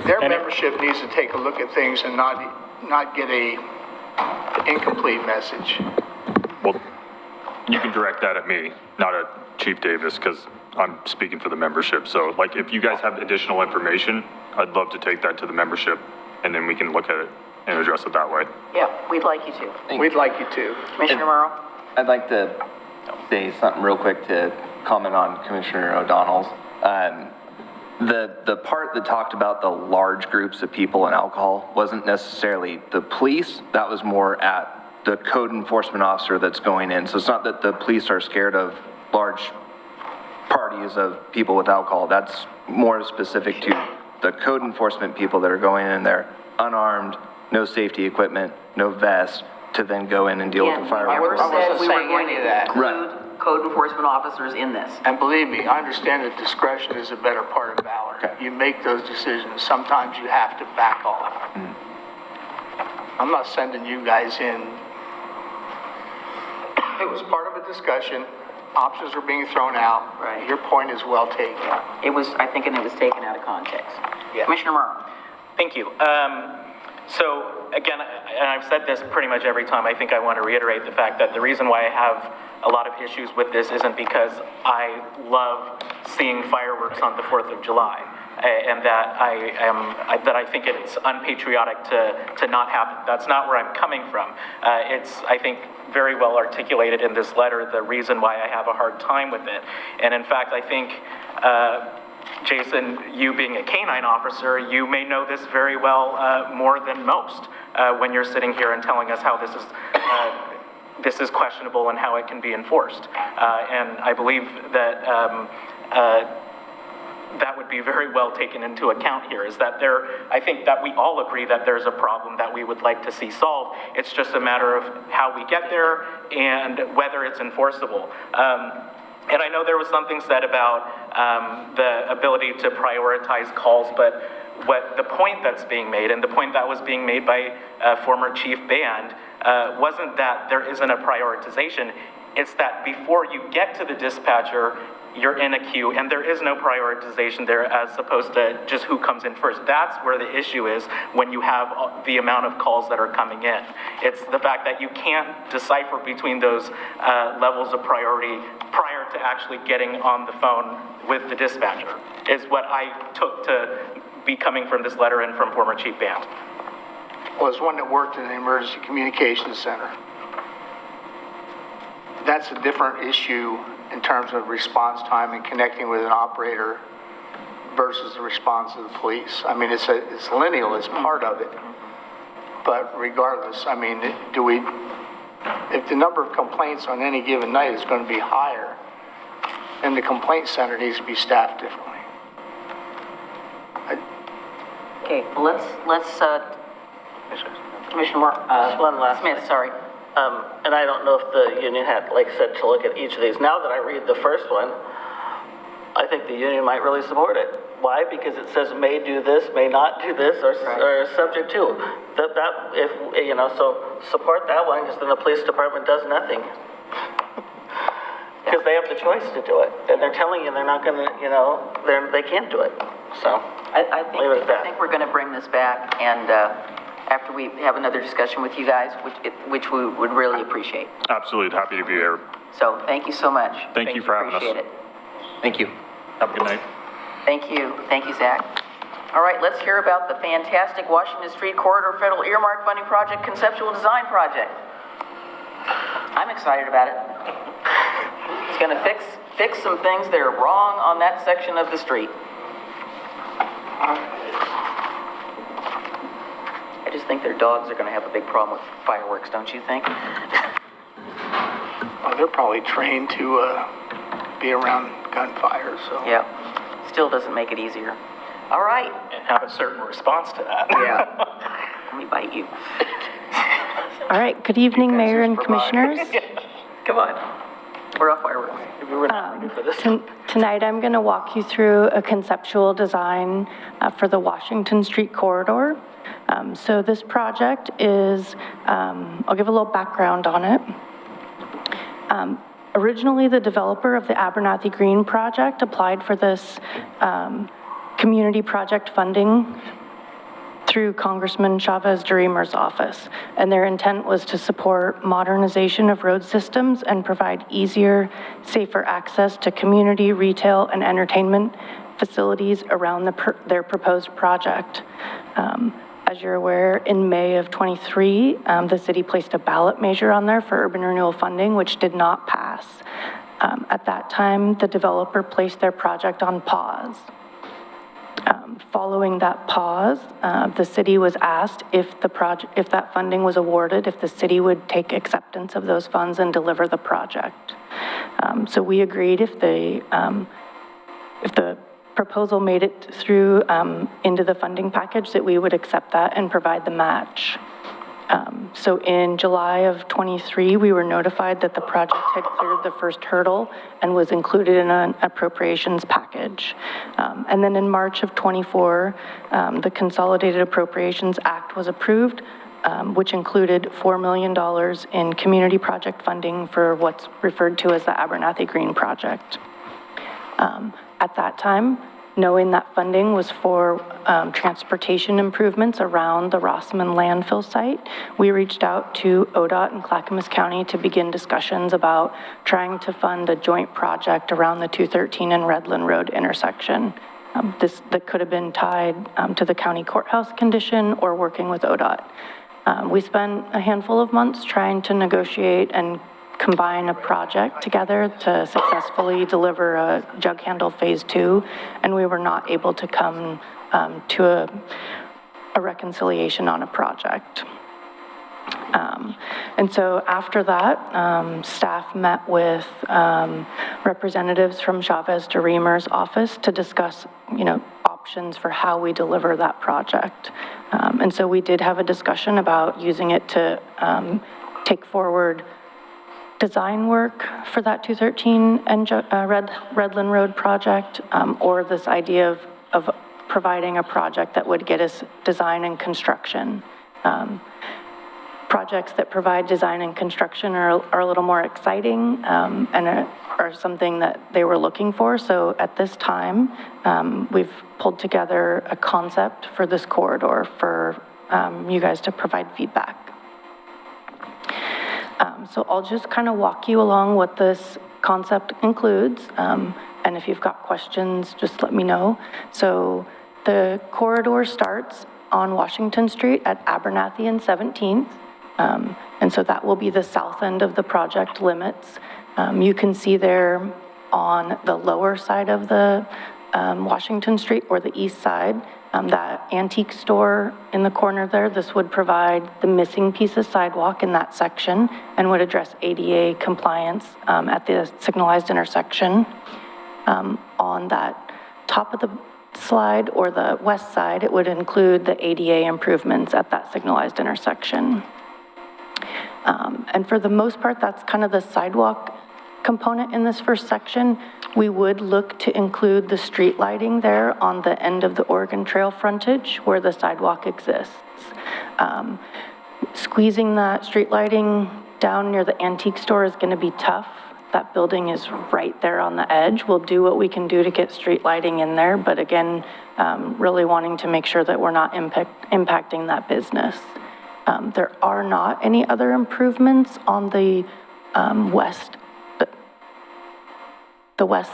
Their membership needs to take a look at things and not get a incomplete message. Well, you can direct that at me, not at Chief Davis, because I'm speaking for the membership. So, like, if you guys have additional information, I'd love to take that to the membership, and then we can look at it and address it that way. Yeah, we'd like you to. We'd like you to. Commissioner Morrow? I'd like to say something real quick to comment on Commissioner O'Donnell's. The part that talked about the large groups of people and alcohol wasn't necessarily the police. That was more at the code enforcement officer that's going in. So it's not that the police are scared of large parties of people with alcohol. That's more specific to the code enforcement people that are going in there unarmed, no safety equipment, no vest, to then go in and deal with the fireworks. I never said we were going to that. include code enforcement officers in this. And believe me, I understand that discretion is a better part of valor. Okay. You make those decisions. Sometimes you have to back off. I'm not sending you guys in. It was part of a discussion. Options were being thrown out. Right. Your point is well taken. It was, I think, and it was taken out of context. Yeah. Commissioner Morrow? Thank you. So again, and I've said this pretty much every time, I think I want to reiterate the fact that the reason why I have a lot of issues with this isn't because I love seeing fireworks on the 4th of July. And that I think it's unpatriotic to not happen. That's not where I'm coming from. It's, I think, very well articulated in this letter, the reason why I have a hard time with it. And in fact, I think, Jason, you being a canine officer, you may know this very well more than most when you're sitting here and telling us how this is questionable and how it can be enforced. And I believe that that would be very well taken into account here, is that I think that we all agree that there's a problem that we would like to see solved. It's just a matter of how we get there and whether it's enforceable. And I know there was something said about the ability to prioritize calls, but what the point that's being made, and the point that was being made by former Chief Band, wasn't that there isn't a prioritization. It's that before you get to the dispatcher, you're in a queue, and there is no prioritization there as opposed to just who comes in first. That's where the issue is when you have the amount of calls that are coming in. It's the fact that you can't decipher between those levels of priority prior to actually getting on the phone with the dispatcher, is what I took to be coming from this letter and from former Chief Band. Well, as one that worked in the Emergency Communications Center, that's a different issue in terms of response time and connecting with an operator versus the response of the police. I mean, it's lineal, it's part of it. But regardless, I mean, if the number of complaints on any given night is going to be higher, then the complaint center needs to be staffed differently. Okay, well, let's Commissioner One last Smith, thing. sorry. And I don't know if the union had, like said, to look at each of these. Now that I read the first one, I think the union might really support it. Why? Because it says may do this, may not do this, or subject to. So support that one, because then the police department does nothing. Because they have the choice to do it, and they're telling you they're not going to, they can't do it. So I think we're going to bring this back, and after we have another discussion with you guys, which we would really appreciate. Absolutely, happy to be here. So thank you so much. Thank you for having us. Appreciate it. Thank you. Have a good night. Thank you, Zach. All right, let's hear about the fantastic Washington Street Corridor Federal Earmark Funding Project Conceptual Design Project. I'm excited about it. It's going to fix some things that are wrong on that section of the street. I just just think their dogs are going to have a big problem with fireworks, don't you think? Well, they're probably trained to be around gunfire, so. Yeah, still doesn't make it easier. All right. And have a certain response to that. Yeah. Let me bite you. All right, good evening, Mayor and Commissioners. Come on. We're off fireworks. We're not ready for this. Tonight, I'm going to walk you through a conceptual design for the Washington Street corridor. So this project is, I'll give a little background on it. Originally, the developer of the Abernathy Green project applied for this community project funding through Congressman Chavez DeRemer's office. And their intent was to support modernization of road systems and provide easier, safer access to community, retail, and entertainment facilities around their proposed project. As you're aware, in May of '23, the city placed a ballot measure on there for urban renewal funding, which did not pass. At that time, the developer placed their project on pause. Following that pause, the city was asked if that funding was awarded, if the city would take acceptance of those funds and deliver the project. So we agreed if the proposal made it through into the funding package, that we would accept that and provide the match. So in July of '23, we were notified that the project had cleared the first hurdle and was included in an appropriations package. And then in March of '24, the Consolidated Appropriations Act was approved, which included $4 million in community project funding for what's referred to as the Abernathy Green project. At that time, knowing that funding was for transportation improvements around the Rossman landfill site, we reached out to ODOT in Clackamas County to begin discussions about trying to fund a joint project around the 213 and Redland Road intersection. That could have been tied to the county courthouse condition or working with ODOT. We spent a handful of months trying to negotiate and combine a project together to successfully deliver a jug handle phase 2, and we were not able to come to a reconciliation on a project. And so after that, staff met with representatives from Chavez DeRemer's office to discuss, options for how we deliver that project. And so we did have a discussion about using it to take forward design work for that 213 and Redland Road project, or this idea of providing a project that would get us design and construction. Projects that provide design and construction are a little more exciting and are something that they were looking for. So at this time, we've pulled together a concept for this corridor for you guys to provide feedback. So I'll just kind of walk you along what this concept includes, and if you've got questions, just let me know. So the corridor starts on Washington Street at Abernathy and 17th, and so that will be the south end of the project limits. You can see there on the lower side of the Washington Street, or the east side, that antique store in the corner there, this would provide the missing piece of sidewalk in that section and would address ADA compliance at the signalized intersection. On that top of the slide, or the west side, it would include the ADA improvements at that signalized intersection. And for the most part, that's kind of the sidewalk component in this first section. We would look to include the street lighting there on the end of the Oregon Trail frontage where the sidewalk exists. Squeezing that street lighting down near the antique store is going to be tough. That building is right there on the edge. We'll do what we can do to get street lighting in there, but again, really wanting to make sure that we're not impacting that business. There are not any other improvements on the west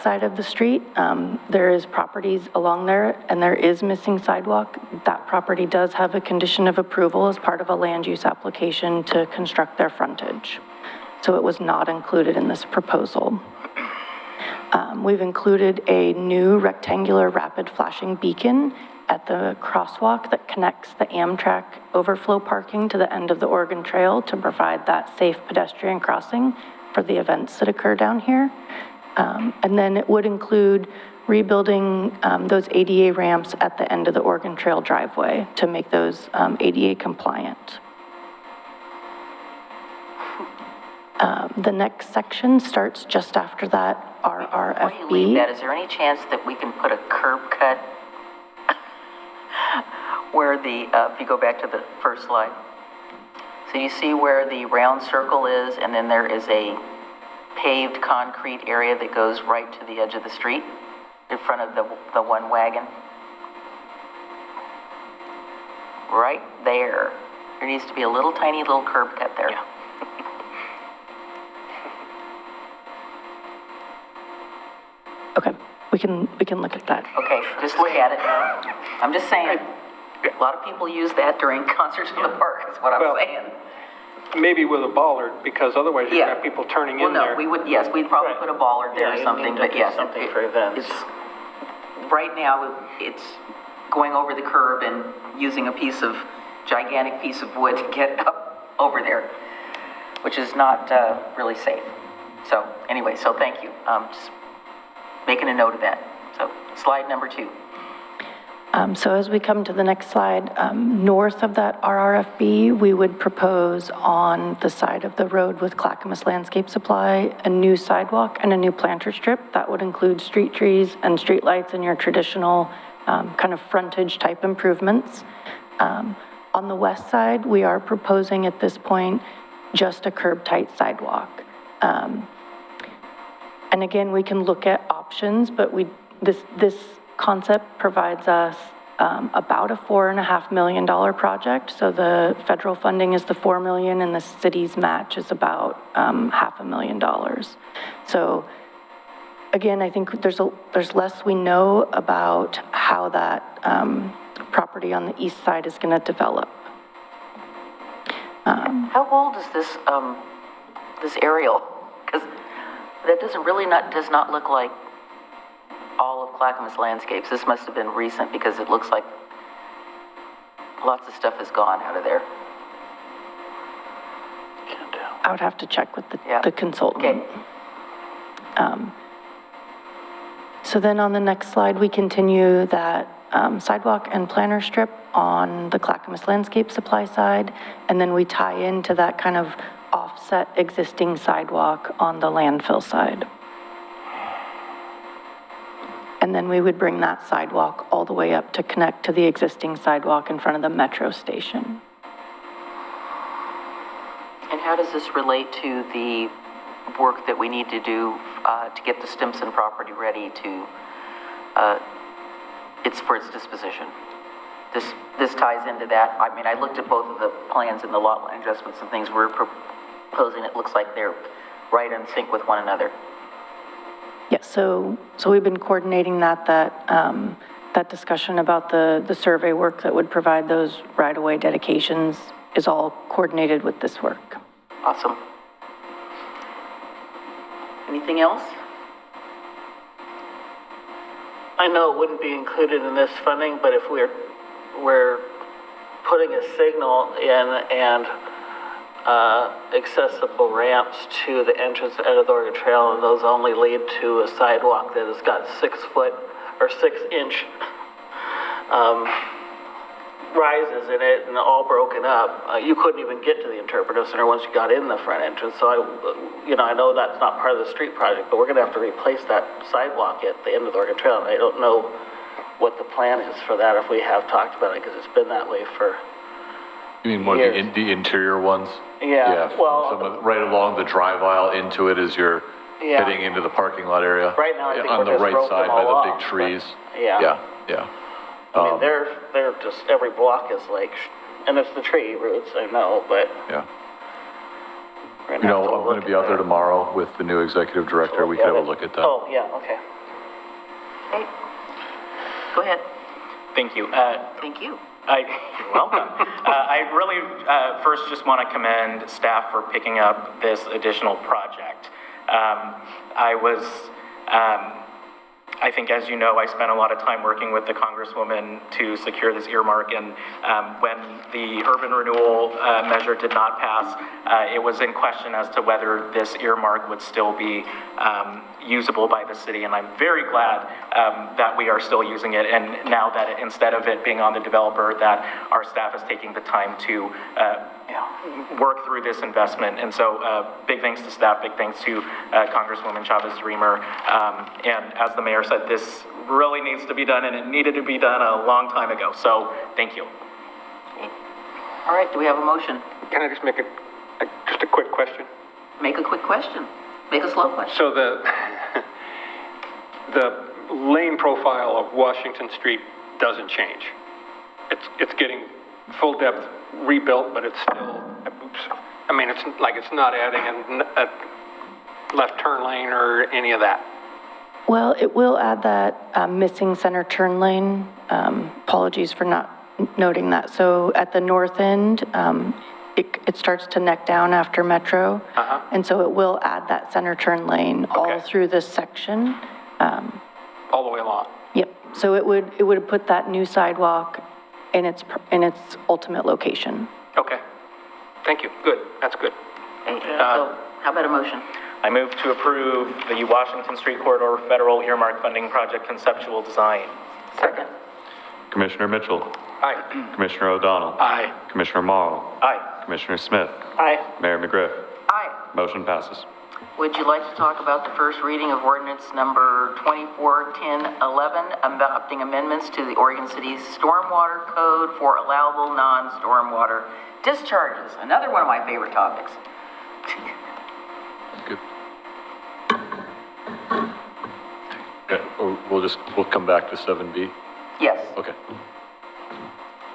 side of the street. There is properties along there, and there is missing sidewalk. That property does have a condition of approval as part of a land use application to construct their frontage. So it was not included in this proposal. We've included a new rectangular rapid flashing beacon at the crosswalk that connects the Amtrak overflow parking to the end of the Oregon Trail to provide that safe pedestrian crossing for the events that occur down here. And then it would include rebuilding those ADA ramps at the end of the Oregon Trail driveway to make those ADA compliant. The next section starts just after that RRFB. Before you leave that, is there any chance that we can put a curb cut where the, if you go back to the first slide. So you see where the round circle is, and then there is a paved concrete area that goes right to the edge of the street in front of the one wagon. Right there. There needs to be a little tiny little curb cut there. Yeah. Okay, we can look at that. Okay, just look at it. I'm just saying, a lot of people use that during concerts in the park, is what I'm saying. Maybe with a bollard, because otherwise you've got people turning in there. Well, no, we would, yes, we'd probably put a bollard there or something, but yes. Something for events. Right now, it's going over the curb and using a gigantic piece of wood to get up over there, which is not really safe. So anyway, so thank you. Just making a note of that. So slide number 2. So as we come to the next slide, north of that RRFB, we would propose on the side of the road with Clackamas Landscape Supply, a new sidewalk and a new planter strip. That would include street trees and street lights and your traditional kind of frontage type improvements. On the west side, we are proposing at this point just a curb tight sidewalk. And again, we can look at options, but this concept provides us about a $4.5 million project. So the federal funding is the $4 million, and the city's match is about $500,000. So again, I think there's less we know about how that property on the east side is going to develop. How old is this this aerial? Because that does not look like all of Clackamas Landscapes. This must have been recent because it looks like lots of stuff has gone out of there. I would have to check with the consultant. Okay. So then on the next slide, we continue that sidewalk and planter strip on the Clackamas Landscape Supply side, and then we tie into that kind of offset existing sidewalk on the landfill side. And then we would bring that sidewalk all the way up to connect to the existing sidewalk in front of the metro station. And how does this relate to the work that we need to do to get the Stimson property ready to, for its disposition? This ties into that. I mean, I looked at both of the plans and the lot line adjustments and things we're proposing. It looks like they're right in sync with one another. Yes, so we've been coordinating that discussion about the survey work that would provide those right-of-way dedications is all coordinated with this work. Awesome. Anything else? I know it wouldn't be included in this funding, but if we're putting a signal in and accessible ramps to the entrance out of the Oregon Trail, and those only lead to a sidewalk that has got 6 foot or 6 inch rises in it and all broken up, you couldn't even get to the interpretive center once you got in the front entrance. So I know that's not part of the street project, but we're going to have to replace that sidewalk at the end of the Oregon Trail. And I don't know what the plan is for that, if we have talked about it, because it's been that way for You mean more the interior ones? Yeah, well, right along the drive aisle into it as you're heading into the parking lot area. Right now, I think on the right side by the big trees. Yeah. I mean, Um, they're just, every block is like, and it's the tree roots, I know, but. Yeah. I'm going to be out there tomorrow with the new executive director. We can have a look at that. Oh, yeah, okay. Hey, go ahead. Thank you. Thank you. You're welcome. I really first just want to commend staff for picking up this additional project. I I think, as you know, I spent a lot of time working with the Congresswoman to secure this earmark, and when the urban renewal measure did not pass, it was in question as to whether this earmark would still be usable by the city, and I'm very glad that we are still using it, and now that instead of it being on the developer, that our staff is taking the time to work through this investment. And so big thanks to staff, big thanks to Congresswoman Chavez-Remer. And as the mayor said, this really needs to be done, and it needed to be done a long time ago. So thank you. All right, do we have a motion? Can I just make just a quick question? Make a quick question. Make a slow question. So the lane profile of Washington Street doesn't change. It's getting full depth rebuilt, but it's still, I mean, it's like it's not adding a left turn lane or any of that. Well, it will add that missing center turn lane. Apologies for not noting that. So at the north end, it starts to neck down after Metro. And so it will add that center turn lane all through this section. All the way along? Yep. So it would put that new sidewalk in its ultimate location. Okay. Thank you. Good. That's good. So how about a motion? I move to approve the Washington Street Corridor Federal Earmark Funding Project conceptual design. Second. Commissioner Mitchell. Aye. Commissioner O'Donnell. Aye. Commissioner Morrow. Aye. Commissioner Smith. Aye. Mayor McGriff. Aye. Motion passes. Would you like to talk about the first reading of ordinance number 241011, adopting amendments to the Oregon City's Stormwater Code for allowable non-stormwater discharges? Another one of my favorite topics. Good. We'll come back to 7B. Yes. Okay.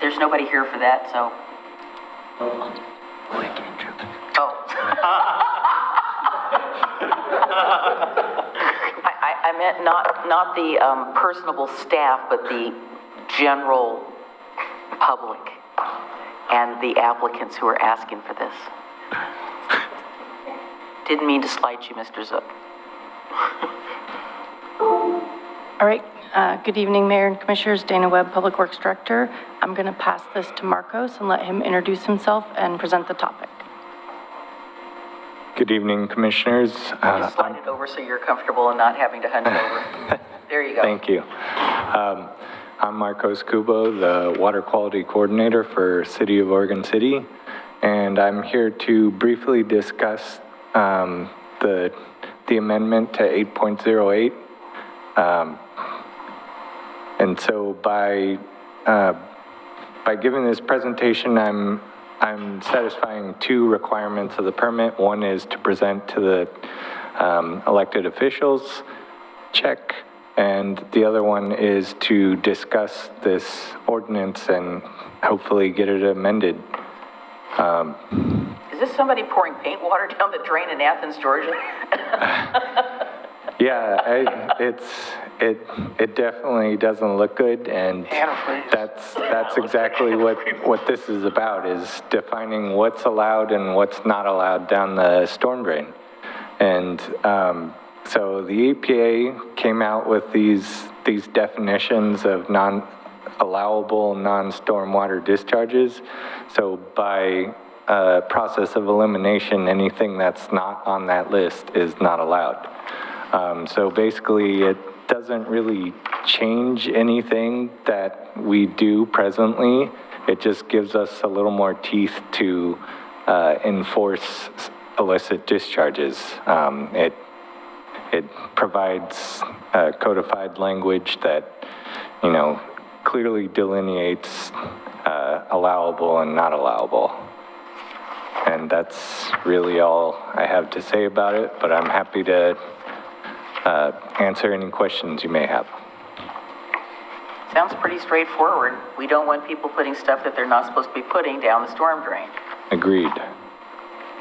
There's nobody here for that, so. I meant not the personable staff, but the general public and the applicants who are asking for this. Didn't mean to slight you, Mr. Zook. All right. Good evening, Mayor and Commissioners. Dana Webb, Public Works Director. I'm going to pass this to Marcos and let him introduce himself and present the topic. Good evening, Commissioners. Just slide it over so you're comfortable and not having to hunch over. There you go. Thank you. I'm Marcos Kubo, the Water Quality Coordinator for City of Oregon City, and I'm here to briefly discuss the amendment to 8.08. And so by giving this presentation, I'm satisfying two requirements of the permit. One is to present to the elected officials, check, and the other one is to discuss this ordinance and hopefully get it amended. Is this somebody pouring paint water down the drain in Athens, Georgia? Yeah, it definitely doesn't look good, and that's exactly what this is about, is defining what's allowed and what's not allowed down the storm drain. And so the EPA came out with these definitions of allowable non-stormwater discharges. So by process of elimination, anything that's not on that list is not allowed. So basically, it doesn't really change anything that we do presently. It just gives us a little more teeth to enforce illicit discharges. It provides codified language that, clearly delineates allowable and not allowable. And that's really all I have to say about it, but I'm happy to answer any questions you may have. Sounds pretty straightforward. We don't want people putting stuff that they're not supposed to be putting down the storm drain. Agreed.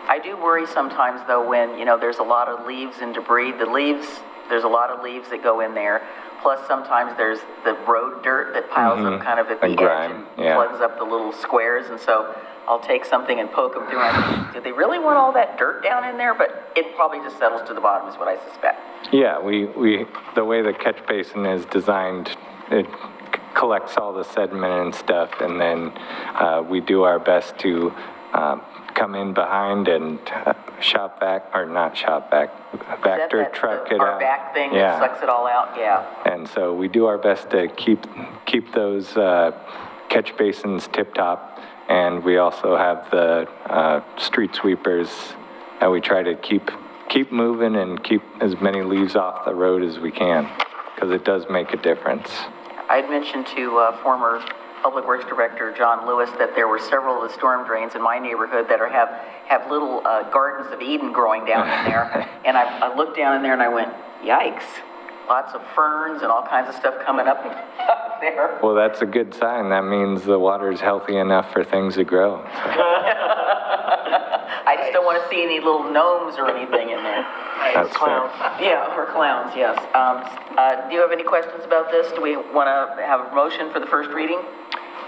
I do worry sometimes, though, when, there's a lot of leaves and debris. There's a lot of leaves that go in there. Plus, sometimes there's the road dirt that piles up kind of at the edge and plugs up the little squares. And so I'll take something and poke them through. And I think, do they really want all that dirt down in there? But it probably just settles to the bottom is what I suspect. Yeah, the way the catch basin is designed, it collects all the sediment and stuff, and then we do our best to come in behind and vector truck it out. Our back thing Yeah. that sucks it all out, yeah. And so we do our best to keep those catch basins tip-top, and we also have the street sweepers that we try to keep moving and keep as many leaves off the road as we can, because it does make a difference. I had mentioned to former Public Works Director John Lewis that there were several of the storm drains in my neighborhood that have little gardens of Eden growing down in there. And I looked down in there and I went, yikes. Lots of ferns and all kinds of stuff coming up there. Well, that's a good sign. That means the water's healthy enough for things to grow. So. I just don't want to see any little gnomes or anything in there. That's fair. Yeah, or clowns, yes. Do you have any questions about this? Do we want to have a motion for the first reading?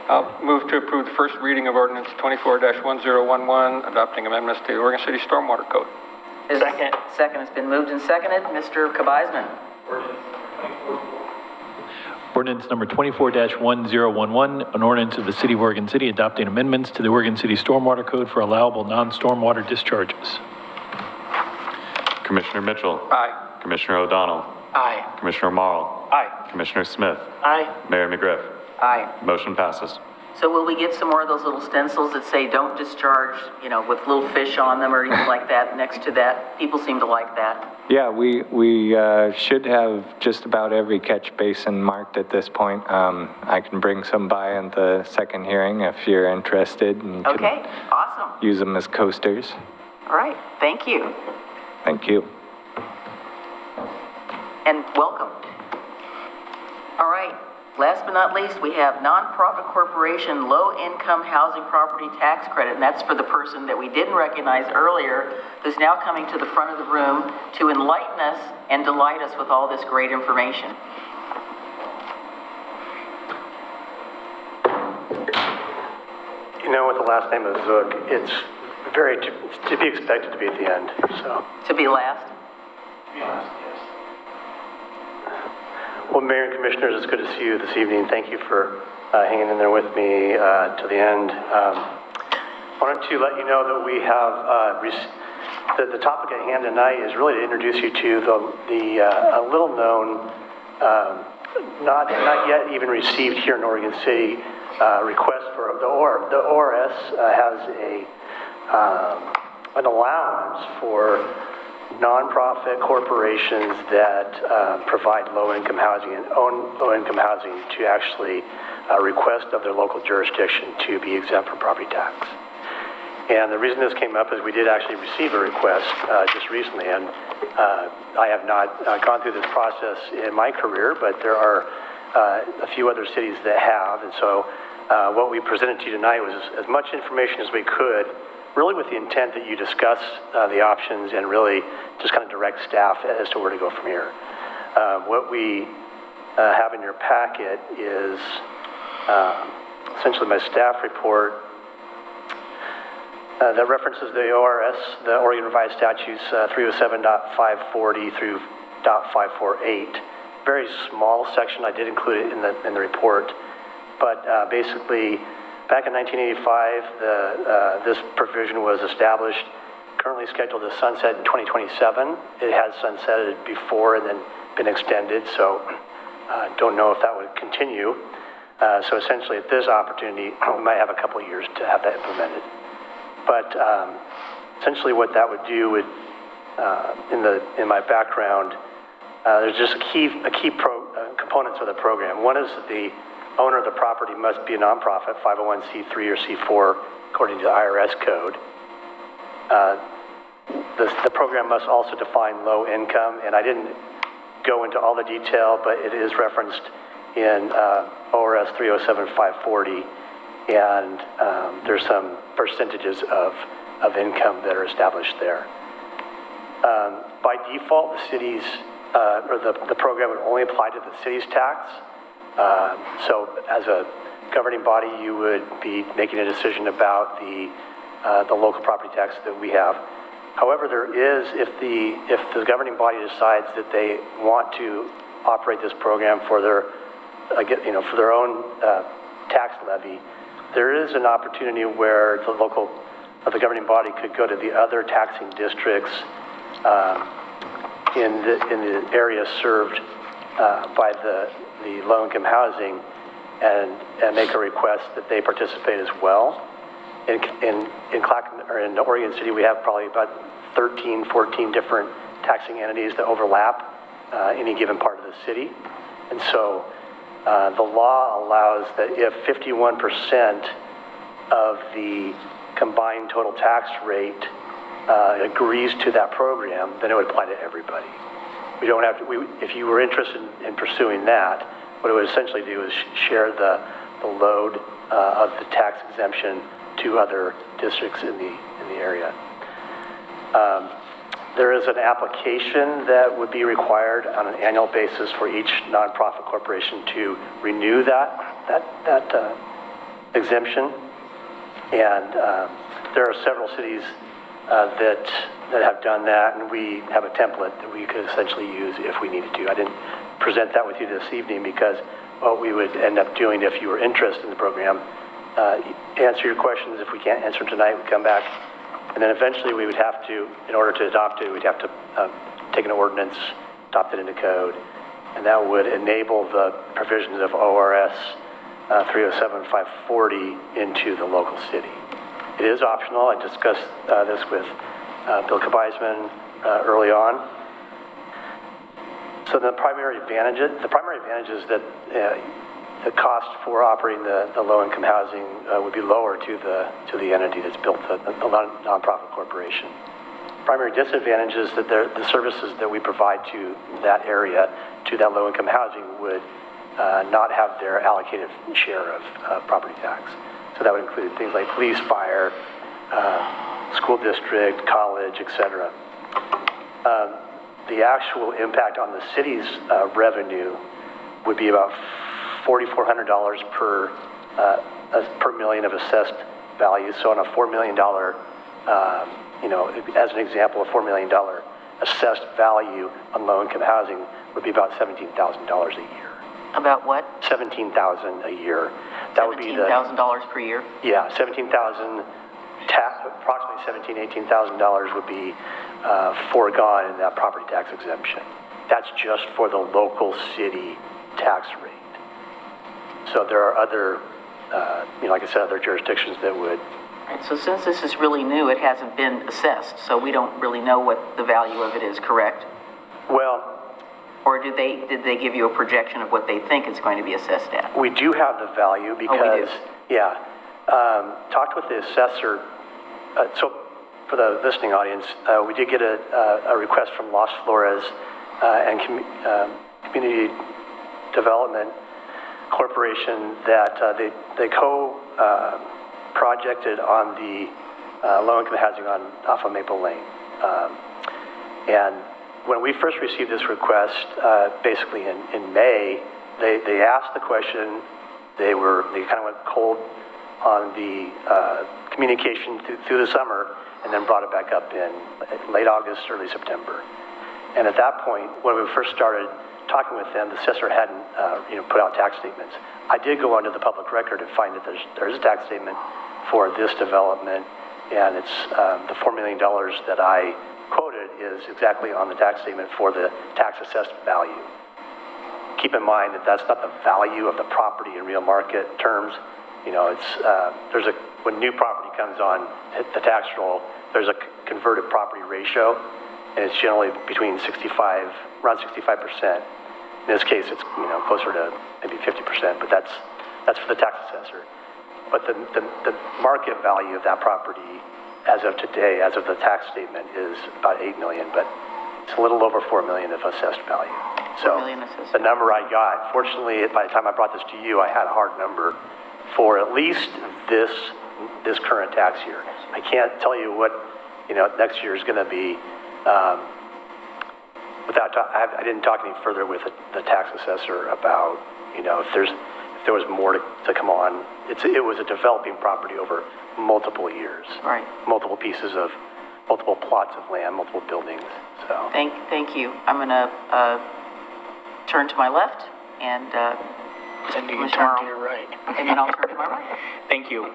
I'll move to approve the first reading of ordinance 24-1011, adopting amendments to the Oregon City Stormwater Code. Second. Second has been moved and seconded. Mr. Kabizman. Ordinance number 24-1011, an ordinance of the City of Oregon City adopting amendments to the Oregon City Stormwater Code for allowable non-stormwater discharges. Commissioner Mitchell. Aye. Commissioner O'Donnell. Aye. Commissioner Marl. Aye. Commissioner Smith. Aye. Mayor McGriff. Aye. Motion passes. So will we get some more of those little stencils that say don't discharge, with little fish on them or anything like that next to that? People seem to like that. Yeah, we should have just about every catch basin marked at this point. I can bring some by in the second hearing if you're interested. And Okay, awesome. use them as coasters. All right, thank you. Thank you. And welcome. All right, last but not least, we have nonprofit corporation low-income housing property tax credit, and that's for the person that we didn't recognize earlier, who's now coming to the front of the room to enlighten us and delight us with all this great information. With the last name of Zook, it's very to be expected to be at the end, so. To be last? Yes. Well, Mayor and Commissioners, it's good to see you this evening. Thank you for hanging in there with me to the end. Wanted to let you know that we have, the topic at hand tonight is really to introduce you to a little known, not yet even received here in Oregon City, request for, the ORS has an allowance for nonprofit corporations that provide low-income housing and own low-income housing to actually request of their local jurisdiction to be exempt from property tax. And the reason this came up is we did actually receive a request just recently, and I have not gone through this process in my career, but there are a few other cities that have, and so what we presented to you tonight was as much information as we could, really with the intent that you discuss the options and really just kind of direct staff as to where to go from here. What we have in your packet is essentially my staff report that references the ORS, the Oregon Revised Statutes 307.540 through .548. Very small section. I did include it in the report, but basically, back in 1985, this provision was established, currently scheduled to sunset in 2027. It has sunsetted before and then been extended, so don't know if that would continue. So essentially, at this opportunity, we might have a couple of years to have that implemented. But essentially, what that would do would, in my background, there's just key components of the program. One is that the owner of the property must be a nonprofit, 501c3 or C4, according to the IRS code. The program must also define low income, and I didn't go into all the detail, but it is referenced in ORS 307.540, and there's some percentages of income that are established there. By default, the city's, or the program would only apply to the city's tax. So as a governing body, you would be making a decision about the local property tax that we have. However, there is, if the governing body decides that they want to operate this program for their, for their own tax levy, there is an opportunity where the governing body could go to the other taxing districts in the area served by the low-income housing and make a request that they participate as well. In Oregon City, we have probably about 13, 14 different taxing entities that overlap any given part of the city. And so the law allows that if 51% of the combined total tax rate agrees to that program, then it would apply to everybody. We don't have to, if you were interested in pursuing that, what it would essentially do is share the load of the tax exemption to other districts in the area. There is an application that would be required on an annual basis for each nonprofit corporation to renew that exemption. And there are several cities that have done that, and we have a template that we could essentially use if we needed to. I didn't present that with you this evening because what we would end up doing if you were interested in the program, answer your questions. If we can't answer them tonight, we come back. And then eventually we would have to, in order to adopt it, we'd have to take an ordinance, adopt it into code, and that would enable the provisions of ORS 307-540 into the local city. It is optional. I discussed this with Bill Kabaisman early on. So the primary advantage is that the cost for operating the low-income housing would be lower to the entity that's built the nonprofit corporation. Primary disadvantage is that the services that we provide to that area, to that low-income housing, would not have their allocated share of property tax. So that would include things like police, fire, school district, college, etc. The actual impact on the city's revenue would be about $4,400 per million of assessed value. So on a $4 million, as an example, a $4 million assessed value on low-income housing would be about $17,000 a year. About what? $17,000 a year. That would be $17,000 per year? Yeah, approximately $18,000 would be foregone in that property tax exemption. That's just for the local city tax rate. So there are other, like I said, other jurisdictions that would. Right, so since this is really new, it hasn't been assessed, so we don't really know what the value of it is, correct? Well. Or did they give you a projection of what they think it's going to be assessed at? We do have the value because, we do. Yeah, talked with the assessor. So for the listening audience, we did get a request from Los Flores and Community Development Corporation that they projected on the low-income housing off of Maple Lane. And when we first received this request, basically in May, they asked the question. They kind of went cold on the communication through the summer, and then brought it back up in late August, early September. And at that point, when we first started talking with them, the assessor hadn't put out tax statements. I did go onto the public record and find that there's a tax statement for this development, and it's the $4 million that I quoted is exactly on the tax statement for the tax assessed value. Keep in mind that that's not the value of the property in real market terms. It's when new property comes on the tax roll, there's a converted property ratio, and it's generally between around 65%. In this case, it's closer to maybe 50%, but that's for the tax assessor. But the market value of that property as of today, as of the tax statement, is about $8 million, but it's a little over $4 million of assessed value. So the number I got, fortunately, by the time I brought this to you, I had a hard number for at least this current tax year. I can't tell you what next year is going to be. I didn't talk any further with the tax assessor about if there was more to come on. It was a developing property over multiple years. Right. Multiple plots of land, multiple buildings, so. Thank you. I'm going to turn to my left and Then you can turn to your right. and then I'll turn to my right. Thank you.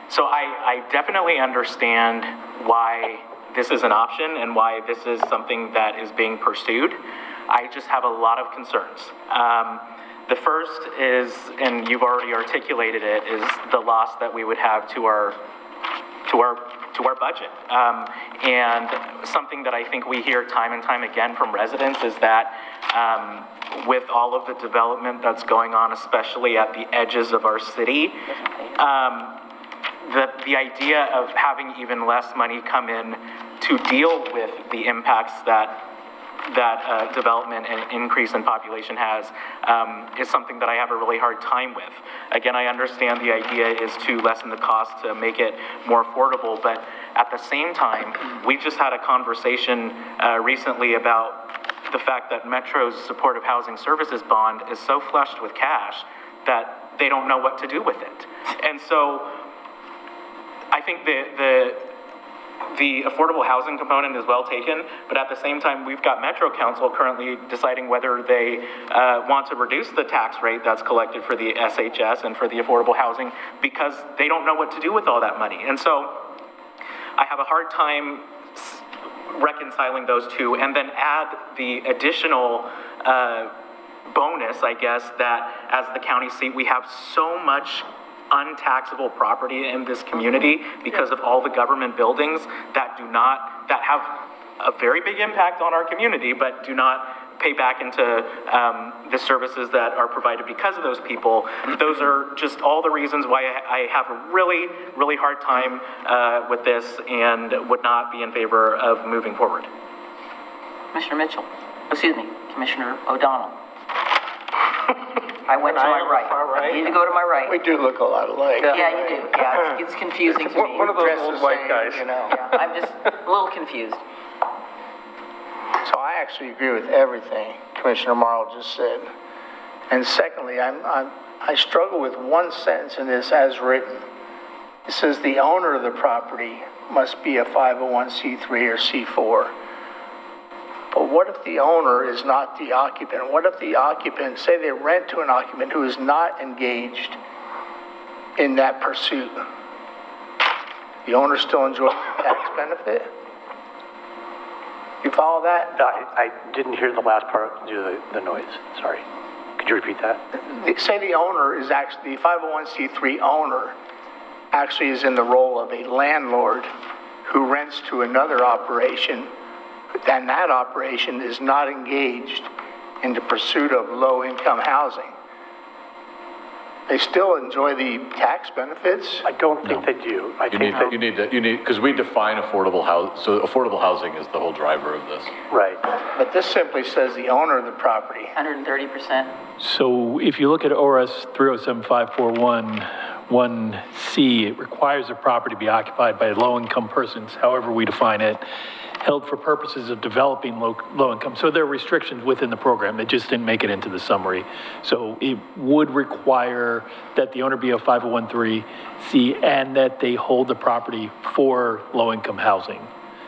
So I definitely understand why this is an option and why this is something that is being pursued. I just have a lot of concerns. The first is, and you've already articulated it, is the loss that we would have to our budget. And something that I think we hear time and time again from residents is that with all of the development that's going on, especially at the edges of our city, the idea of having even less money come in to deal with the impacts that development and increase in population has is something that I have a really hard time with. Again, I understand the idea is to lessen the cost to make it more affordable, but at the same time, we just had a conversation recently about the fact that Metro's supportive housing services bond is so flushed with cash that they don't know what to do with it. And so I think the affordable housing component is well taken, but at the same time, we've got Metro Council currently deciding whether they want to reduce the tax rate that's collected for the SHS and for the affordable housing because they don't know what to do with all that money. And so I have a hard time reconciling those two, and then add the additional bonus, I guess, that as the county seat, we have so much untaxable property in this community because of all the government buildings that have a very big impact on our community, but do not pay back into the services that are provided because of those people. Those are just all the reasons why I have a really, really hard time with this and would not be in favor of moving forward. Commissioner O'Donnell. I went to my right. I need to go to my right. We do look a lot alike. Yeah, you do. Yeah, it's confusing to me. One of those old white guys. You know. Yeah, I'm just a little confused. So I actually agree with everything Commissioner Marl just said. And secondly, I struggle with one sentence in this as written. It says the owner of the property must be a 501c3 or C4. But what if the owner is not the occupant? What if the occupant, say they rent to an occupant who is not engaged in that pursuit? The owner still enjoys the tax benefit? You follow that? I didn't hear the last part due to the noise, sorry. Could you repeat that? Say the owner is actually, the 501c3 owner actually is in the role of a landlord who rents to another operation, and that operation is not engaged in the pursuit of low-income housing. They still enjoy the tax benefits. I don't think they do. You need, because we define affordable house, so affordable housing is the whole driver of this. Right. But this simply says the owner of the property. 130%. So if you look at ORS 307-541-1C, it requires a property to be occupied by low-income persons, however we define it, held for purposes of developing low income. So there are restrictions within the program that just didn't make it into the summary. So it would require that the owner be a 501(c) and that they hold the property for low income housing.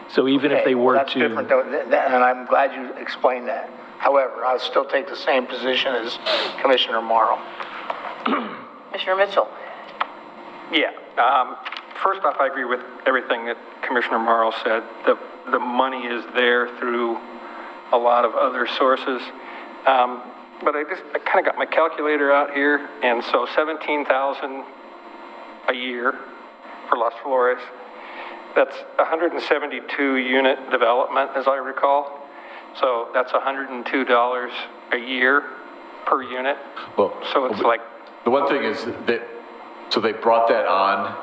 So even if they were that's different, and I'm glad you explained that. However, I'll still take the same position as Commissioner Morrow. Commissioner Mitchell. Yeah. First off, I agree with everything that Commissioner Morrow said. The money is there through a lot of other sources. But I kind of got my calculator out here, and so $17,000 a year for Las Flores. That's 172 unit development, as I recall. So that's $102 a year per unit. Well, so it's like the one thing is that so they brought that on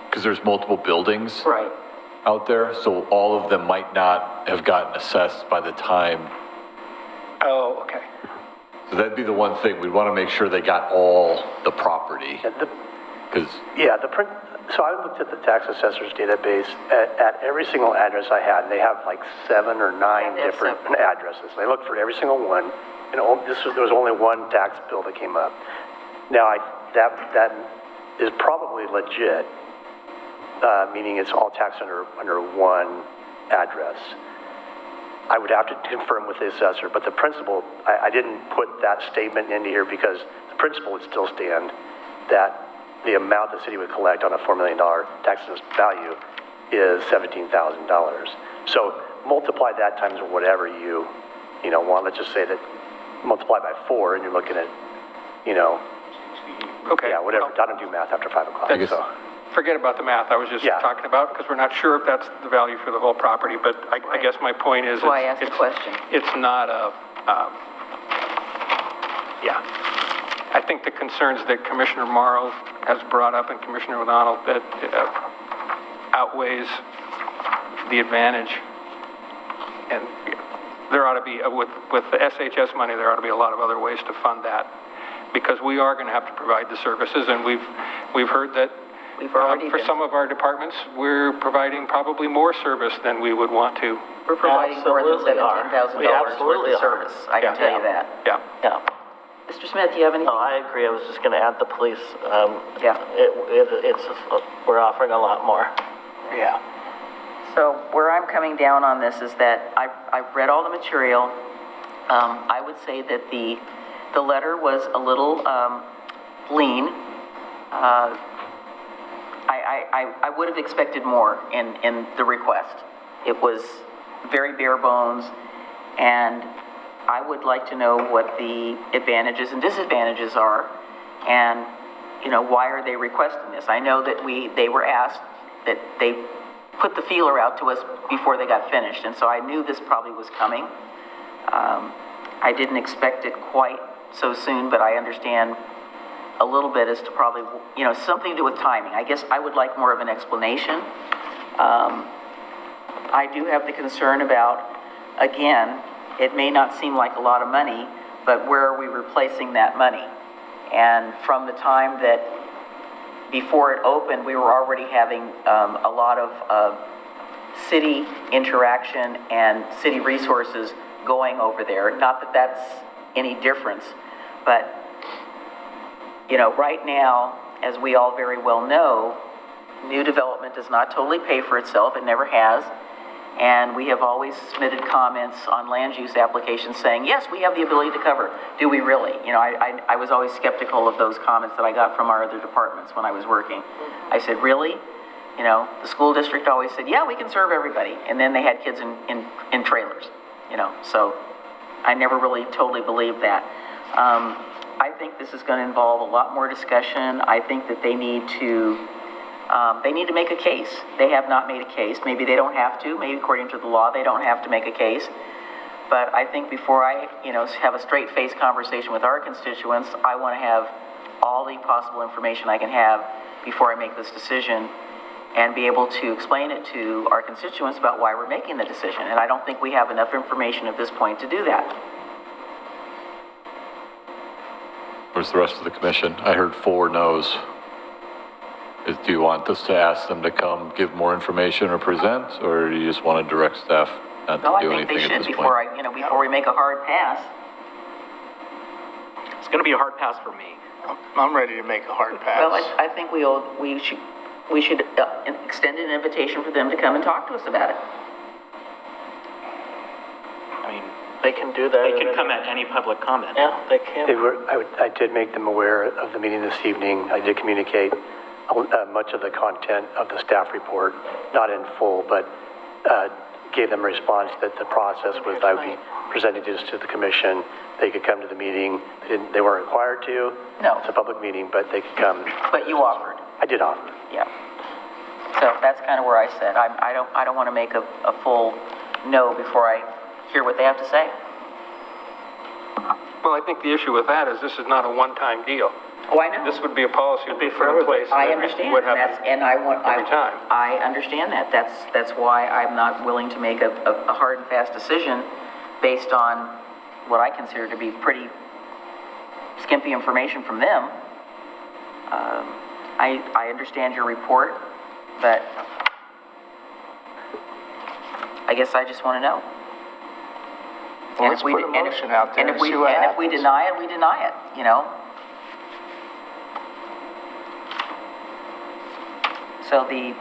because there's multiple buildings out there, so all of them might not have gotten assessed by the time. Oh, okay. So that'd be the one thing we'd want to make sure they got all the property. Because so I looked at the tax assessor's database at every single address I had. They have like 7 or 9 different addresses. I looked for every single one, and there was only one tax bill that came up. Now, that is probably legit, meaning it's all taxed under one address. I would have to confirm with the assessor, but the principle, I didn't put that statement into here because the principle would still stand that the amount the city would collect on a $4 million tax assessed value is $17,000. So multiply that times whatever you want. Let's just say that multiply by 4 and you're looking at, Okay. yeah, whatever. I don't do math after 5 o'clock, so. Forget about the math I was just talking about, because we're not sure if that's the value for the whole property, but I guess my point is, That's why I asked the question. it's not a, I think the concerns that Commissioner Morrow has brought up and Commissioner O'Donnell, that outweighs the advantage. And there ought to be, with the SHS money, there ought to be a lot of other ways to fund that, because we are going to have to provide the services, and we've heard that for some of our departments, we're providing probably more service than we would want to. We're providing more than $17,000 worth of service, I can tell you that. Yeah. Mr. Smith, do you have anything? No, I agree. I was just going to add the police. Yeah. We're offering a lot more. Yeah. So where I'm coming down on this is that I've read all the material. I would say that the letter was a little lean. I would have expected more in the request. It was very bare bones, and I would like to know what the advantages and disadvantages are, and why are they requesting this? I know that they were asked, that they put the feeler out to us before they got finished, and so I knew this probably was coming. I didn't expect it quite so soon, but I understand a little bit as to probably, something to do with timing. I guess I would like more of an explanation. I do have the concern about, again, it may not seem like a lot of money, but where are we replacing that money? And from the time that before it opened, we were already having a lot of city interaction and city resources going over there. Not that that's any difference, but right now, as we all very well know, new development does not totally pay for itself. It never has. And we have always submitted comments on land use applications saying, yes, we have the ability to cover. Do we really? I was always skeptical of those comments that I got from our other departments when I was working. I said, really? The school district always said, yeah, we can serve everybody. And then they had kids in trailers, so I never really totally believed that. I think this is going to involve a lot more discussion. I think that they need to make a case. They have not made a case. Maybe they don't have to. Maybe according to the law, they don't have to make a case. But I think before I, have a straight-faced conversation with our constituents, I want to have all the possible information I can have before I make this decision and be able to explain it to our constituents about why we're making the decision. And I don't think we have enough information at this point to do that. Where's the rest of the commission? I heard 4 no's. Do you want us to ask them to come give more information or present, or do you just want to direct staff not to do anything at this point? No, I think they should before we make a hard pass. It's going to be a hard pass for me. I'm ready to make a hard pass. Well, I think we should extend an invitation for them to come and talk to us about it. I mean, They can do that. they can come at any public comment. Yeah, they can. I did make them aware of the meeting this evening. I did communicate much of the content of the staff report, not in full, but gave them a response that the process was I would be presenting this to the commission. They could come to the meeting. They weren't required to. No. It's a public meeting, but they could come. But you offered. I did offer. Yeah. So that's kind of where I said. I don't want to make a full no before I hear what they have to say. Well, I think the issue with that is this is not a one-time deal. Oh, I know. This would be a policy we put in place. I understand. Would happen every time. I understand that. That's why I'm not willing to make a hard and fast decision based on what I consider to be pretty skimpy information from them. I understand your report, but I guess I just want to know. Well, let's put a motion out there and see what happens. And if we deny it, we deny it, So the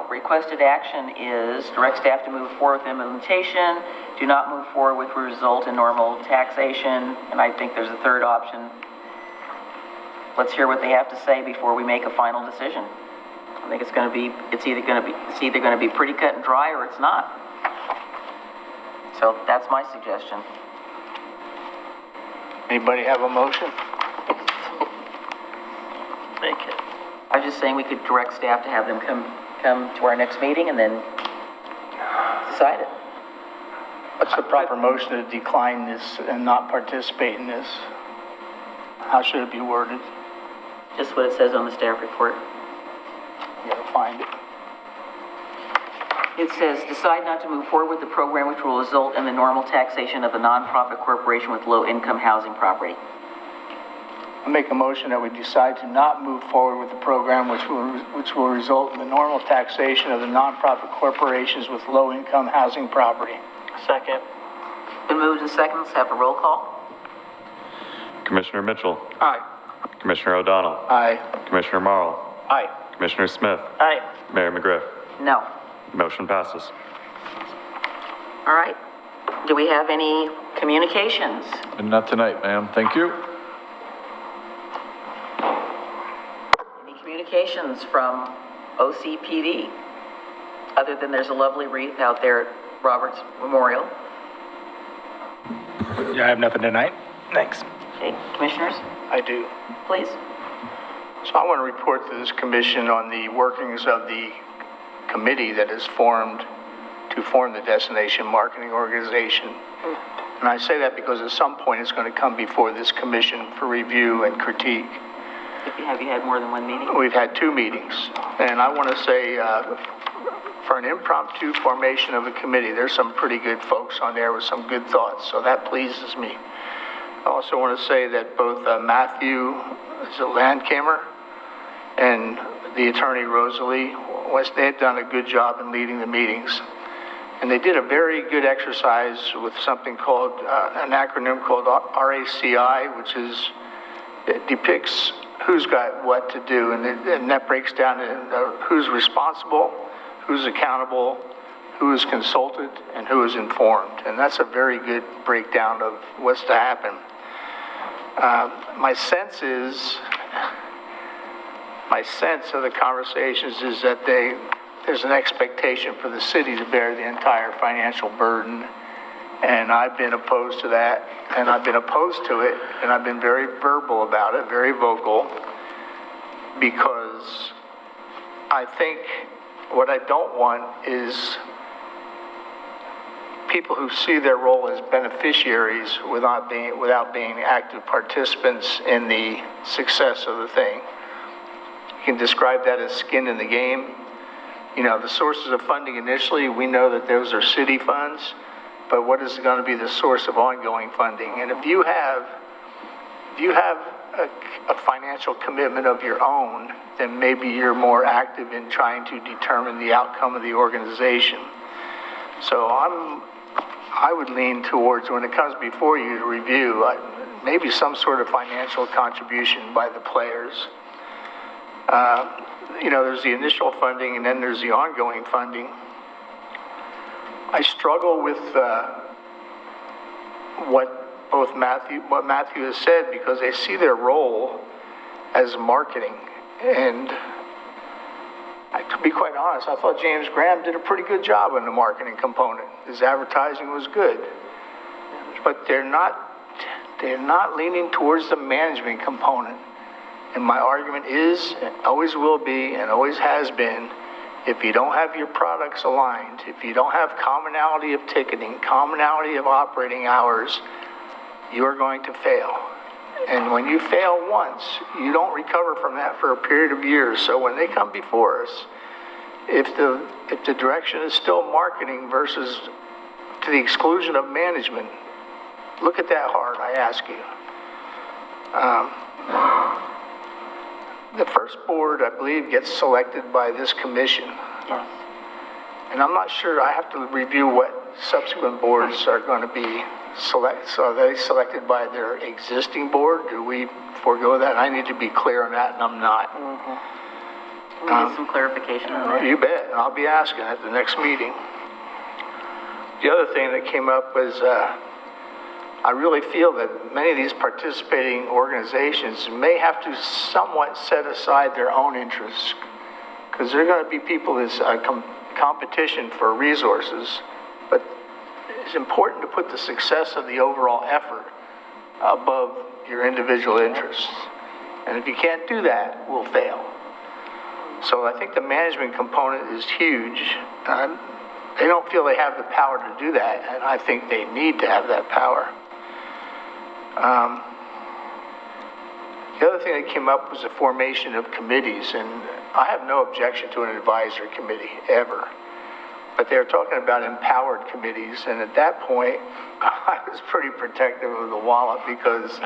requested action is direct staff to move forward with implementation, do not move forward with result in normal taxation, and I think there's a third option. Let's hear what they have to say before we make a final decision. I think it's either going to be pretty cut and dry or it's not. So that's my suggestion. Anybody have a motion? Thank you. I was just saying we could direct staff to have them come to our next meeting and then decide it. What's the proper motion to decline this and not participate in this? How should it be worded? Just what it says on the staff report. You gotta find it. It says, decide not to move forward with the program which will result in the normal taxation of a nonprofit corporation with low-income housing property. I make a motion that we decide to not move forward with the program which will result in the normal taxation of the nonprofit corporations with low-income housing property. Second. Been moved and seconded. Let's have a roll call. Commissioner Mitchell. Aye. Commissioner O'Donnell. Aye. Commissioner Marl. Aye. Commissioner Smith. Aye. Mayor McGriff. No. Motion passes. All right. Do we have any communications? And not tonight, ma'am. Thank you. Any communications from OCPD? Other than there's a lovely wreath out there at Roberts Memorial. Yeah, I have nothing tonight. Thanks. Okay, commissioners, I do. please. So I want to report to this commission on the workings of the committee that is formed to form the destination marketing organization. And I say that because at some point it's going to come before this commission for review and critique. Have you had more than one meeting? We've had 2 meetings, and I want to say for an impromptu formation of a committee, there's some pretty good folks on there with some good thoughts, so that pleases me. I also want to say that both Matthew Landkamer and the attorney Rosalie, they've done a good job in leading the meetings. And they did a very good exercise with something called, an acronym called RACI, which it depicts who's got what to do, and that breaks down into who's responsible, who's accountable, who is consulted, and who is informed. And that's a very good breakdown of what's to happen. My sense of the conversations is that there's an expectation for the city to bear the entire financial burden, and I've been opposed to that, and I've been opposed to it, and I've been very verbal about it, very vocal, because I think what I don't want is people who see their role as beneficiaries without being active participants in the success of the thing. You can describe that as skin in the game. You know, the sources of funding initially, we know that those are city funds, but what is going to be the source of ongoing funding? And if you have a financial commitment of your own, then maybe you're more active in trying to determine the outcome of the organization. So I would lean towards, when it comes before you to review, maybe some sort of financial contribution by the players. You know, there's the initial funding and then there's the ongoing funding. I struggle with what Matthew has said, because they see their role as marketing. And to be quite honest, I thought James Graham did a pretty good job in the marketing component. His advertising was good. But they're not leaning towards the management component. And my argument is, and always will be, and always has been, if you don't have your products aligned, if you don't have commonality of ticketing, commonality of operating hours, you're going to fail. And when you fail once, you don't recover from that for a period of years. So when they come before us, if the direction is still marketing versus to the exclusion of management, look at that hard, I ask you. The first board, I believe, gets selected by this commission. Yes. And I'm not sure, I have to review what subsequent boards are going to be selected. So are they selected by their existing board? Do we forego that? I need to be clear on that, and I'm not. Can we get some clarification on that? You bet, and I'll be asking at the next meeting. The other thing that came up was, I really feel that many of these participating organizations may have to somewhat set aside their own interests, because there are going to be people that's competition for resources, but it's important to put the success of the overall effort above your individual interests. And if you can't do that, we'll fail. So I think the management component is huge. They don't feel they have the power to do that, and I think they need to have that power. The other thing that came up was the formation of committees, and I have no objection to an advisory committee, ever. But they're talking about empowered committees, and at that point, I was pretty protective of the wallet, because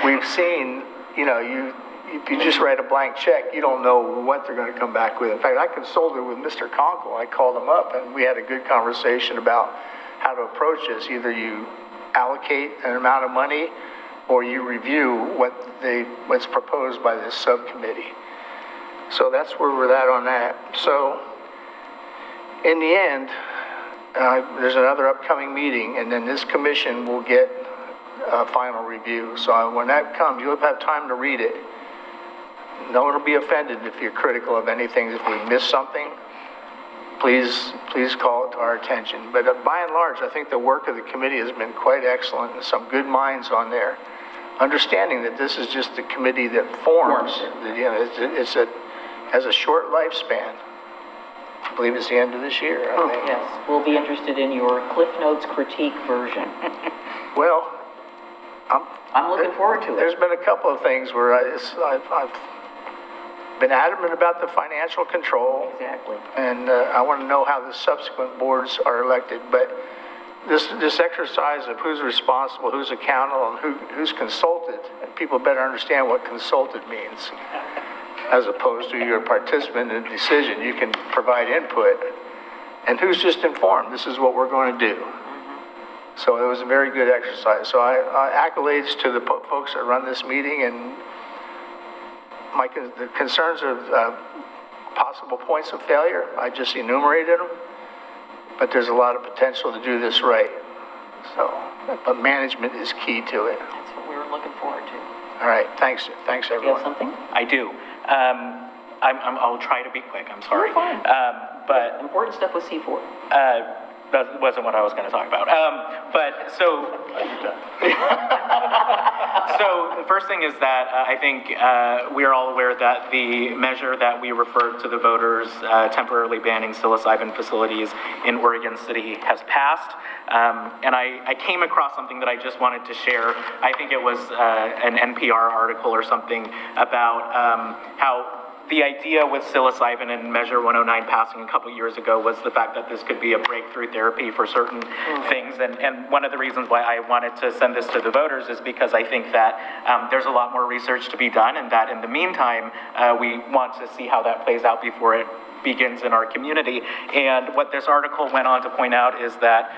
we've seen, if you just write a blank check, you don't know what they're going to come back with. In fact, I consulted with Mr. Conkle. I called him up, and we had a good conversation about how to approach this. Either you allocate an amount of money, or you review what's proposed by this subcommittee. So that's where we're at on that. So in the end, there's another upcoming meeting, and then this commission will get a final review. So when that comes, you'll have time to read it. No one will be offended if you're critical of anything. If we miss something, please call it to our attention. But by and large, I think the work of the committee has been quite excellent, and some good minds on there. Understanding that this is just the committee that forms, that, has a short lifespan. I believe it's the end of this year, I think. Yes, we'll be interested in your Cliff Notes critique version. Well, I'm looking forward to it. There's been a couple of things where I've been adamant about the financial control. Exactly. And I want to know how the subsequent boards are elected. But this exercise of who's responsible, who's accountable, and who's consulted, and people better understand what consulted means, as opposed to you're a participant in a decision. You can provide input. And who's just informed, this is what we're going to do. So it was a very good exercise. So accolades to the folks that run this meeting, and the concerns of possible points of failure, I just enumerated them, but there's a lot of potential to do this right. So, but management is key to it. That's what we were looking forward to. All right, thanks everyone. Do you have something? I do. I'll try to be quick, I'm sorry. You're fine. But important stuff with C4. That wasn't what I was going to talk about. So the first thing is that I think we are all aware that the measure that we referred to the voters temporarily banning psilocybin facilities in Oregon City has passed. And I came across something that I just wanted to share. I think it was an NPR article or something about how the idea with psilocybin and Measure 109 passing a couple years ago was the fact that this could be a breakthrough therapy for certain things. And one of the reasons why I wanted to send this to the voters is because I think that there's a lot more research to be done, and that in the meantime, we want to see how that plays out before it begins in our community. And what this article went on to point out is that,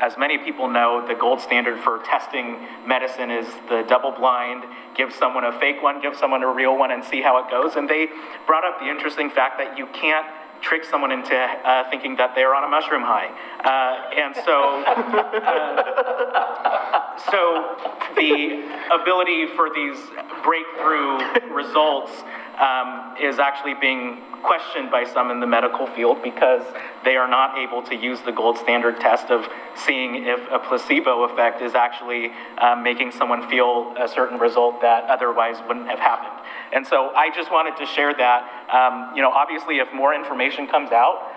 as many people know, the gold standard for testing medicine is the double-blind, give someone a fake one, give someone a real one, and see how it goes. And they brought up the interesting fact that you can't trick someone into thinking that they're on a mushroom high. And so, so the ability for these breakthrough results is actually being questioned by some in the medical field, because they are not able to use the gold standard test of seeing if a placebo effect is actually making someone feel a certain result that otherwise wouldn't have happened. And so I just wanted to share that. Obviously, if more information comes out,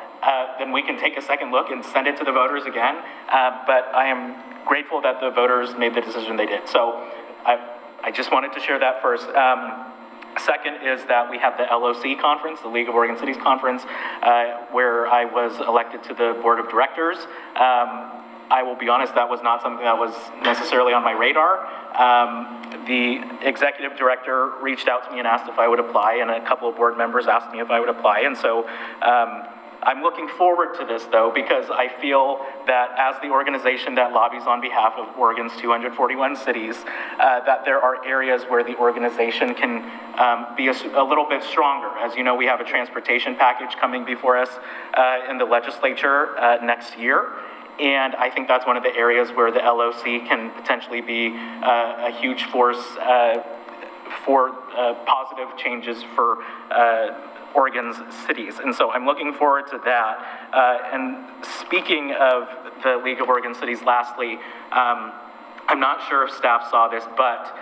then we can take a second look and send it to the voters again. But I am grateful that the voters made the decision they did. So I just wanted to share that first. Second is that we have the LOC conference, the League of Oregon Cities conference, where I was elected to the board of directors. I will be honest, that was not something that was necessarily on my radar. The executive director reached out to me and asked if I would apply, and a couple of board members asked me if I would apply. And so I'm looking forward to this, though, because I feel that as the organization that lobbies on behalf of Oregon's 241 cities, that there are areas where the organization can be a little bit stronger. As you know, we have a transportation package coming before us in the legislature next year. And I think that's one of the areas where the LOC can potentially be a huge force for positive changes for Oregon's cities. And so I'm looking forward to that. And speaking of the League of Oregon Cities, lastly, I'm not sure if staff saw this, but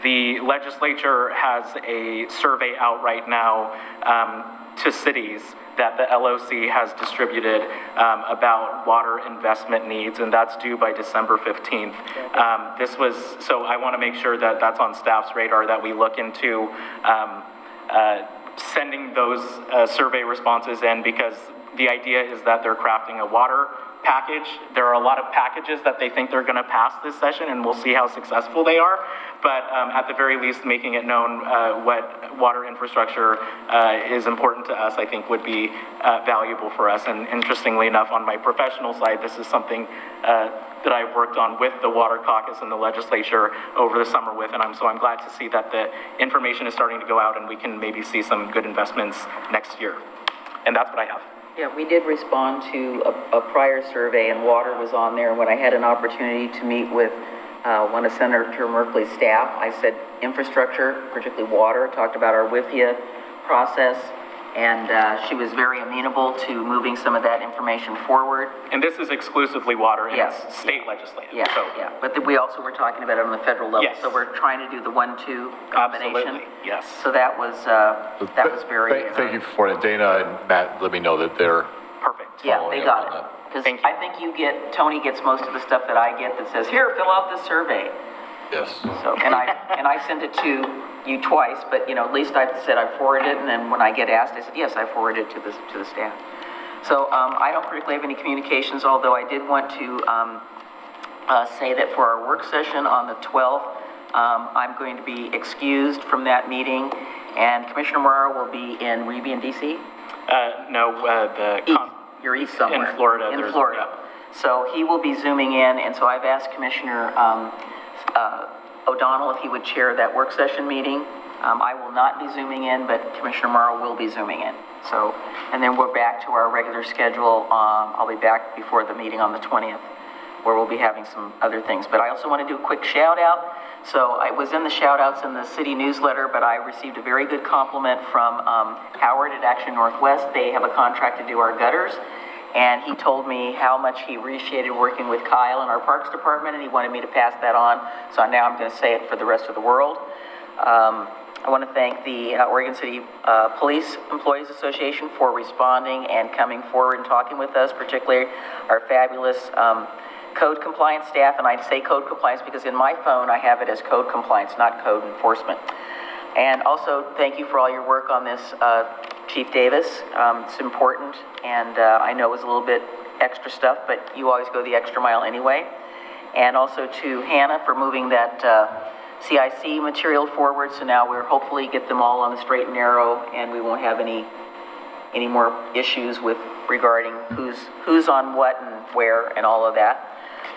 the legislature has a survey out right now to cities that the LOC has distributed about water investment needs, and that's due by December 15th. So I want to make sure that that's on staff's radar, that we look into sending those survey responses in, because the idea is that they're crafting a water package. There are a lot of packages that they think they're going to pass this session, and we'll see how successful they are. But at the very least, making it known what water infrastructure is important to us, I think would be valuable for us. And interestingly enough, on my professional side, this is something that I've worked on with the Water Caucus and the legislature over the summer with, and I'm glad to see that the information is starting to go out and we can maybe see some good investments next year. And that's what I have. Yeah, we did respond to a prior survey, and water was on there. When I had an opportunity to meet with one of Senator Merkley's staff, I said infrastructure, particularly water, talked about our WIFIA process, and she was very amenable to moving some of that information forward. And this is exclusively water in state legislative. Yeah, so. yeah, but we also were talking about it on the federal level. Yes. So we're trying to do the 1-2 combination. Absolutely, yes. So that was very... Thank you for it. Dana and Matt let me know that they're perfect. Yeah, they got it. Because I think Tony gets most of the stuff that I get that says, here, fill out this survey. Yes. So, and I sent it to you twice, but at least I said I forwarded it, and then when I get asked, I said, yes, I forwarded it to the staff. So I don't particularly have any communications, although I did want to say that for our work session on the 12th, I'm going to be excused from that meeting, and Commissioner Morrow will be in, will you be in DC? You're east somewhere. In Florida. In Florida. So he will be Zooming in, and so I've asked Commissioner O'Donnell if he would chair that work session meeting. I will not be Zooming in, but Commissioner Morrow will be Zooming in. So, and then we're back to our regular schedule. I'll be back before the meeting on the 20th, where we'll be having some other things. But I also want to do a quick shout out. So I was in the shout outs in the city newsletter, but I received a very good compliment from Howard at Action Northwest. They have a contract to do our gutters. And he told me how much he appreciated working with Kyle in our Parks Department, and he wanted me to pass that on. So now I'm going to say it for the rest of the world. I want to thank the Oregon City Police Employees Association for responding and coming forward and talking with us, particularly our fabulous code compliance staff. And I say code compliance because in my phone I have it as code compliance, not code enforcement. And also thank you for all your work on this, Chief Davis. It's important, and I know it was a little bit extra stuff, but you always go the extra mile anyway. And also to Hannah for moving that CIC material forward, so now we'll hopefully get them all on the straight and narrow, and we won't have any more issues with regarding who's on what and where and all of that.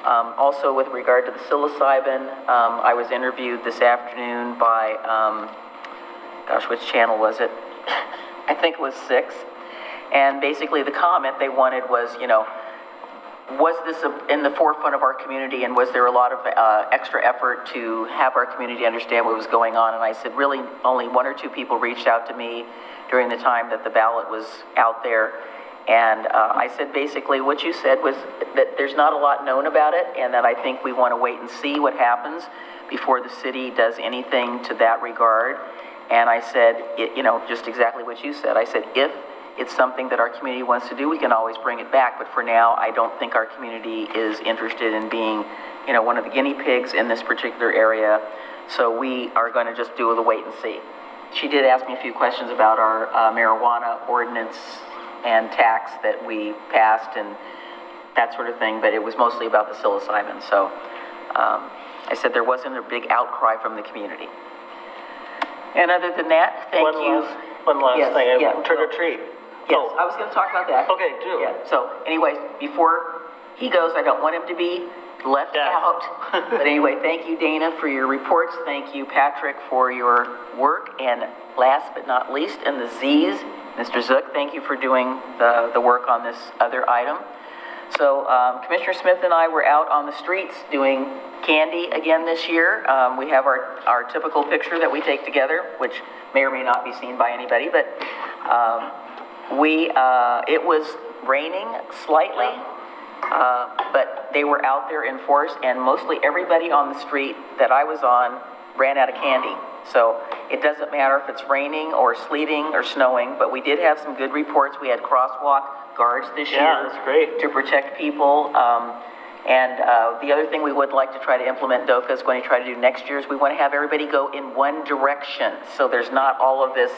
Also with regard to the psilocybin, I was interviewed this afternoon by, which channel was it? I think it was 6. And basically the comment they wanted was, was this in the forefront of our community, and was there a lot of extra effort to have our community understand what was going on? And I said, really, only 1 or 2 people reached out to me during the time that the ballot was out there. And I said, basically, what you said was that there's not a lot known about it, and that I think we want to wait and see what happens before the city does anything to that regard. And I said, just exactly what you said. I said, if it's something that our community wants to do, we can always bring it back. But for now, I don't think our community is interested in being, one of the guinea pigs in this particular area. So we are going to just do the wait and see. She did ask me a few questions about our marijuana ordinance and tax that we passed and that sort of thing, but it was mostly about the psilocybin. So I said there wasn't a big outcry from the community. And other than that, thank you. One last thing. Trick or treat. Yes, I was going to talk about that. Okay, do. Yeah, so anyways, before he goes, I don't want him to be left out. But anyway, thank you, Dana, for your reports. Thank you, Patrick, for your work. And last but not least, in the Z's, Mr. Zook, thank you for doing the work on this other item. So Commissioner Smith and I were out on the streets doing candy again this year. We have our typical picture that we take together, which may or may not be seen by anybody, but it was raining slightly, but they were out there in force, and mostly everybody on the street that I was on ran out of candy. So it doesn't matter if it's raining or sleeting or snowing, but we did have some good reports. We had crosswalk guards this year. Yeah, that's great. To protect people. And the other thing we would like to try to implement, DOCA is going to try to do next year, is we want to have everybody go in one direction. So there's not all of this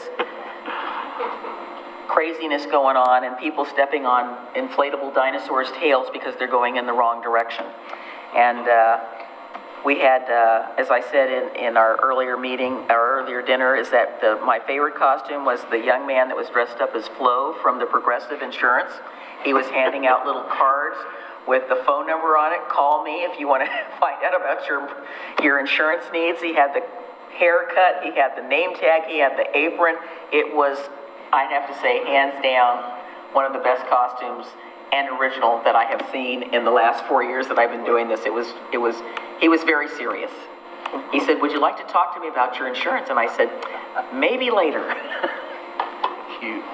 craziness going on and people stepping on inflatable dinosaurs' tails because they're going in the wrong direction. And we had, as I said in our earlier meeting, our earlier dinner, is that my favorite costume was the young man that was dressed up as Flo from the Progressive Insurance. He was handing out little cards with the phone number on it. Call me if you want to find out about your insurance needs. He had the haircut, he had the name tag, he had the apron. It was, I'd have to say, hands down, one of the best costumes and original that I have seen in the last 4 years that I've been doing this. He was very serious. He said, "Would you like to talk to me about your insurance?" And I said, "Maybe later." Cute.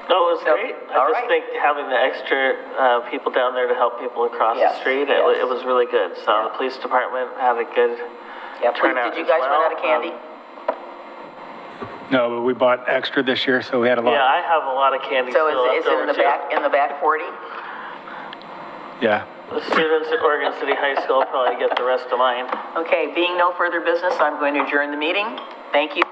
No, it was great. I just think having the extra people down there to help people across the street, it was really good. So the police department had a good turnout. Did you guys run out of candy? No, but we bought extra this year, so we had a lot. Yeah, I have a lot of candy So still is it in the back 40? Yeah. The students at Oregon City High School will probably get the rest of mine. Okay, being no further business, I'm going to adjourn the meeting. Thank you.